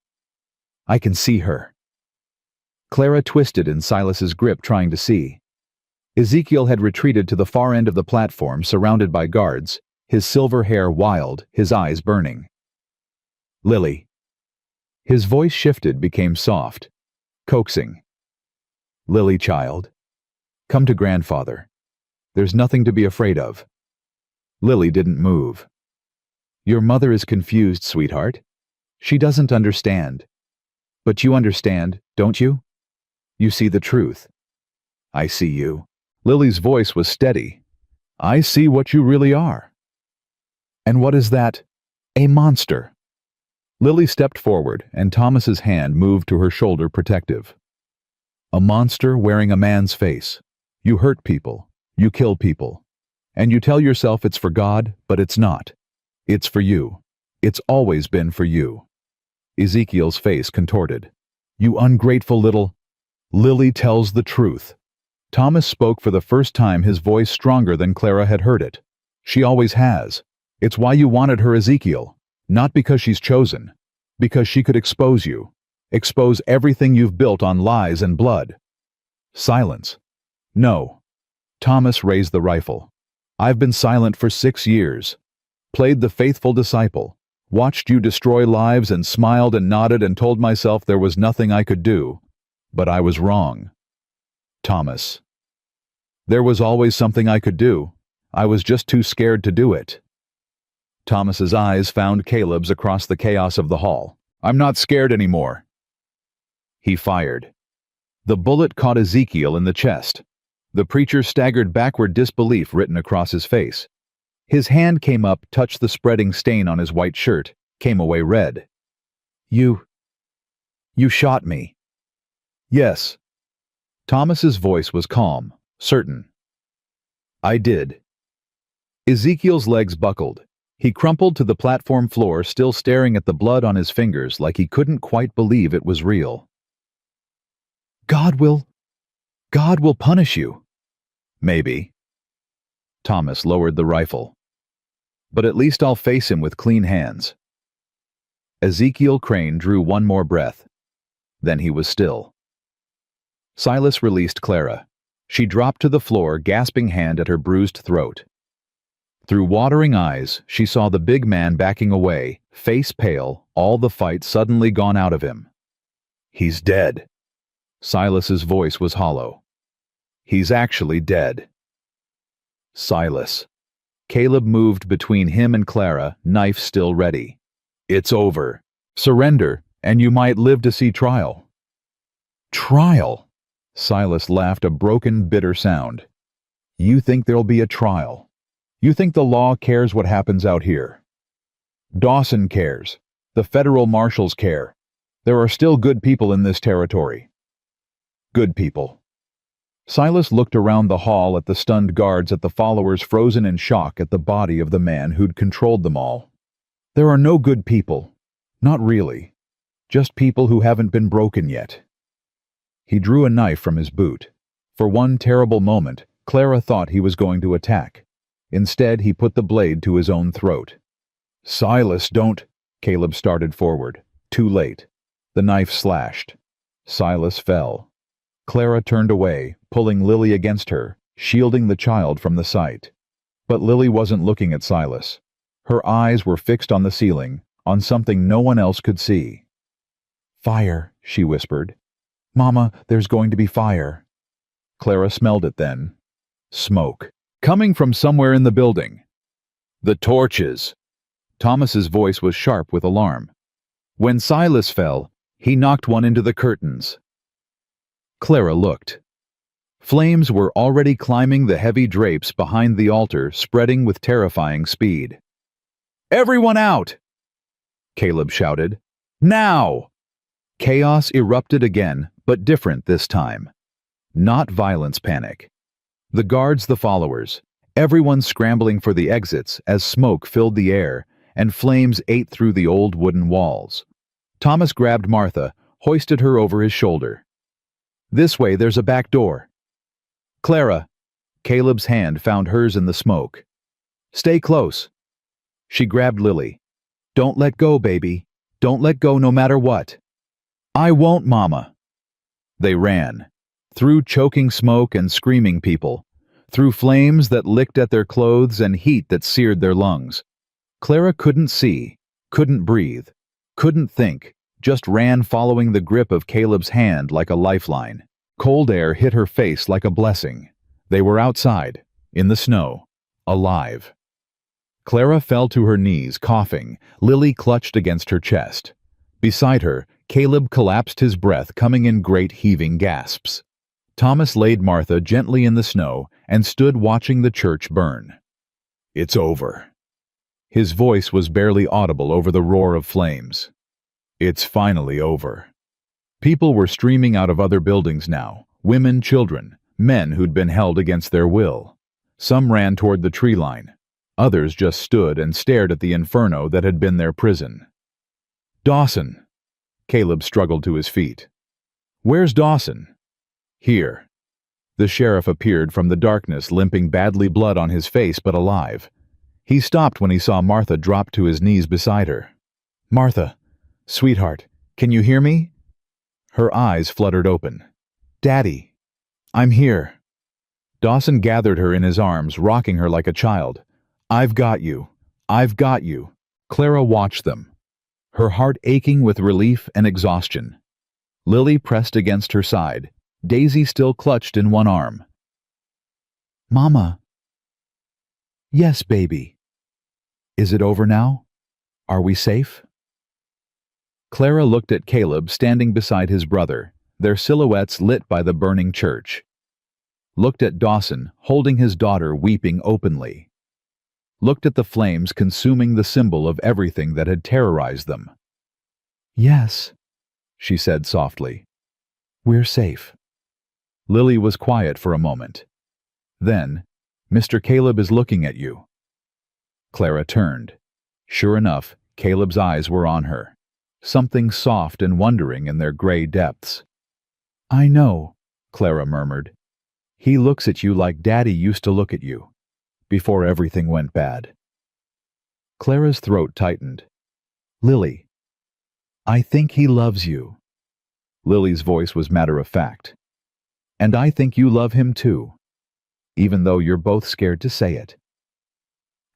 "I can see her." Clara twisted in Silas's grip, trying to see. Ezekiel had retreated to the far end of the platform, surrounded by guards, his silver hair wild, his eyes burning. "Lily." His voice shifted, became soft, coaxing. "Lily, child. Come to grandfather. There's nothing to be afraid of." Lily didn't move. "Your mother is confused, sweetheart. She doesn't understand. But you understand, don't you? You see the truth." "I see you." Lily's voice was steady. "I see what you really are." "And what is that?" "A monster." Lily stepped forward, and Thomas's hand moved to her shoulder, protective. "A monster wearing a man's face. You hurt people. You kill people. And you tell yourself it's for God, but it's not. It's for you. It's always been for you." Ezekiel's face contorted. "You ungrateful little—" "Lily tells the truth." Thomas spoke for the first time, his voice stronger than Clara had heard it. "She always has. It's why you wanted her, Ezekiel. Not because she's chosen. Because she could expose you. Expose everything you've built on lies and blood." Silence. "No." Thomas raised the rifle. "I've been silent for 6 years. Played the faithful disciple. Watched you destroy lives and smiled and nodded and told myself there was nothing I could do. But I was wrong." Thomas. "There was always something I could do. I was just too scared to do it." Thomas's eyes found Caleb's across the chaos of the hall. "I'm not scared anymore." He fired. The bullet caught Ezekiel in the chest. The preacher staggered backward, disbelief written across his face. His hand came up, touched the spreading stain on his white shirt, came away red. You shot me." "Yes." Thomas's voice was calm, certain. "I did." Ezekiel's legs buckled. He crumpled to the platform floor, still staring at the blood on his fingers like he couldn't quite believe it was real. God will punish you." "Maybe." Thomas lowered the rifle. "But at least I'll face him with clean hands." Ezekiel Crane drew one more breath. Then he was still. Silas released Clara. She dropped to the floor, gasping hand at her bruised throat. Through watering eyes, she saw the big man backing away, Face pale, all the fight suddenly gone out of him. "He's dead." Silas's voice was hollow. "He's actually dead." Silas. Caleb moved between him and Clara, knife still ready. "It's over. Surrender, and you might live to see trial." "Trial?" Silas laughed a broken, bitter sound. "You think there'll be a trial? You think the law cares what happens out here? Dawson cares. The federal marshals care. There are still good people in this territory." "Good people." Silas looked around the hall at the stunned guards, at the followers frozen in shock at the body of the man who'd controlled them all. "There are no good people. Not really. Just people who haven't been broken yet." He drew a knife from his boot. For one terrible moment, Clara thought he was going to attack. Instead, he put the blade to his own throat. "Silas, don't—" Caleb started forward. Too late. The knife slashed. Silas fell. Clara turned away, pulling Lily against her, shielding the child from the sight. But Lily wasn't looking at Silas. Her eyes were fixed on the ceiling, on something no one else could see. "Fire," she whispered. "Mama, there's going to be fire." Clara smelled it then. Smoke. Coming from somewhere in the building. "The torches." Thomas's voice was sharp with alarm. "When Silas fell, he knocked one into the curtains." Clara looked. Flames were already climbing the heavy drapes behind the altar, spreading with terrifying speed. "Everyone out!" Caleb shouted. "Now!" Chaos erupted again, but different this time. Not violence panic. The guards, the followers, everyone scrambling for the exits as smoke filled the air and flames ate through the old wooden walls. Thomas grabbed Martha, hoisted her over his shoulder. "This way, there's a back door." "Clara." Caleb's hand found hers in the smoke. "Stay close." She grabbed Lily. "Don't let go, baby. Don't let go no matter what." "I won't, Mama." They ran. Through choking smoke and screaming people. Through flames that licked at their clothes and heat that seared their lungs. Clara couldn't see, couldn't breathe, couldn't think, just ran following the grip of Caleb's hand like a lifeline. Cold air hit her face like a blessing. They were outside, in the snow, alive. Clara fell to her knees, coughing. Lily clutched against her chest. Beside her, Caleb collapsed, his breath coming in great heaving gasps. Thomas laid Martha gently in the snow and stood watching the church burn. "It's over." His voice was barely audible over the roar of flames. "It's finally over." People were streaming out of other buildings now, women, children, men who'd been held against their will. Some ran toward the tree line. Others just stood and stared at the inferno that had been their prison. "Dawson!" Caleb struggled to his feet. "Where's Dawson?" "Here." The sheriff appeared from the darkness, limping, badly, blood on his face, but alive. He stopped when he saw Martha drop to his knees beside her. "Martha, sweetheart, can you hear me?" Her eyes fluttered open. "Daddy, I'm here." Dawson gathered her in his arms, rocking her like a child. "I've got you. I've got you." Clara watched them, her heart aching with relief and exhaustion. Lily pressed against her side, Daisy still clutched in one arm. "Mama." "Yes, baby." "Is it over now? Are we safe?" Clara looked at Caleb standing beside his brother, their silhouettes lit by the burning church. Looked at Dawson, holding his daughter, weeping openly. Looked at the flames consuming the symbol of everything that had terrorized them. "Yes," she said softly. "We're safe." Lily was quiet for a moment. Then, "Mr. Caleb is looking at you." Clara turned. Sure enough, Caleb's eyes were on her. Something soft and wondering in their gray depths. "I know," Clara murmured. "He looks at you like Daddy used to look at you, before everything went bad." Clara's throat tightened. "Lily, I think he loves you." Lily's voice was matter-of-fact. "And I think you love him too, even though you're both scared to say it."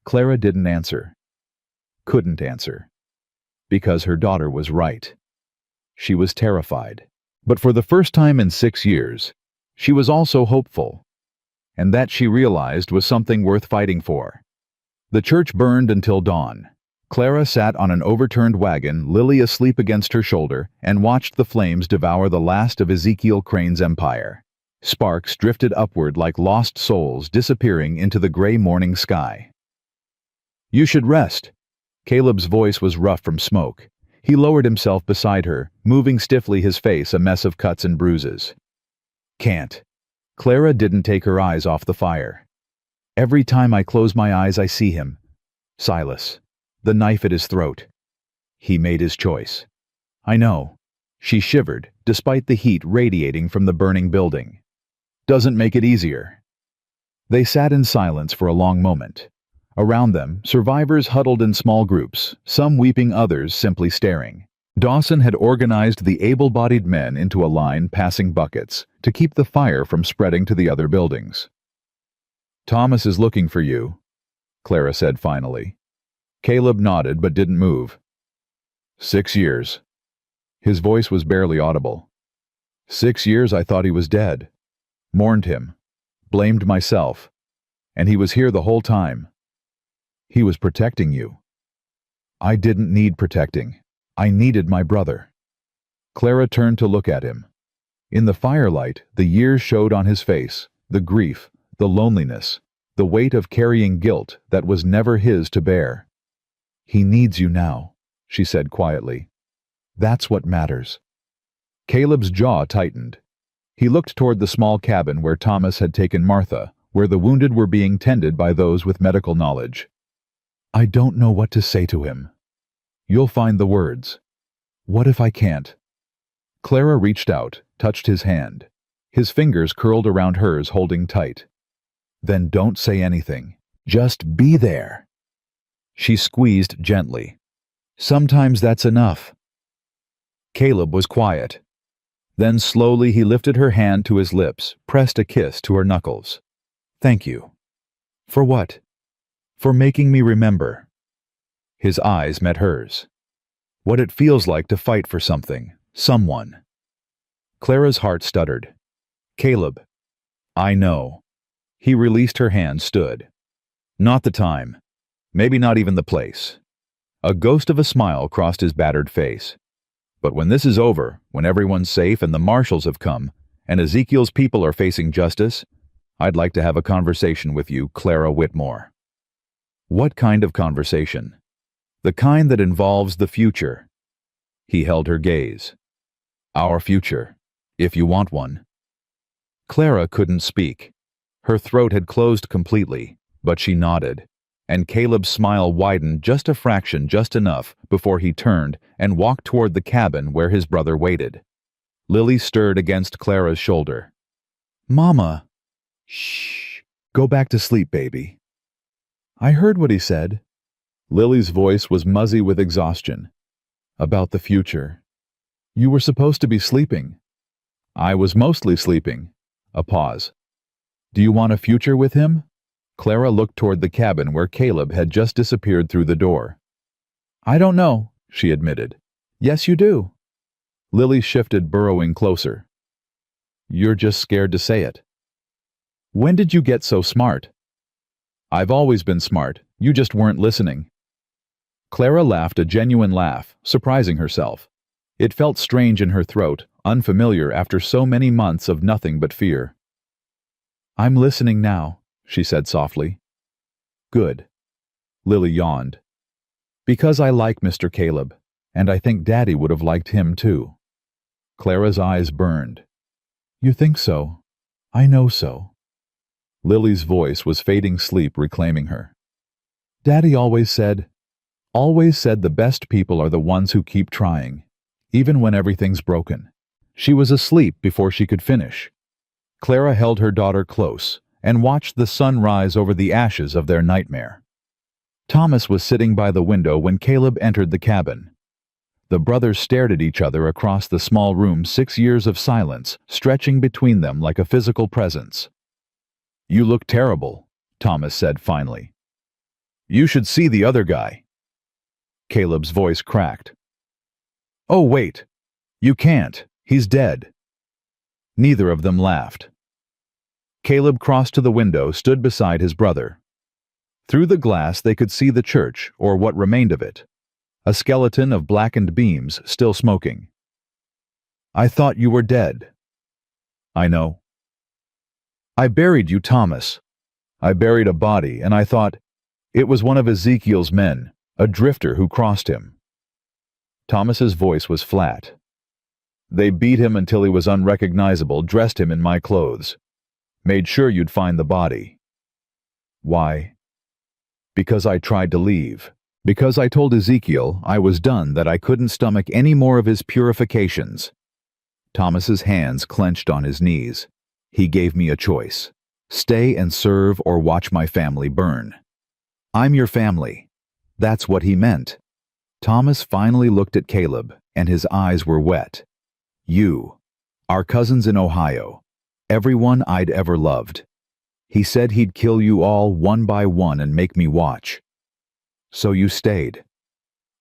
Clara didn't answer. Couldn't answer. because her daughter was right. She was terrified. But for the first time in 6 years, she was also hopeful. And that, she realized, was something worth fighting for. The church burned until dawn. Clara sat on an overturned wagon, Lily asleep against her shoulder, and watched the flames devour the last of Ezekiel Crane's empire. Sparks drifted upward like lost souls, disappearing into the gray morning sky. "You should rest." Caleb's voice was rough from smoke. He lowered himself beside her, moving stiffly, his face a mess of cuts and bruises. "Can't." Clara didn't take her eyes off the fire. "Every time I close my eyes I see him. Silas. The knife at his throat. He made his choice." "I know." She shivered, despite the heat radiating from the burning building. "Doesn't make it easier." They sat in silence for a long moment. Around them, survivors huddled in small groups, some weeping, others simply staring. Dawson had organized the able-bodied men into a line, passing buckets, to keep the fire from spreading to the other buildings. "Thomas is looking for you," Clara said finally. Caleb nodded but didn't move. 6 years. His voice was barely audible. 6 years I thought he was dead. Mourned him. Blamed myself. And he was here the whole time. He was protecting you. I didn't need protecting. I needed my brother." Clara turned to look at him. In the firelight, the years showed on his face, the grief, the loneliness, the weight of carrying guilt that was never his to bear. "He needs you now," she said quietly. "That's what matters." Caleb's jaw tightened. He looked toward the small cabin where Thomas had taken Martha, where the wounded were being tended by those with medical knowledge. "I don't know what to say to him." "You'll find the words." "What if I can't?" Clara reached out, touched his hand. His fingers curled around hers, holding tight. "Then don't say anything. Just be there." She squeezed gently. "Sometimes that's enough." Caleb was quiet. Then slowly he lifted her hand to his lips, pressed a kiss to her knuckles. "Thank you." "For what?" "For making me remember." His eyes met hers. "What it feels like to fight for something, someone." Clara's heart stuttered. "Caleb." "I know." He released her hand, stood. "Not the time. Maybe not even the place." A ghost of a smile crossed his battered face. "But when this is over, when everyone's safe and the marshals have come, and Ezekiel's people are facing justice, I'd like to have a conversation with you, Clara Whitmore." "What kind of conversation?" "The kind that involves the future." He held her gaze. "Our future, if you want one." Clara couldn't speak. Her throat had closed completely, but she nodded, and Caleb's smile widened just a fraction, just enough, before he turned and walked toward the cabin where his brother waited. Lily stirred against Clara's shoulder. "Mama." "Shh. Go back to sleep, baby." "I heard what he said." Lily's voice was muzzy with exhaustion. "About the future. You were supposed to be sleeping." "I was mostly sleeping." A pause. "Do you want a future with him?" Clara looked toward the cabin where Caleb had just disappeared through the door. "I don't know," she admitted. "Yes, you do." Lily shifted, burrowing closer. "You're just scared to say it." "When did you get so smart?" "I've always been smart. You just weren't listening." Clara laughed, a genuine laugh, surprising herself. It felt strange in her throat, unfamiliar after so many months of nothing but fear. "I'm listening now," she said softly. "Good." Lily yawned. "Because I like Mr. Caleb, and I think Daddy would have liked him too." Clara's eyes burned. "You think so? I know so." Lily's voice was fading sleep reclaiming her. "Daddy always said the best people are the ones who keep trying, even when everything's broken." She was asleep before she could finish. Clara held her daughter close and watched the sun rise over the ashes of their nightmare. Thomas was sitting by the window when Caleb entered the cabin. The brothers stared at each other across the small room, 6 years of silence stretching between them like a physical presence. "You look terrible," Thomas said finally. "You should see the other guy." Caleb's voice cracked. Oh, wait. You can't. He's dead. Neither of them laughed. Caleb crossed to the window, stood beside his brother. Through the glass they could see the church, or what remained of it. A skeleton of blackened beams still smoking. I thought you were dead. I know. I buried you, Thomas. I buried a body, and I thought it was one of Ezekiel's men, a drifter who crossed him. Thomas's voice was flat. They beat him until he was unrecognizable, dressed him in my clothes. Made sure you'd find the body. Why? Because I tried to leave. Because I told Ezekiel I was done, that I couldn't stomach any more of his purifications. Thomas's hands clenched on his knees. He gave me a choice. Stay and serve or watch my family burn. I'm your family. That's what he meant. Thomas finally looked at Caleb, and his eyes were wet. You, our cousins in Ohio, everyone I'd ever loved. He said he'd kill you all one by one and make me watch. So you stayed.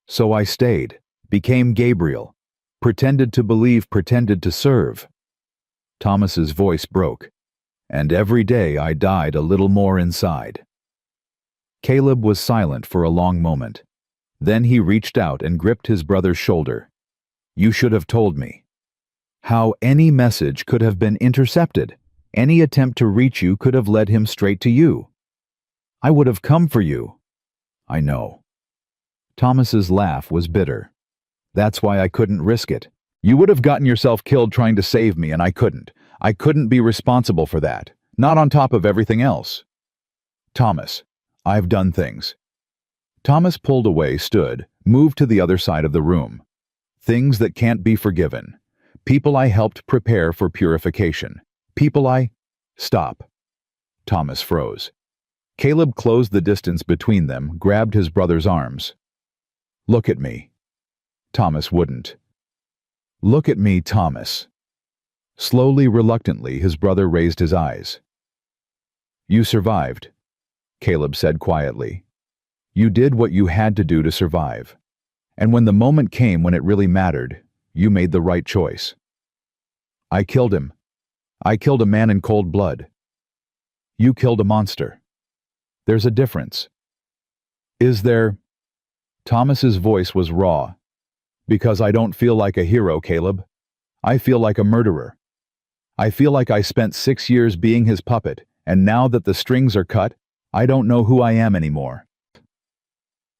So I stayed, became Gabriel, pretended to believe, pretended to serve. Thomas's voice broke, and every day I died a little more inside. Caleb was silent for a long moment. Then he reached out and gripped his brother's shoulder. You should have told me. How any message could have been intercepted. Any attempt to reach you could have led him straight to you. I would have come for you. I know. Thomas's laugh was bitter. That's why I couldn't risk it. You would have gotten yourself killed trying to save me, and I couldn't. I couldn't be responsible for that. Not on top of everything else. Thomas, I've done things. Thomas pulled away, stood, moved to the other side of the room. Things that can't be forgiven. People I helped prepare for purification. People I... Stop. Thomas froze. Caleb closed the distance between them, grabbed his brother's arms. Look at me. Thomas wouldn't. Look at me, Thomas. Slowly, reluctantly, his brother raised his eyes. You survived, Caleb said quietly. You did what you had to do to survive. And when the moment came when it really mattered, you made the right choice. I killed him. I killed a man in cold blood. You killed a monster. There's a difference. Is there? Thomas's voice was raw. Because I don't feel like a hero, Caleb. I feel like a murderer. I feel like I spent 6 years being his puppet, and now that the strings are cut, I don't know who I am anymore.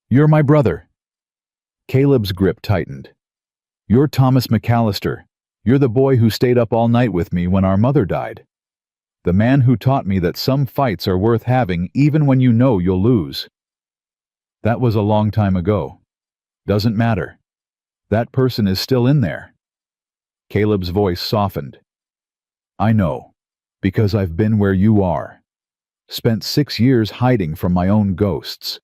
You're my brother. Caleb's grip tightened. You're Thomas McAllister. You're the boy who stayed up all night with me when our mother died. The man who taught me that some fights are worth having even when you know you'll lose. That was a long time ago. Doesn't matter. That person is still in there. Caleb's voice softened. I know, because I've been where you are. Spent 6 years hiding from my own ghosts.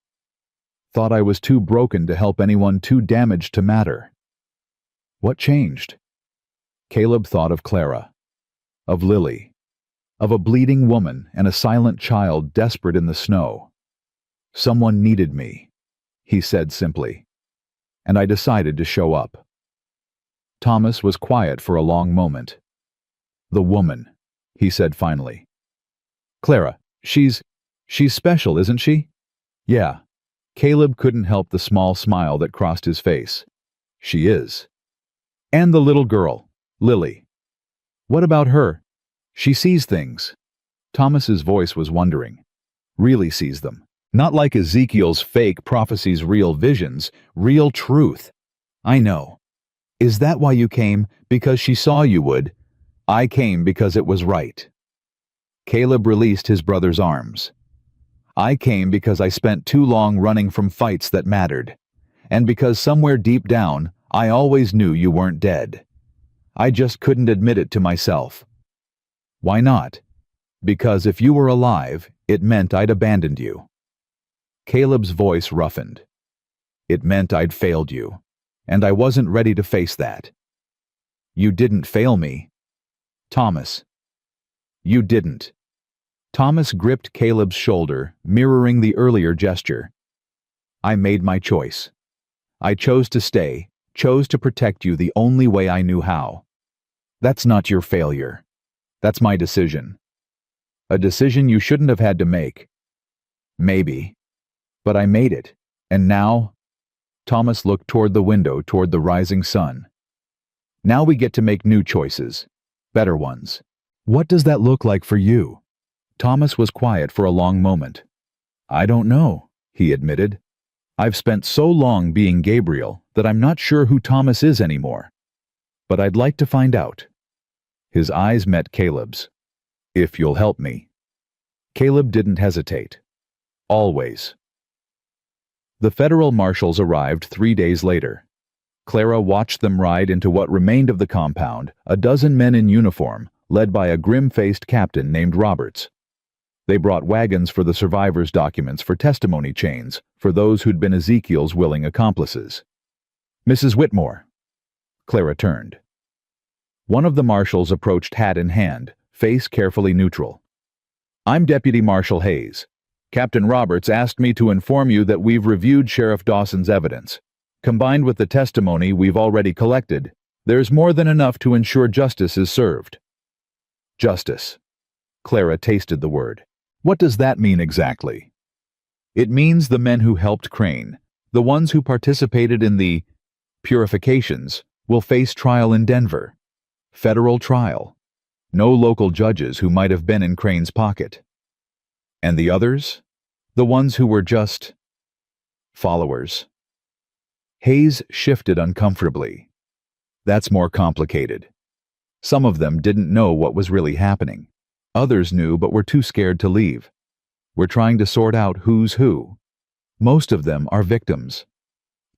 Thought I was too broken to help anyone, too damaged to matter. What changed? Caleb thought of Clara, of Lily, of a bleeding woman and a silent child desperate in the snow. Someone needed me, he said simply, and I decided to show up. Thomas was quiet for a long moment. The woman, he said finally. Clara, she's special, isn't she? Yeah. Caleb couldn't help the small smile that crossed his face. She is. And the little girl, Lily. What about her? She sees things. Thomas's voice was wondering. Really sees them. Not like Ezekiel's fake prophecies, real visions, real truth. I know. Is that why you came? Because she saw you would? I came because it was right. Caleb released his brother's arms. I came because I spent too long running from fights that mattered, and because somewhere deep down, I always knew you weren't dead. I just couldn't admit it to myself. Why not? Because if you were alive, it meant I'd abandoned you. Caleb's voice roughened. It meant I'd failed you, and I wasn't ready to face that. You didn't fail me. Thomas. You didn't. Thomas gripped Caleb's shoulder, mirroring the earlier gesture. I made my choice. I chose to stay, chose to protect you the only way I knew how. That's not your failure. That's my decision. A decision you shouldn't have had to make. Maybe. But I made it. And now? Thomas looked toward the window, toward the rising sun. Now we get to make new choices. Better ones. What does that look like for you? Thomas was quiet for a long moment. I don't know, he admitted. I've spent so long being Gabriel that I'm not sure who Thomas is anymore. But I'd like to find out. His eyes met Caleb's. If you'll help me. Caleb didn't hesitate. Always. The federal marshals arrived 3 days later. Clara watched them ride into what remained of the compound, a dozen men in uniform, led by a grim-faced captain named Roberts. They brought wagons for the survivors' documents for testimony chains for those who'd been Ezekiel's willing accomplices. Mrs. Whitmore. Clara turned. One of the marshals approached hat in hand, face carefully neutral. I'm Deputy Marshal Hayes. Captain Roberts asked me to inform you that we've reviewed Sheriff Dawson's evidence. Combined with the testimony we've already collected, there's more than enough to ensure justice is served. Justice. Clara tasted the word. What does that mean exactly? It means the men who helped Crane, the ones who participated in the purifications, will face trial in Denver. Federal trial. No local judges who might have been in Crane's pocket. And the others? The ones who were just followers. Hayes shifted uncomfortably. That's more complicated. Some of them didn't know what was really happening. Others knew but were too scared to leave. We're trying to sort out who's who. Most of them are victims.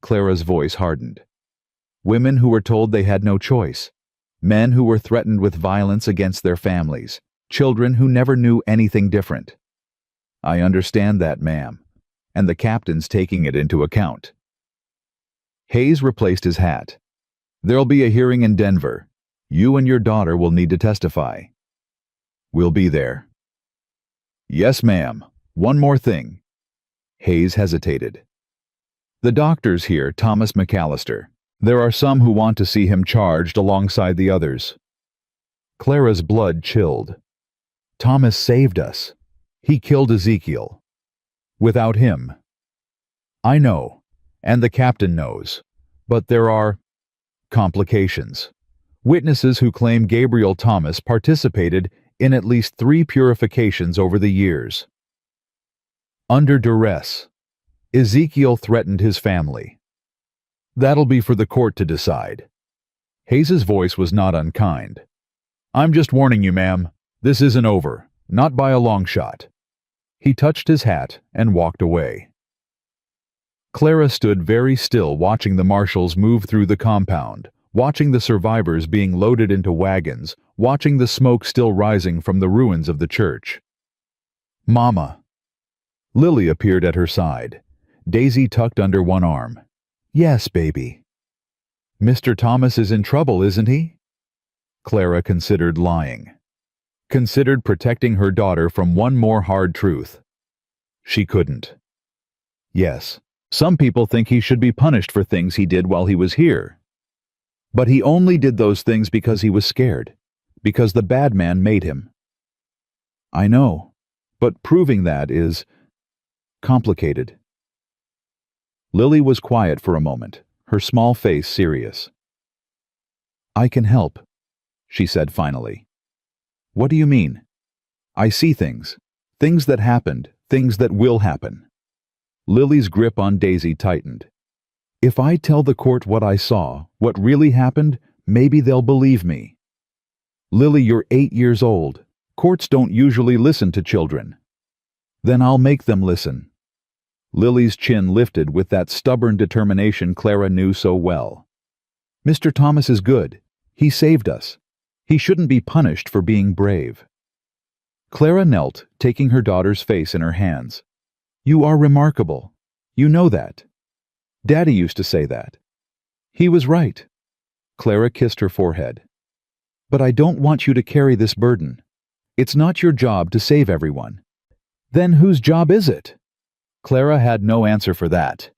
Clara's voice hardened. Women who were told they had no choice. Men who were threatened with violence against their families. Children who never knew anything different. I understand that, ma'am. And the captain's taking it into account. Hayes replaced his hat. There'll be a hearing in Denver. You and your daughter will need to testify. We'll be there. Yes, ma'am. One more thing. Hayes hesitated. The doctor's here, Thomas McAllister. There are some who want to see him charged alongside the others. Clara's blood chilled. Thomas saved us. He killed Ezekiel. Without him. I know, and the captain knows, but there are complications. Witnesses who claim Gabriel Thomas participated in at least 3 purifications over the years. Under duress, Ezekiel threatened his family. That'll be for the court to decide. Hayes's voice was not unkind. I'm just warning you, ma'am. This isn't over, not by a long shot. He touched his hat and walked away. Clara stood very still watching the marshals move through the compound, watching the survivors being loaded into wagons, watching the smoke still rising from the ruins of the church. Mama. Lily appeared at her side, Daisy tucked under one arm. Yes, baby. Mr. Thomas is in trouble, isn't he? Clara considered lying. Considered protecting her daughter from one more hard truth. She couldn't. Yes, some people think he should be punished for things he did while he was here. But he only did those things because he was scared, because the bad man made him. I know, but proving that is complicated. Lily was quiet for a moment, her small face serious. I can help, she said finally. What do you mean? I see things. Things that happened, things that will happen. Lily's grip on Daisy tightened. If I tell the court what I saw, what really happened, maybe they'll believe me. Lily, you're 8 years old. Courts don't usually listen to children. Then I'll make them listen. Lily's chin lifted with that stubborn determination Clara knew so well. Mr. Thomas is good. He saved us. He shouldn't be punished for being brave. Clara knelt, taking her daughter's face in her hands. You are remarkable. You know that. Daddy used to say that. He was right. Clara kissed her forehead. But I don't want you to carry this burden. It's not your job to save everyone. Then whose job is it? Clara had no answer for that.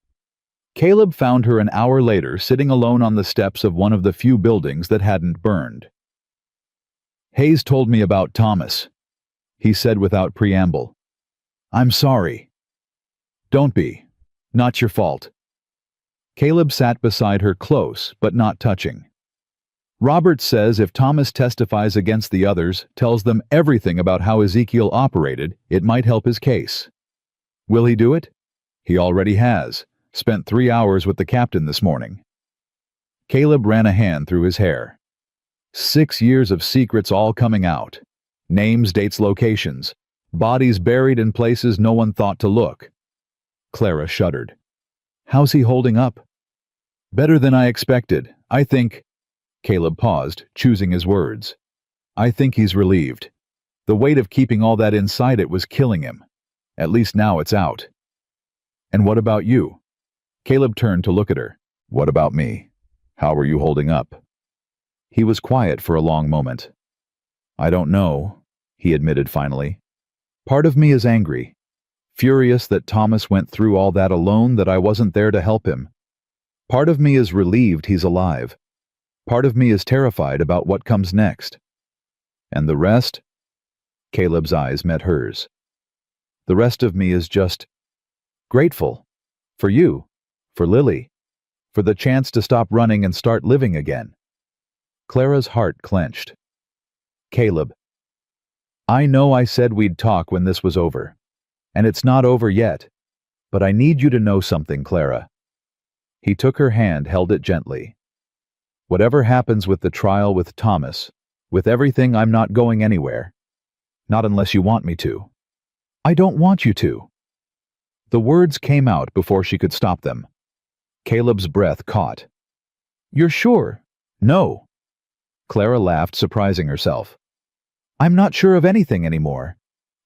Caleb found her an hour later sitting alone on the steps of one of the few buildings that hadn't burned. "Hayes told me about Thomas," he said without preamble. "I'm sorry." "Don't be. Not your fault." Caleb sat beside her close, but not touching. "Robert says if Thomas testifies against the others, tells them everything about how Ezekiel operated, it might help his case. Will he do it? He already has. Spent 3 hours with the captain this morning." Caleb ran a hand through his hair. 6 years of secrets all coming out. Names, dates, locations. Bodies buried in places no one thought to look. Clara shuddered. "How's he holding up?" "Better than I expected. I think—" Caleb paused, choosing his words. "I think he's relieved. The weight of keeping all that inside it was killing him. At least now it's out." "And what about you?" Caleb turned to look at her. "What about me? How are you holding up?" He was quiet for a long moment. "I don't know," he admitted finally. "Part of me is angry. Furious that Thomas went through all that alone, that I wasn't there to help him. Part of me is relieved he's alive. Part of me is terrified about what comes next. And the rest?" Caleb's eyes met hers. "The rest of me is just grateful. For you. For Lily. For the chance to stop running and start living again." Clara's heart clenched. "Caleb, I know I said we'd talk when this was over. And it's not over yet. But I need you to know something, Clara." He took her hand, held it gently. "Whatever happens with the trial with Thomas, with everything, I'm not going anywhere. Not unless you want me to." "I don't want you to." The words came out before she could stop them. Caleb's breath caught. "You're sure?" "No." Clara laughed, surprising herself. "I'm not sure of anything anymore.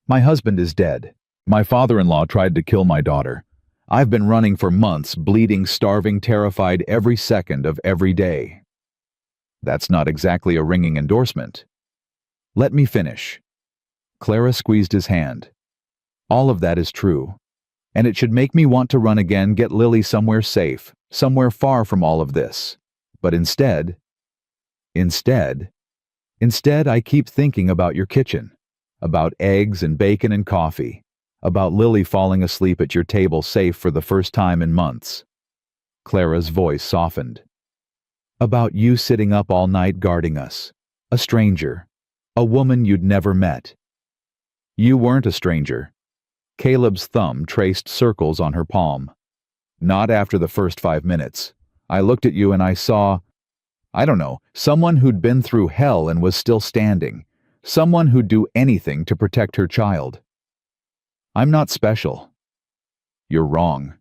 My husband is dead. My father-in-law tried to kill my daughter. I've been running for months, bleeding, starving, terrified every second of every day." "That's not exactly a ringing endorsement." "Let me finish." Clara squeezed his hand. "All of that is true. And it should make me want to run again, get Lily somewhere safe, somewhere far from all of this. But instead, I keep thinking about your kitchen, about eggs and bacon and coffee, about Lily falling asleep at your table safe for the first time in months." Clara's voice softened. "About you sitting up all night guarding us, a stranger, a woman you'd never met." "You weren't a stranger." Caleb's thumb traced circles on her palm. "Not after the first 5 minutes. I looked at you and I saw, I don't know, someone who'd been through hell and was still standing. Someone who'd do anything to protect her child." "I'm not special." "You're wrong."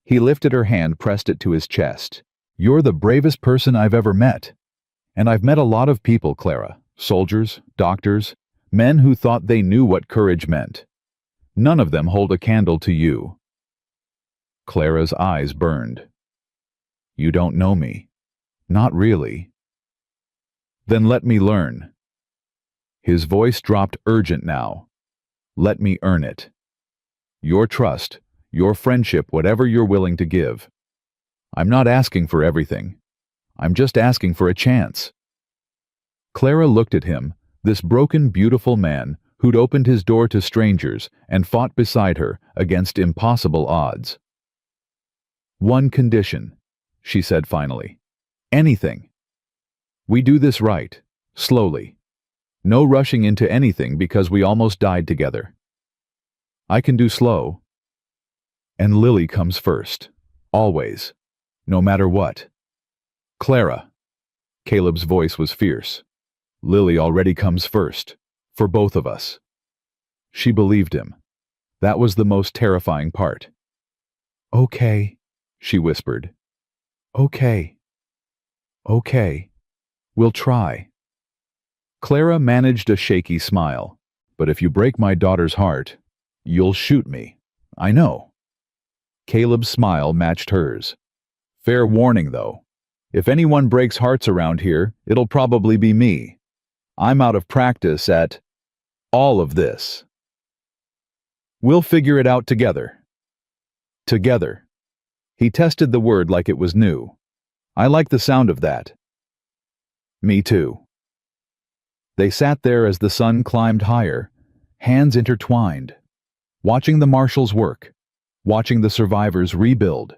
He lifted her hand, pressed it to his chest. "You're the bravest person I've ever met. And I've met a lot of people, Clara. Soldiers, doctors, men who thought they knew what courage meant. None of them hold a candle to you." Clara's eyes burned. "You don't know me. Not really." "Then let me learn." His voice dropped, urgent now. "Let me earn it. Your trust, your friendship, whatever you're willing to give. I'm not asking for everything. I'm just asking for a chance." Clara looked at him, this broken, beautiful man who'd opened his door to strangers and fought beside her against impossible odds. "One condition," she said finally. "Anything. We do this right, slowly. No rushing into anything because we almost died together. I can do slow. And Lily comes first. Always. No matter what." "Clara." Caleb's voice was fierce. "Lily already comes first. For both of us." She believed him. That was the most terrifying part. "Okay," she whispered. "Okay. Okay. We'll try." Clara managed a shaky smile. "But if you break my daughter's heart, you'll shoot me. I know." Caleb's smile matched hers. "Fair warning, though. If anyone breaks hearts around here, it'll probably be me. I'm out of practice at all of this. We'll figure it out together." Together. He tested the word like it was new. I like the sound of that. Me too. They sat there as the sun climbed higher, hands intertwined, watching the marshals work, watching the survivors rebuild,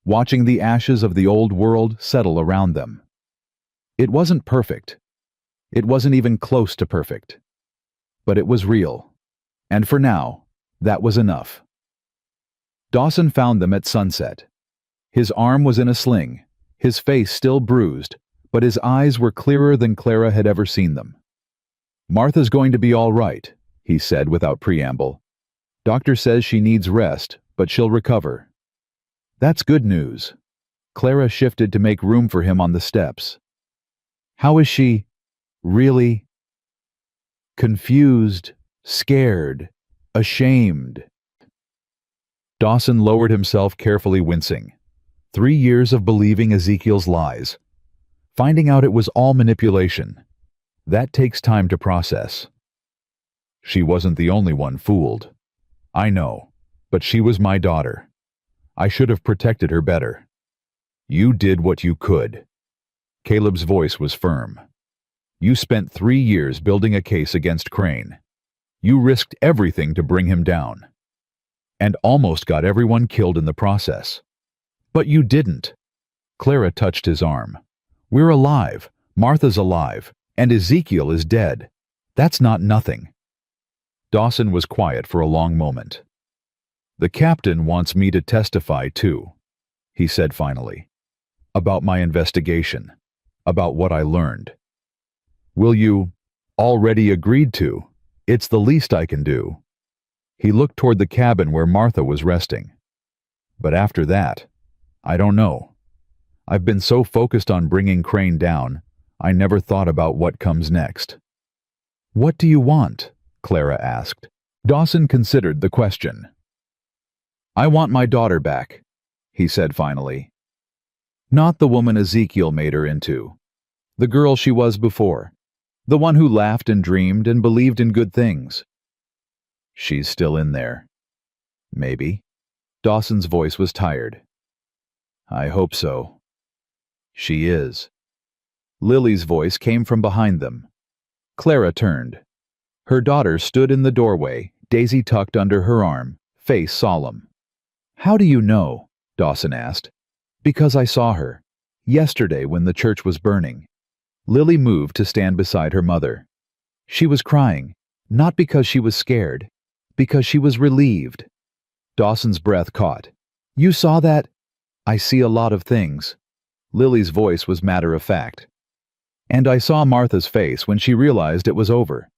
watching the ashes of the old world settle around them. It wasn't perfect. It wasn't even close to perfect. But it was real. And for now, that was enough. Dawson found them at sunset. His arm was in a sling, his face still bruised, but his eyes were clearer than Clara had ever seen them. Martha's going to be all right, he said without preamble. Doctor says she needs rest, but she'll recover. That's good news. Clara shifted to make room for him on the steps. How is she? Really? Confused, scared, ashamed. Dawson lowered himself, carefully wincing. 3 years of believing Ezekiel's lies. Finding out it was all manipulation. That takes time to process. She wasn't the only one fooled. I know, but she was my daughter. I should have protected her better. You did what you could. Caleb's voice was firm. You spent 3 years building a case against Crane. You risked everything to bring him down. And almost got everyone killed in the process. But you didn't. Clara touched his arm. We're alive. Martha's alive. And Ezekiel is dead. That's not nothing. Dawson was quiet for a long moment. The captain wants me to testify too, he said finally. About my investigation. About what I learned. Will you? Already agreed to. It's the least I can do. He looked toward the cabin where Martha was resting. But after that, I don't know. I've been so focused on bringing Crane down, I never thought about what comes next. What do you want? Clara asked. Dawson considered the question. I want my daughter back, he said finally. Not the woman Ezekiel made her into. The girl she was before. The one who laughed and dreamed and believed in good things. She's still in there. Maybe. Dawson's voice was tired. I hope so. She is. Lily's voice came from behind them. Clara turned. Her daughter stood in the doorway, Daisy tucked under her arm, face solemn. How do you know? Dawson asked. Because I saw her. Yesterday when the church was burning. Lily moved to stand beside her mother. She was crying, not because she was scared, because she was relieved. Dawson's breath caught. You saw that? I see a lot of things. Lily's voice was matter-of-fact. And I saw Martha's face when she realized it was over.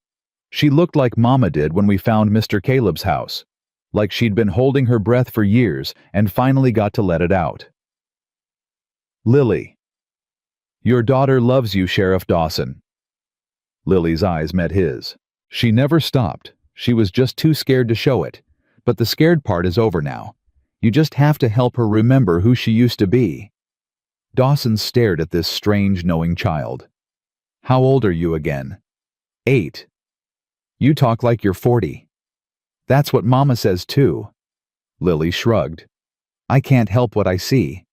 She looked like Mama did when we found Mr. Caleb's house, like she'd been holding her breath for years and finally got to let it out. Lily. Your daughter loves you, Sheriff Dawson. Lily's eyes met his. She never stopped. She was just too scared to show it. But the scared part is over now. You just have to help her remember who she used to be. Dawson stared at this strange, knowing child. How old are you again? 8. You talk like you're 40. That's what Mama says too. Lily shrugged. I can't help what I see.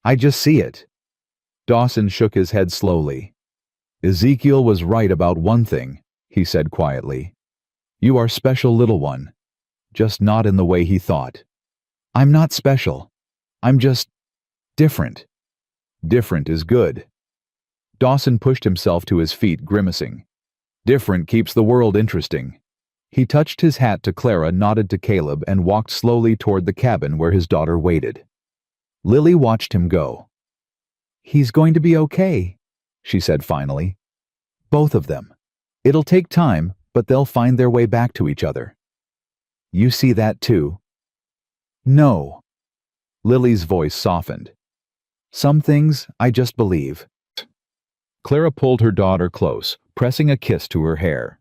I just see it. Dawson shook his head slowly. Ezekiel was right about one thing, he said quietly. You are special, little one. Just not in the way he thought. I'm not special. I'm just different. Different is good. Dawson pushed himself to his feet, grimacing. Different keeps the world interesting. He touched his hat to Clara, nodded to Caleb, and walked slowly toward the cabin where his daughter waited. Lily watched him go. He's going to be okay, she said finally. Both of them. It'll take time, but they'll find their way back to each other. You see that too? No. Lily's voice softened. Some things I just believe. Clara pulled her daughter close, pressing a kiss to her hair.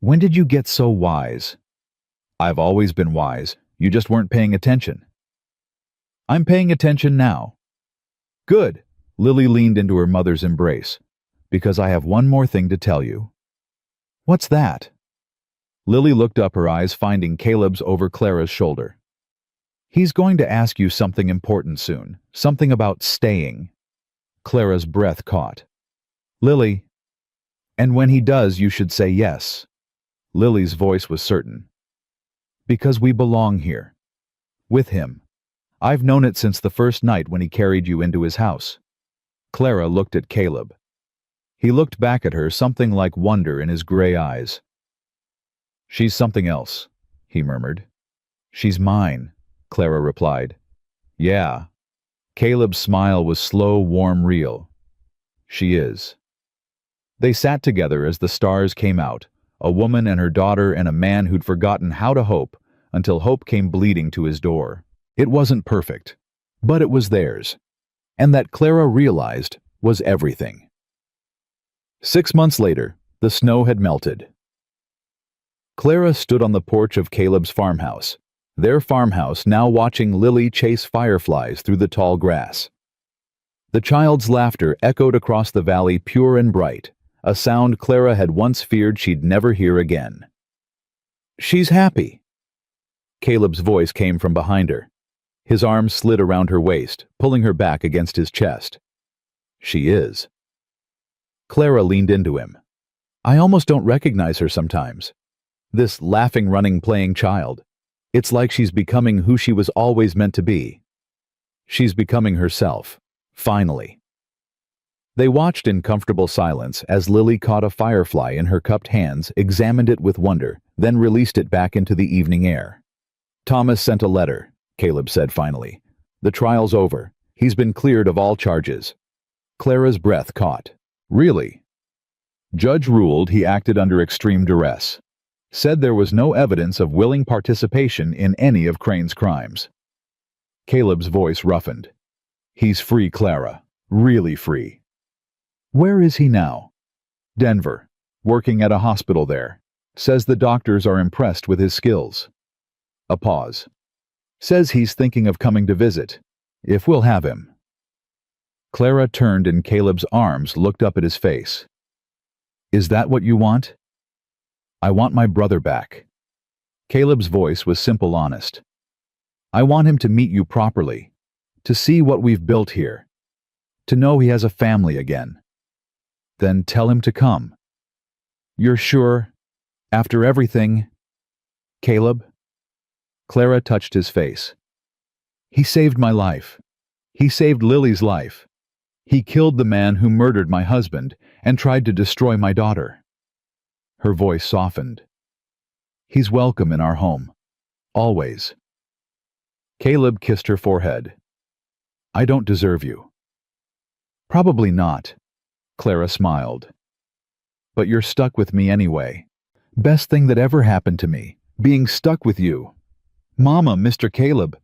When did you get so wise? I've always been wise. You just weren't paying attention. I'm paying attention now. Good. Lily leaned into her mother's embrace. Because I have one more thing to tell you. What's that? Lily looked up, her eyes finding Caleb's over Clara's shoulder. He's going to ask you something important soon, something about staying. Clara's breath caught. Lily. And when he does, you should say yes. Lily's voice was certain. Because we belong here. With him. I've known it since the first night when he carried you into his house. Clara looked at Caleb. He looked back at her, something like wonder in his gray eyes. She's something else, he murmured. She's mine, Clara replied. Yeah. Caleb's smile was slow, warm, real. She is. They sat together as the stars came out, a woman and her daughter and a man who'd forgotten how to hope until hope came bleeding to his door. It wasn't perfect, but it was theirs. And that Clara realized was everything. 6 months later, the snow had melted. Clara stood on the porch of Caleb's farmhouse, their farmhouse, now watching Lily chase fireflies through the tall grass. The child's laughter echoed across the valley, pure and bright, a sound Clara had once feared she'd never hear again. She's happy. Caleb's voice came from behind her. His arms slid around her waist, pulling her back against his chest. She is. Clara leaned into him. I almost don't recognize her sometimes. This laughing, running, playing child. It's like she's becoming who she was always meant to be. She's becoming herself, finally. They watched in comfortable silence as Lily caught a firefly in her cupped hands, examined it with wonder, then released it back into the evening air. Thomas sent a letter, Caleb said finally. The trial's over. He's been cleared of all charges. Clara's breath caught. Really? Judge ruled he acted under extreme duress. Said there was no evidence of willing participation in any of Crane's crimes. Caleb's voice roughened. He's free, Clara. Really free. Where is he now? Denver. Working at a hospital there. Says the doctors are impressed with his skills. A pause. Says he's thinking of coming to visit, if we'll have him. Clara turned in Caleb's arms, looked up at his face. Is that what you want? I want my brother back. Caleb's voice was simple, honest. I want him to meet you properly, to see what we've built here, to know he has a family again. Then tell him to come. You're sure? After everything? Caleb? Clara touched his face. He saved my life. He saved Lily's life. He killed the man who murdered my husband and tried to destroy my daughter. Her voice softened. He's welcome in our home. Always. Caleb kissed her forehead. I don't deserve you. Probably not. Clara smiled. But you're stuck with me anyway. Best thing that ever happened to me, being stuck with you. Mama, Mr. Caleb.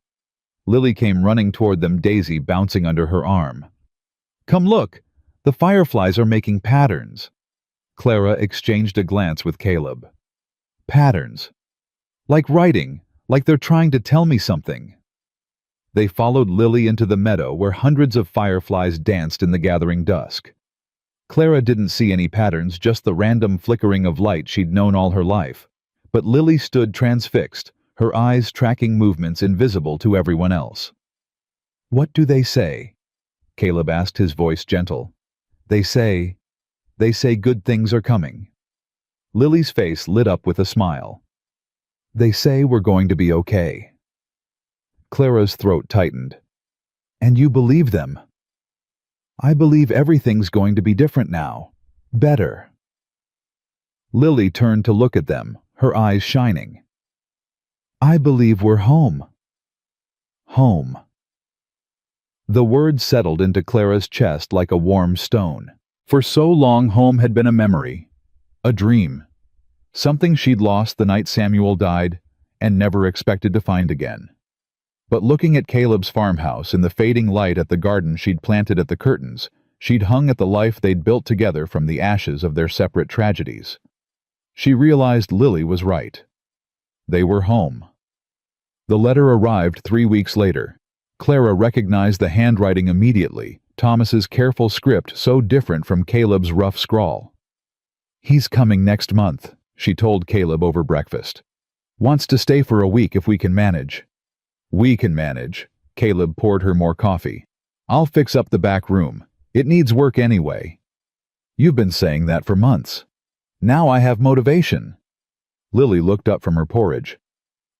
Lily came running toward them, Daisy bouncing under her arm. Come look, the fireflies are making patterns. Clara exchanged a glance with Caleb. Patterns. Like writing, like they're trying to tell me something. They followed Lily into the meadow where hundreds of fireflies danced in the gathering dusk. Clara didn't see any patterns, just the random flickering of light she'd known all her life. But Lily stood transfixed, her eyes tracking movements invisible to everyone else. What do they say? Caleb asked, his voice gentle. They say good things are coming. Lily's face lit up with a smile. They say we're going to be okay. Clara's throat tightened. And you believe them? I believe everything's going to be different now. Better. Lily turned to look at them, her eyes shining. I believe we're home. Home. The word settled into Clara's chest like a warm stone. For so long, home had been a memory, a dream, something she'd lost the night Samuel died and never expected to find again. But looking at Caleb's farmhouse in the fading light at the garden she'd planted at the curtains, she'd hung at the life they'd built together from the ashes of their separate tragedies. She realized Lily was right. They were home. The letter arrived 3 weeks later. Clara recognized the handwriting immediately, Thomas's careful script so different from Caleb's rough scrawl. He's coming next month, she told Caleb over breakfast. Wants to stay for a week if we can manage. We can manage. Caleb poured her more coffee. I'll fix up the back room. It needs work anyway. You've been saying that for months. Now I have motivation. Lily looked up from her porridge.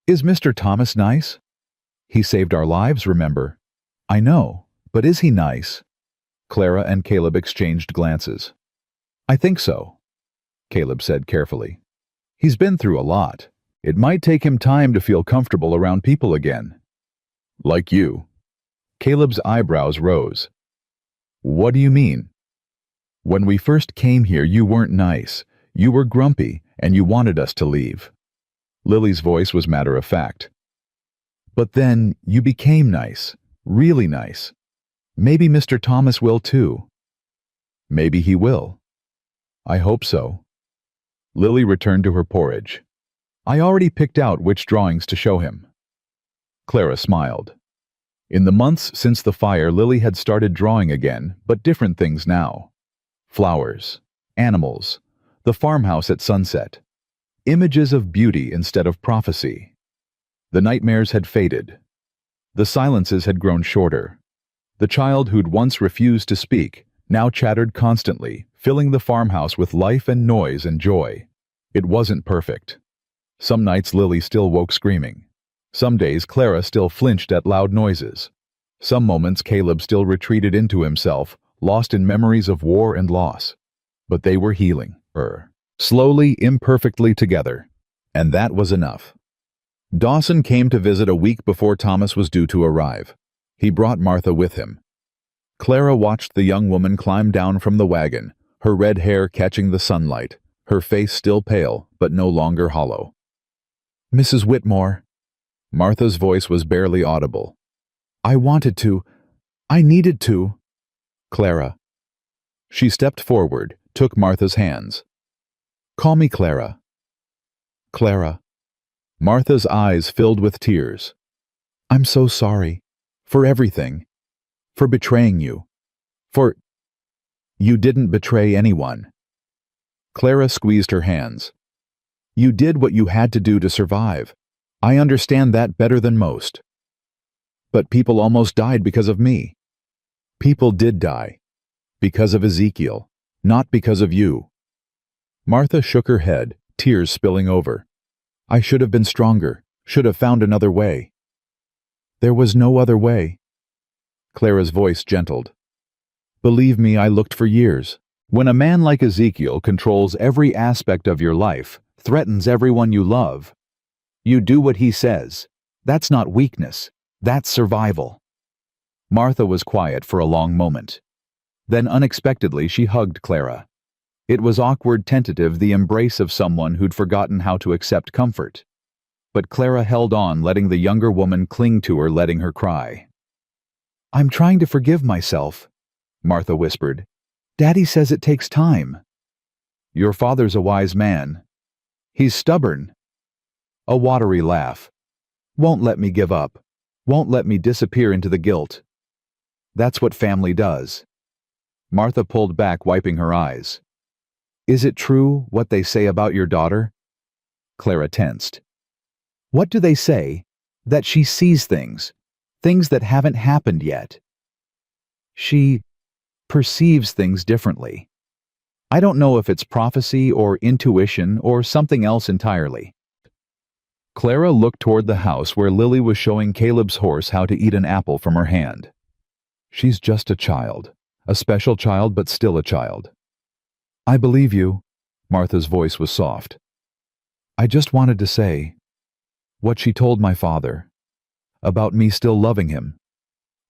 Is Mr. Thomas nice? He saved our lives, remember? I know, but is he nice? Clara and Caleb exchanged glances. I think so, Caleb said carefully. He's been through a lot. It might take him time to feel comfortable around people again. Like you. Caleb's eyebrows rose. What do you mean? When we first came here, you weren't nice. You were grumpy, and you wanted us to leave. Lily's voice was matter-of-fact. But then you became nice, really nice. Maybe Mr. Thomas will too. Maybe he will. I hope so. Lily returned to her porridge. I already picked out which drawings to show him. Clara smiled. In the months since the fire, Lily had started drawing again, but different things now. Flowers, animals, the farmhouse at sunset. Images of beauty instead of prophecy. The nightmares had faded. The silences had grown shorter. The child who'd once refused to speak now chattered constantly, filling the farmhouse with life and noise and joy. It wasn't perfect. Some nights Lily still woke screaming. Some days Clara still flinched at loud noises. Some moments Caleb still retreated into himself, lost in memories of war and loss. But they were healing, slowly, imperfectly together. And that was enough. Dawson came to visit a week before Thomas was due to arrive. He brought Martha with him. Clara watched the young woman climb down from the wagon, her red hair catching the sunlight, her face still pale, but no longer hollow. Mrs. Whitmore. Martha's voice was barely audible. I wanted to. I needed to. Clara. She stepped forward, took Martha's hands. Call me Clara. Clara. Martha's eyes filled with tears. I'm so sorry. For everything. For betraying you. For... You didn't betray anyone. Clara squeezed her hands. You did what you had to do to survive. I understand that better than most. But people almost died because of me. People did die. Because of Ezekiel. Not because of you. Martha shook her head, tears spilling over. I should have been stronger, should have found another way. There was no other way. Clara's voice gentled. Believe me, I looked for years. When a man like Ezekiel controls every aspect of your life, threatens everyone you love, you do what he says. That's not weakness. That's survival. Martha was quiet for a long moment. Then unexpectedly she hugged Clara. It was awkward, tentative, the embrace of someone who'd forgotten how to accept comfort. But Clara held on, letting the younger woman cling to her, letting her cry. I'm trying to forgive myself, Martha whispered. Daddy says it takes time. Your father's a wise man. He's stubborn. A watery laugh. Won't let me give up. Won't let me disappear into the guilt. That's what family does. Martha pulled back, wiping her eyes. Is it true, what they say about your daughter? Clara tensed. What do they say? That she sees things. Things that haven't happened yet. She perceives things differently. I don't know if it's prophecy or intuition or something else entirely. Clara looked toward the house where Lily was showing Caleb's horse how to eat an apple from her hand. She's just a child. A special child, but still a child. I believe you. Martha's voice was soft. I just wanted to say what she told my father. About me still loving him.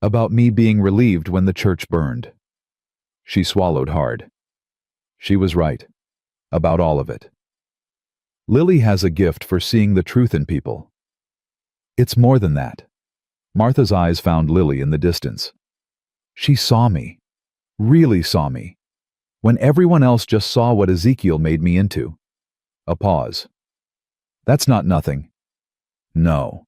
About me being relieved when the church burned. She swallowed hard. She was right. About all of it. Lily has a gift for seeing the truth in people. It's more than that. Martha's eyes found Lily in the distance. She saw me. Really saw me. When everyone else just saw what Ezekiel made me into. A pause. That's not nothing. No.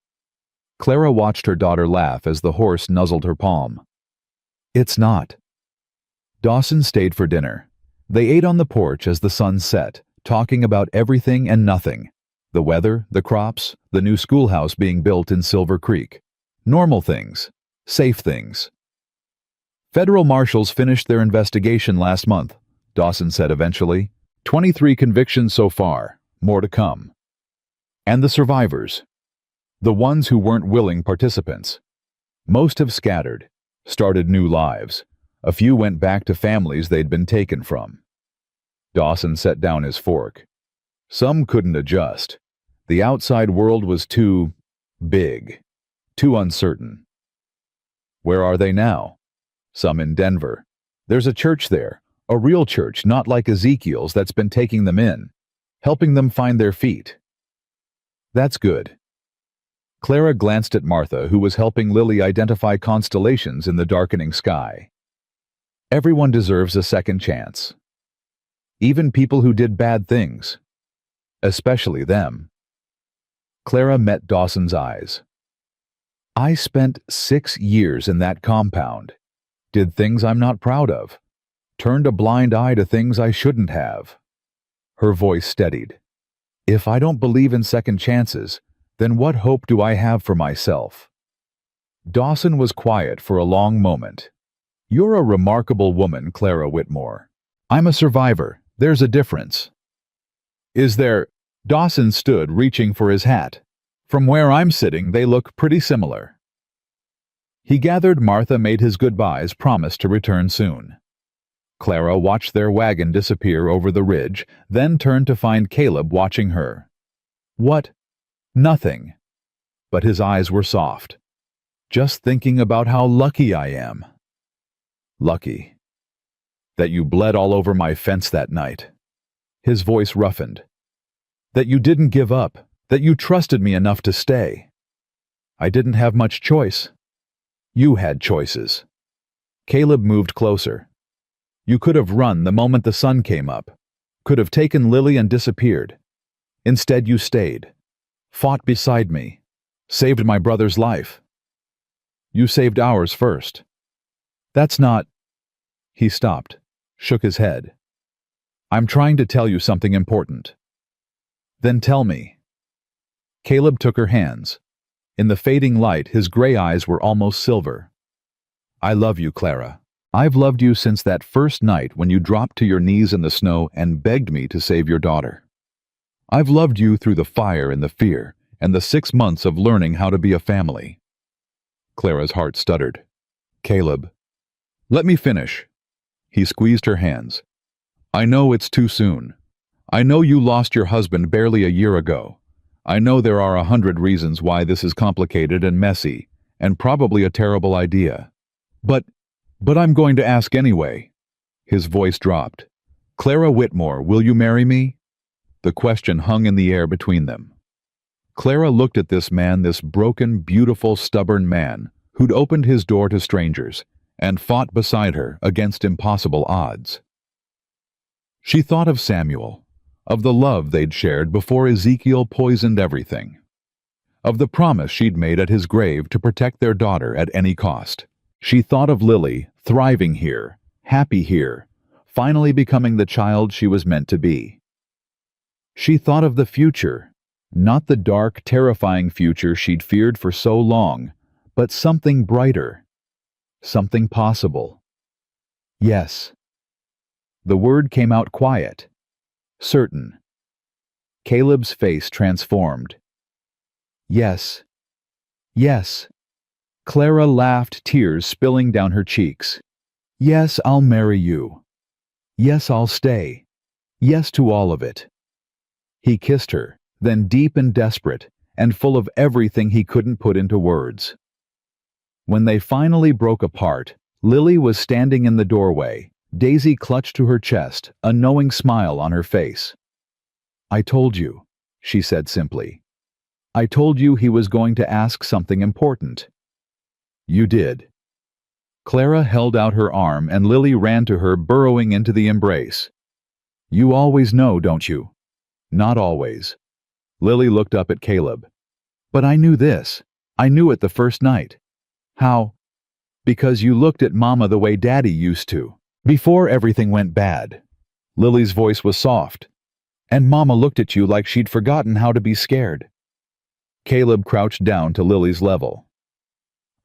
Clara watched her daughter laugh as the horse nuzzled her palm. It's not. Dawson stayed for dinner. They ate on the porch as the sun set, talking about everything and nothing. The weather, the crops, the new schoolhouse being built in Silver Creek. Normal things. Safe things. Federal marshals finished their investigation last month, Dawson said eventually. 23 convictions so far, more to come. And the survivors. The ones who weren't willing participants. Most have scattered, started new lives. A few went back to families they'd been taken from. Dawson set down his fork. Some couldn't adjust. The outside world was too big, too uncertain. Where are they now? Some in Denver. There's a church there, a real church, not like Ezekiel's, that's been taking them in, helping them find their feet. That's good. Clara glanced at Martha, who was helping Lily identify constellations in the darkening sky. Everyone deserves a second chance. Even people who did bad things. Especially them. Clara met Dawson's eyes. I spent 6 years in that compound. Did things I'm not proud of. Turned a blind eye to things I shouldn't have. Her voice steadied. If I don't believe in second chances, then what hope do I have for myself? Dawson was quiet for a long moment. You're a remarkable woman, Clara Whitmore. I'm a survivor. There's a difference. Is there? Dawson stood, reaching for his hat. From where I'm sitting, they look pretty similar. He gathered Martha, made his goodbyes, promised to return soon. Clara watched their wagon disappear over the ridge, then turned to find Caleb watching her. What? Nothing. But his eyes were soft. Just thinking about how lucky I am. Lucky. That you bled all over my fence that night. His voice roughened. That you didn't give up, that you trusted me enough to stay. I didn't have much choice. You had choices. Caleb moved closer. You could have run the moment the sun came up, could have taken Lily and disappeared. Instead you stayed, fought beside me, saved my brother's life. You saved ours first. That's not... He stopped, shook his head. I'm trying to tell you something important. Then tell me. Caleb took her hands. In the fading light, his gray eyes were almost silver. I love you, Clara. I've loved you since that first night when you dropped to your knees in the snow and begged me to save your daughter. I've loved you through the fire and the fear and the 6 months of learning how to be a family. Clara's heart stuttered. Caleb. Let me finish. He squeezed her hands. I know it's too soon. I know you lost your husband barely a year ago. I know there are 100 reasons why this is complicated and messy, and probably a terrible idea. But I'm going to ask anyway. His voice dropped. Clara Whitmore, will you marry me? The question hung in the air between them. Clara looked at this man, this broken, beautiful, stubborn man, who'd opened his door to strangers, and fought beside her against impossible odds. She thought of Samuel, of the love they'd shared before Ezekiel poisoned everything, of the promise she'd made at his grave to protect their daughter at any cost. She thought of Lily, thriving here, happy here, finally becoming the child she was meant to be. She thought of the future, not the dark, terrifying future she'd feared for so long, but something brighter, something possible. Yes. The word came out quiet, certain. Caleb's face transformed. Yes. Yes. Clara laughed, tears spilling down her cheeks. Yes, I'll marry you. Yes, I'll stay. Yes to all of it. He kissed her, then deep and desperate, and full of everything he couldn't put into words. When they finally broke apart, Lily was standing in the doorway, Daisy clutched to her chest, a knowing smile on her face. I told you, she said simply. I told you he was going to ask something important. You did. Clara held out her arm and Lily ran to her, burrowing into the embrace. You always know, don't you? Not always. Lily looked up at Caleb. But I knew this. I knew it the first night. How? Because you looked at Mama the way Daddy used to, before everything went bad. Lily's voice was soft. And Mama looked at you like she'd forgotten how to be scared. Caleb crouched down to Lily's level.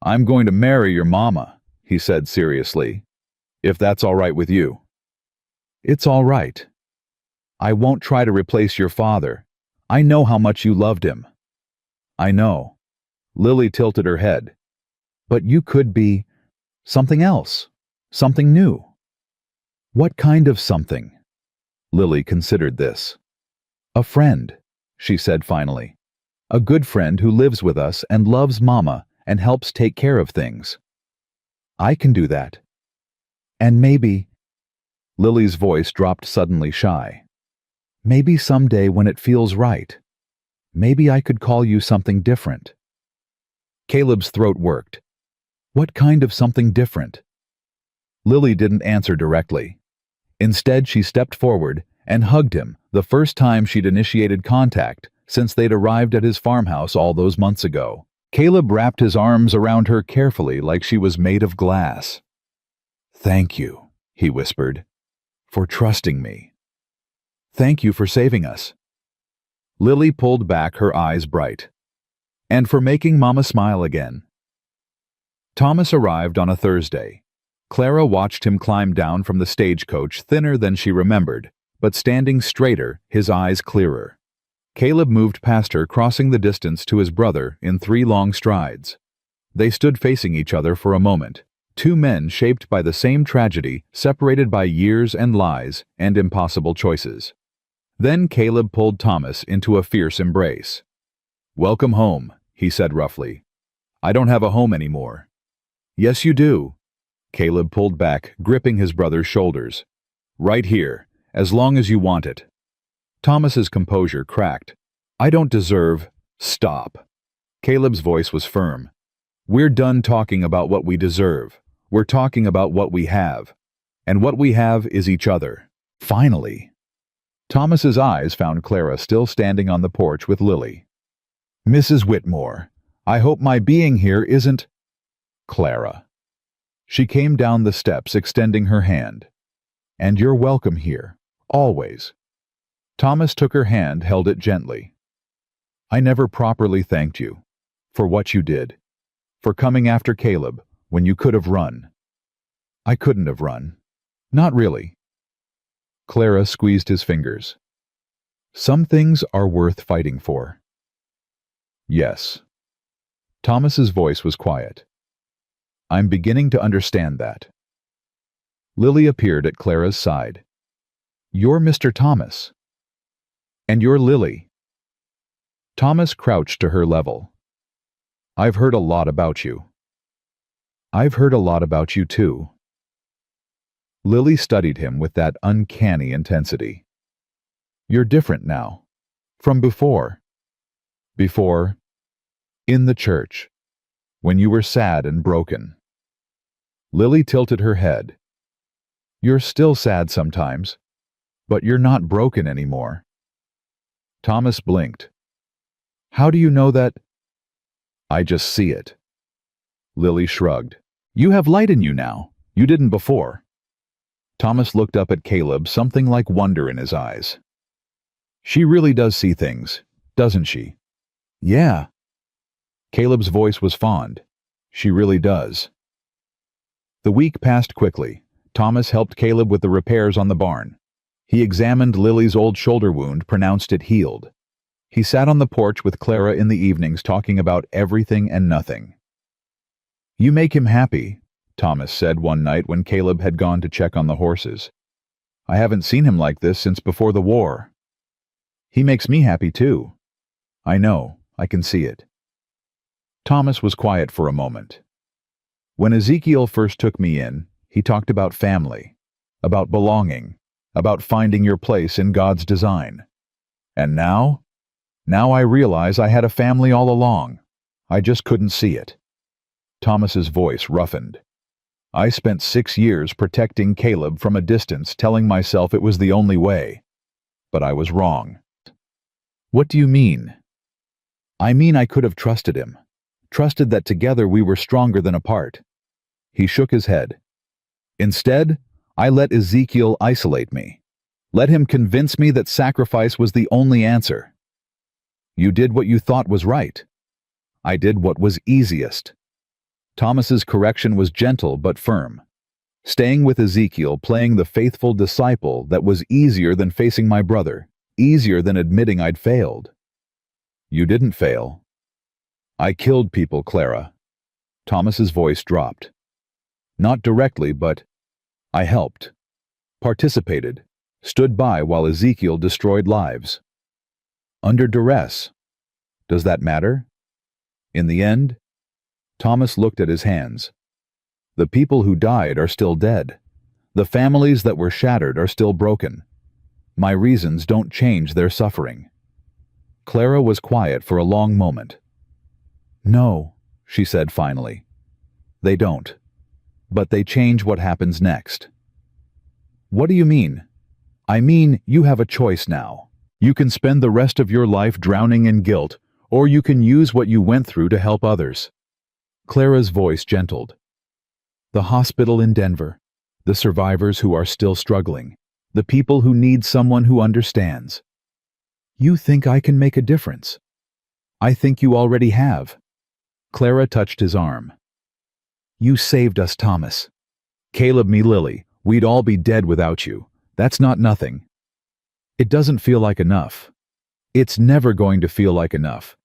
I'm going to marry your mama, he said seriously. If that's all right with you. It's all right. I won't try to replace your father. I know how much you loved him. I know. Lily tilted her head. But you could be something else, something new. What kind of something? Lily considered this. A friend, she said finally. A good friend who lives with us and loves Mama and helps take care of things. I can do that. And maybe... Lily's voice dropped suddenly shy. Maybe someday when it feels right. Maybe I could call you something different. Caleb's throat worked. What kind of something different? Lily didn't answer directly. Instead, she stepped forward and hugged him, the first time she'd initiated contact since they'd arrived at his farmhouse all those months ago. Caleb wrapped his arms around her carefully like she was made of glass. Thank you, he whispered, for trusting me. Thank you for saving us. Lily pulled back, her eyes bright. And for making Mama smile again. Thomas arrived on a Thursday. Clara watched him climb down from the stagecoach, thinner than she remembered, but standing straighter, his eyes clearer. Caleb moved past her, crossing the distance to his brother in 3 long strides. They stood facing each other for a moment, 2 men shaped by the same tragedy, separated by years and lies and impossible choices. Then Caleb pulled Thomas into a fierce embrace. Welcome home, he said roughly. I don't have a home anymore. Yes, you do. Caleb pulled back, gripping his brother's shoulders. Right here, as long as you want it. Thomas's composure cracked. I don't deserve... Stop. Caleb's voice was firm. We're done talking about what we deserve. We're talking about what we have. And what we have is each other. Finally. Thomas's eyes found Clara still standing on the porch with Lily. Mrs. Whitmore, I hope my being here isn't... Clara. She came down the steps, extending her hand. And you're welcome here, always. Thomas took her hand, held it gently. I never properly thanked you for what you did, for coming after Caleb when you could have run. I couldn't have run. Not really. Clara squeezed his fingers. Some things are worth fighting for. Yes. Thomas's voice was quiet. I'm beginning to understand that. Lily appeared at Clara's side. You're Mr. Thomas. And you're Lily. Thomas crouched to her level. I've heard a lot about you. I've heard a lot about you too. Lily studied him with that uncanny intensity. You're different now. From before. Before, in the church, when you were sad and broken. Lily tilted her head. You're still sad sometimes, but you're not broken anymore. Thomas blinked. How do you know that? I just see it. Lily shrugged. You have light in you now. You didn't before. Thomas looked up at Caleb, something like wonder in his eyes. She really does see things, doesn't she? Yeah. Caleb's voice was fond. She really does. The week passed quickly. Thomas helped Caleb with the repairs on the barn. He examined Lily's old shoulder wound, pronounced it healed. He sat on the porch with Clara in the evenings talking about everything and nothing. You make him happy, Thomas said one night when Caleb had gone to check on the horses. I haven't seen him like this since before the war. He makes me happy too. I know, I can see it. Thomas was quiet for a moment. When Ezekiel first took me in, he talked about family, about belonging, about finding your place in God's design. And now I realize I had a family all along. I just couldn't see it. Thomas's voice roughened. I spent 6 years protecting Caleb from a distance, telling myself it was the only way. But I was wrong. What do you mean? I mean I could have trusted him. Trusted that together we were stronger than apart. He shook his head. Instead, I let Ezekiel isolate me. Let him convince me that sacrifice was the only answer. You did what you thought was right. I did what was easiest. Thomas's correction was gentle but firm. Staying with Ezekiel, playing the faithful disciple, that was easier than facing my brother, easier than admitting I'd failed. You didn't fail. I killed people, Clara. Thomas's voice dropped. Not directly, but I helped, participated, stood by while Ezekiel destroyed lives. Under duress. Does that matter? In the end, Thomas looked at his hands. The people who died are still dead. The families that were shattered are still broken. My reasons don't change their suffering. Clara was quiet for a long moment. No, she said finally. They don't. But they change what happens next. What do you mean? I mean, you have a choice now. You can spend the rest of your life drowning in guilt, or you can use what you went through to help others. Clara's voice gentled. The hospital in Denver, the survivors who are still struggling, the people who need someone who understands. You think I can make a difference? I think you already have. Clara touched his arm. You saved us, Thomas. Caleb, me, Lily, we'd all be dead without you. That's not nothing. It doesn't feel like enough. It's never going to feel like enough.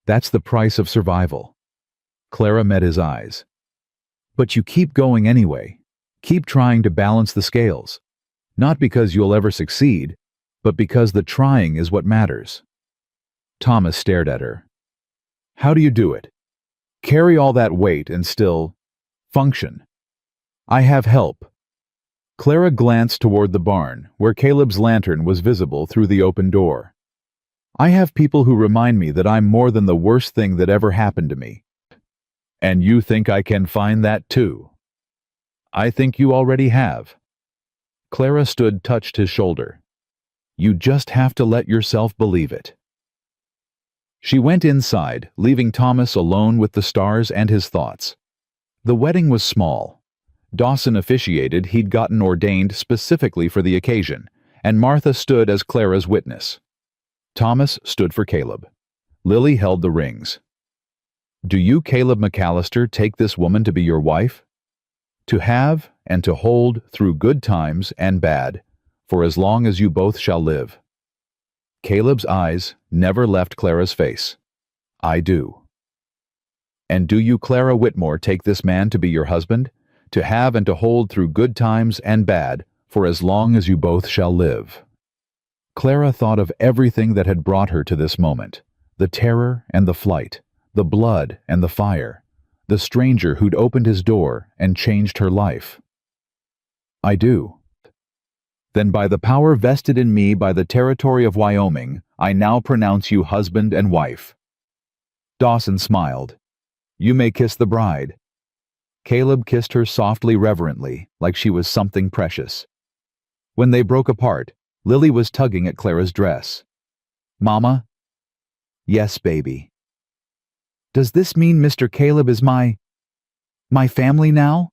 That's the price of survival. Clara met his eyes. But you keep going anyway. Keep trying to balance the scales. Not because you'll ever succeed, but because the trying is what matters. Thomas stared at her. How do you do it? Carry all that weight and still function. I have help. Clara glanced toward the barn, where Caleb's lantern was visible through the open door. I have people who remind me that I'm more than the worst thing that ever happened to me. And you think I can find that too? I think you already have. Clara touched his shoulder. You just have to let yourself believe it. She went inside, leaving Thomas alone with the stars and his thoughts. The wedding was small. Dawson officiated. He'd gotten ordained specifically for the occasion, and Martha stood as Clara's witness. Thomas stood for Caleb. Lily held the rings. Do you, Caleb McAllister, take this woman to be your wife? To have and to hold through good times and bad, for as long as you both shall live. Caleb's eyes never left Clara's face. I do. And do you, Clara Whitmore, take this man to be your husband? To have and to hold through good times and bad, for as long as you both shall live. Clara thought of everything that had brought her to this moment. The terror and the flight, the blood and the fire, the stranger who'd opened his door and changed her life. I do. Then by the power vested in me by the territory of Wyoming, I now pronounce you husband and wife. Dawson smiled. You may kiss the bride. Caleb kissed her softly, reverently, like she was something precious. When they broke apart, Lily was tugging at Clara's dress. Mama? Yes, baby. Does this mean Mr. Caleb is my family now?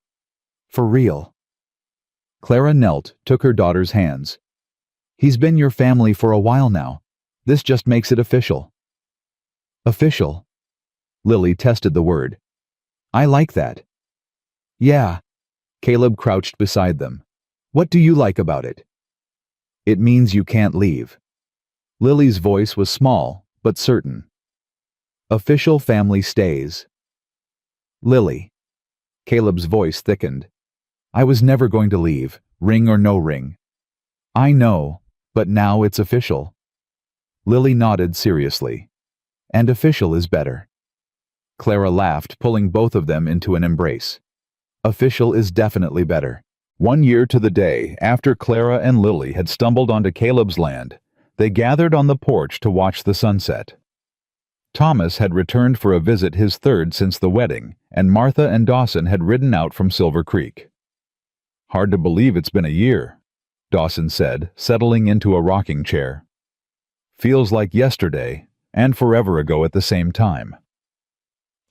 For real? Clara knelt, took her daughter's hands. He's been your family for a while now. This just makes it official. Official? Lily tested the word. I like that. Yeah. Caleb crouched beside them. What do you like about it? It means you can't leave. Lily's voice was small, but certain. Official family stays. Lily. Caleb's voice thickened. I was never going to leave, ring or no ring. I know, but now it's official. Lily nodded seriously. And official is better. Clara laughed, pulling both of them into an embrace. Official is definitely better. 1 year to the day after Clara and Lily had stumbled onto Caleb's land, they gathered on the porch to watch the sunset. Thomas had returned for a visit, his third since the wedding, and Martha and Dawson had ridden out from Silver Creek. Hard to believe it's been a year, Dawson said, settling into a rocking chair. Feels like yesterday, and forever ago at the same time.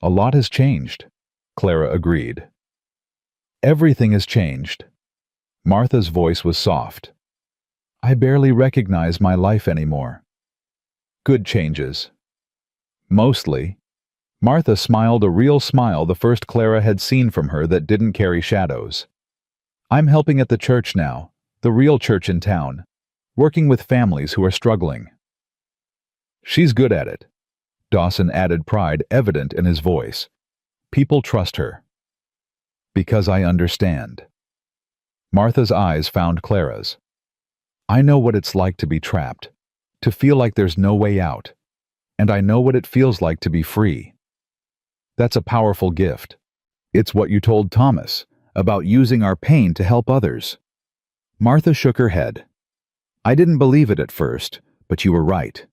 A lot has changed, Clara agreed. Everything has changed. Martha's voice was soft. I barely recognize my life anymore. Good changes. Mostly. Martha smiled a real smile, the first Clara had seen from her that didn't carry shadows. I'm helping at the church now, the real church in town, working with families who are struggling. She's good at it. Dawson added, pride evident in his voice. People trust her. Because I understand. Martha's eyes found Clara's. I know what it's like to be trapped, to feel like there's no way out, and I know what it feels like to be free. That's a powerful gift. It's what you told Thomas, about using our pain to help others. Martha shook her head. I didn't believe it at first, but you were right.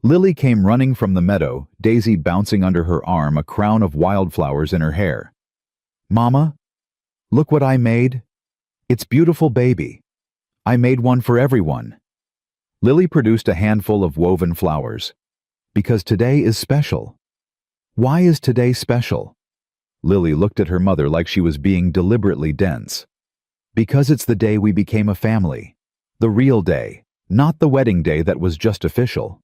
Lily came running from the meadow, Daisy bouncing under her arm, a crown of wildflowers in her hair. Mama, look what I made. It's beautiful, baby. I made one for everyone. Lily produced a handful of woven flowers. Because today is special. Why is today special? Lily looked at her mother like she was being deliberately dense. Because it's the day we became a family. The real day, not the wedding day that was just official.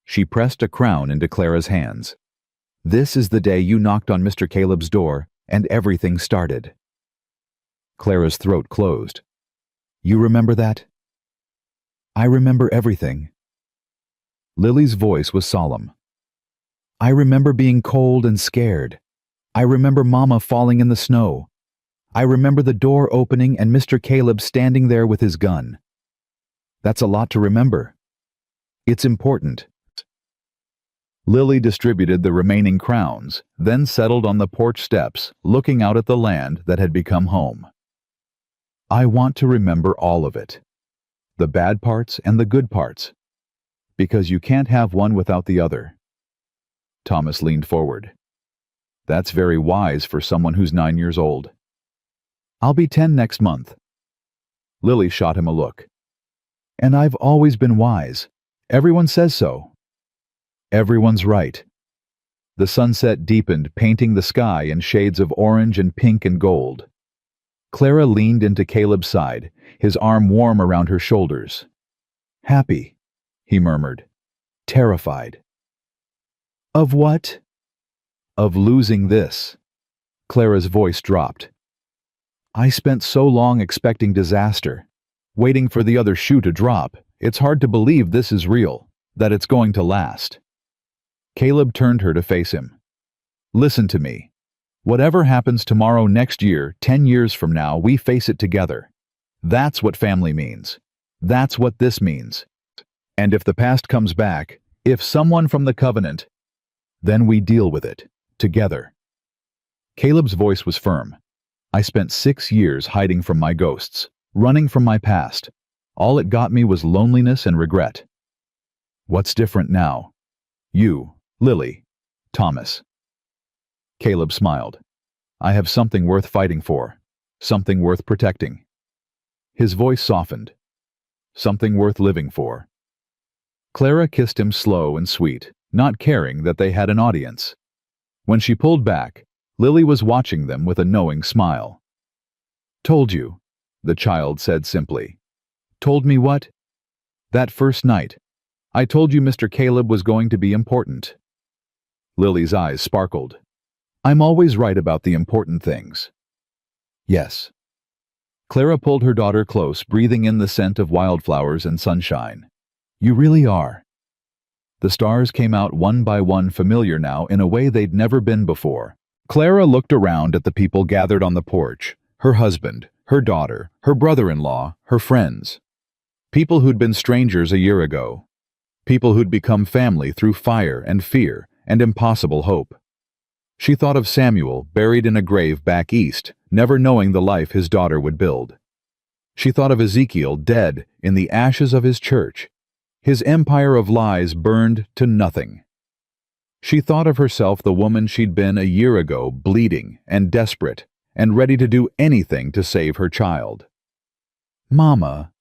She pressed a crown into Clara's hands. This is the day you knocked on Mr. Caleb's door, and everything started. Clara's throat closed. You remember that? I remember everything. Lily's voice was solemn. I remember being cold and scared. I remember Mama falling in the snow. I remember the door opening and Mr. Caleb standing there with his gun. That's a lot to remember. It's important. Lily distributed the remaining crowns, then settled on the porch steps, looking out at the land that had become home. I want to remember all of it. The bad parts and the good parts. Because you can't have one without the other. Thomas leaned forward. That's very wise for someone who's 9 years old. I'll be 10 next month. Lily shot him a look. And I've always been wise. Everyone says so. Everyone's right. The sunset deepened, painting the sky in shades of orange and pink and gold. Clara leaned into Caleb's side, his arm warm around her shoulders. Happy, he murmured. Terrified. Of what? Of losing this. Clara's voice dropped. I spent so long expecting disaster, waiting for the other shoe to drop. It's hard to believe this is real, that it's going to last. Caleb turned her to face him. Listen to me. Whatever happens tomorrow, next year, 10 years from now, we face it together. That's what family means. That's what this means. And if the past comes back, if someone from the covenant, then we deal with it, together. Caleb's voice was firm. I spent 6 years hiding from my ghosts, running from my past. All it got me was loneliness and regret. What's different now? You, Lily, Thomas. Caleb smiled. I have something worth fighting for, something worth protecting. His voice softened. Something worth living for. Clara kissed him slow and sweet, not caring that they had an audience. When she pulled back, Lily was watching them with a knowing smile. Told you, the child said simply. Told me what? That first night. I told you Mr. Caleb was going to be important. Lily's eyes sparkled. I'm always right about the important things. Yes. Clara pulled her daughter close, breathing in the scent of wildflowers and sunshine. You really are. The stars came out one by one, familiar now in a way they'd never been before. Clara looked around at the people gathered on the porch, her husband, her daughter, her brother-in-law, her friends. People who'd been strangers a year ago. People who'd become family through fire and fear and impossible hope. She thought of Samuel, buried in a grave back east, never knowing the life his daughter would build. She thought of Ezekiel, dead in the ashes of his church, his empire of lies burned to nothing. She thought of herself, the woman she'd been a year ago, bleeding and desperate and ready to do anything to save her child. Mama,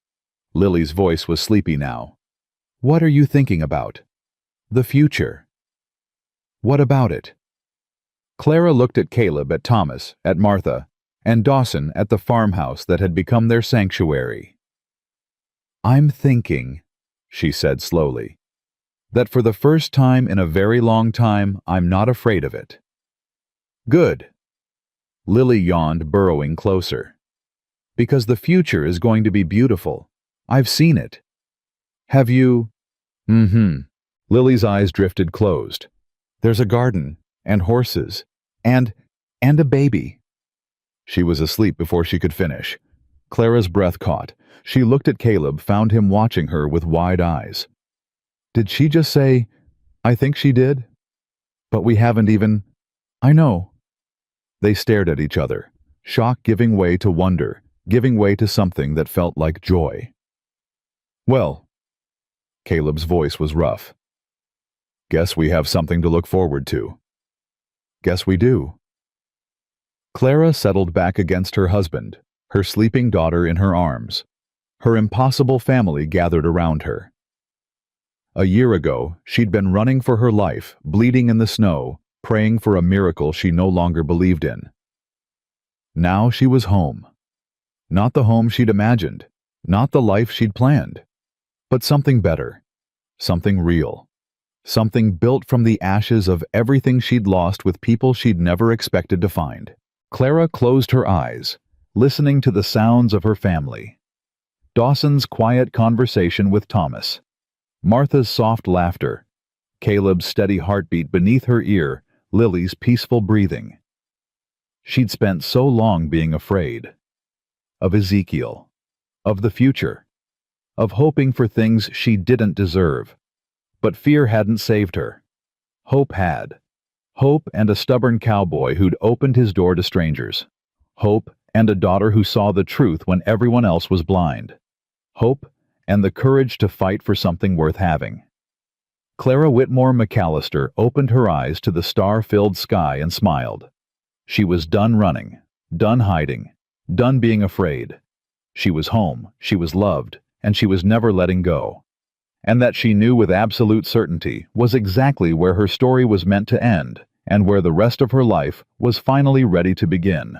Lily's voice was sleepy now. What are you thinking about? The future. What about it? Clara looked at Caleb, at Thomas, at Martha, and Dawson at the farmhouse that had become their sanctuary. I'm thinking, she said slowly, That for the first time in a very long time, I'm not afraid of it. Good. Lily yawned, burrowing closer. Because the future is going to be beautiful. I've seen it. Have you? Mm-hmm. Lily's eyes drifted closed. There's a garden, and horses, and a baby. She was asleep before she could finish. Clara's breath caught. She looked at Caleb, found him watching her with wide eyes. Did she just say, I think she did? But we haven't even... I know. They stared at each other, shock giving way to wonder, giving way to something that felt like joy. Well, Caleb's voice was rough. Guess we have something to look forward to. Guess we do. Clara settled back against her husband, her sleeping daughter in her arms. Her impossible family gathered around her. A year ago, she'd been running for her life, bleeding in the snow, praying for a miracle she no longer believed in. Now she was home. Not the home she'd imagined, not the life she'd planned, but something better, something real, something built from the ashes of everything she'd lost with people she'd never expected to find. Clara closed her eyes, listening to the sounds of her family. Dawson's quiet conversation with Thomas, Martha's soft laughter, Caleb's steady heartbeat beneath her ear, Lily's peaceful breathing. She'd spent so long being afraid. Of Ezekiel. Of the future. Of hoping for things she didn't deserve. But fear hadn't saved her. Hope had. Hope and a stubborn cowboy who'd opened his door to strangers. Hope and a daughter who saw the truth when everyone else was blind. Hope and the courage to fight for something worth having. Clara Whitmore McAllister opened her eyes to the star-filled sky and smiled. She was done running, done hiding, done being afraid. She was home, she was loved, and she was never letting go. And that she knew with absolute certainty was exactly where her story was meant to end, and where the rest of her life was finally ready to begin.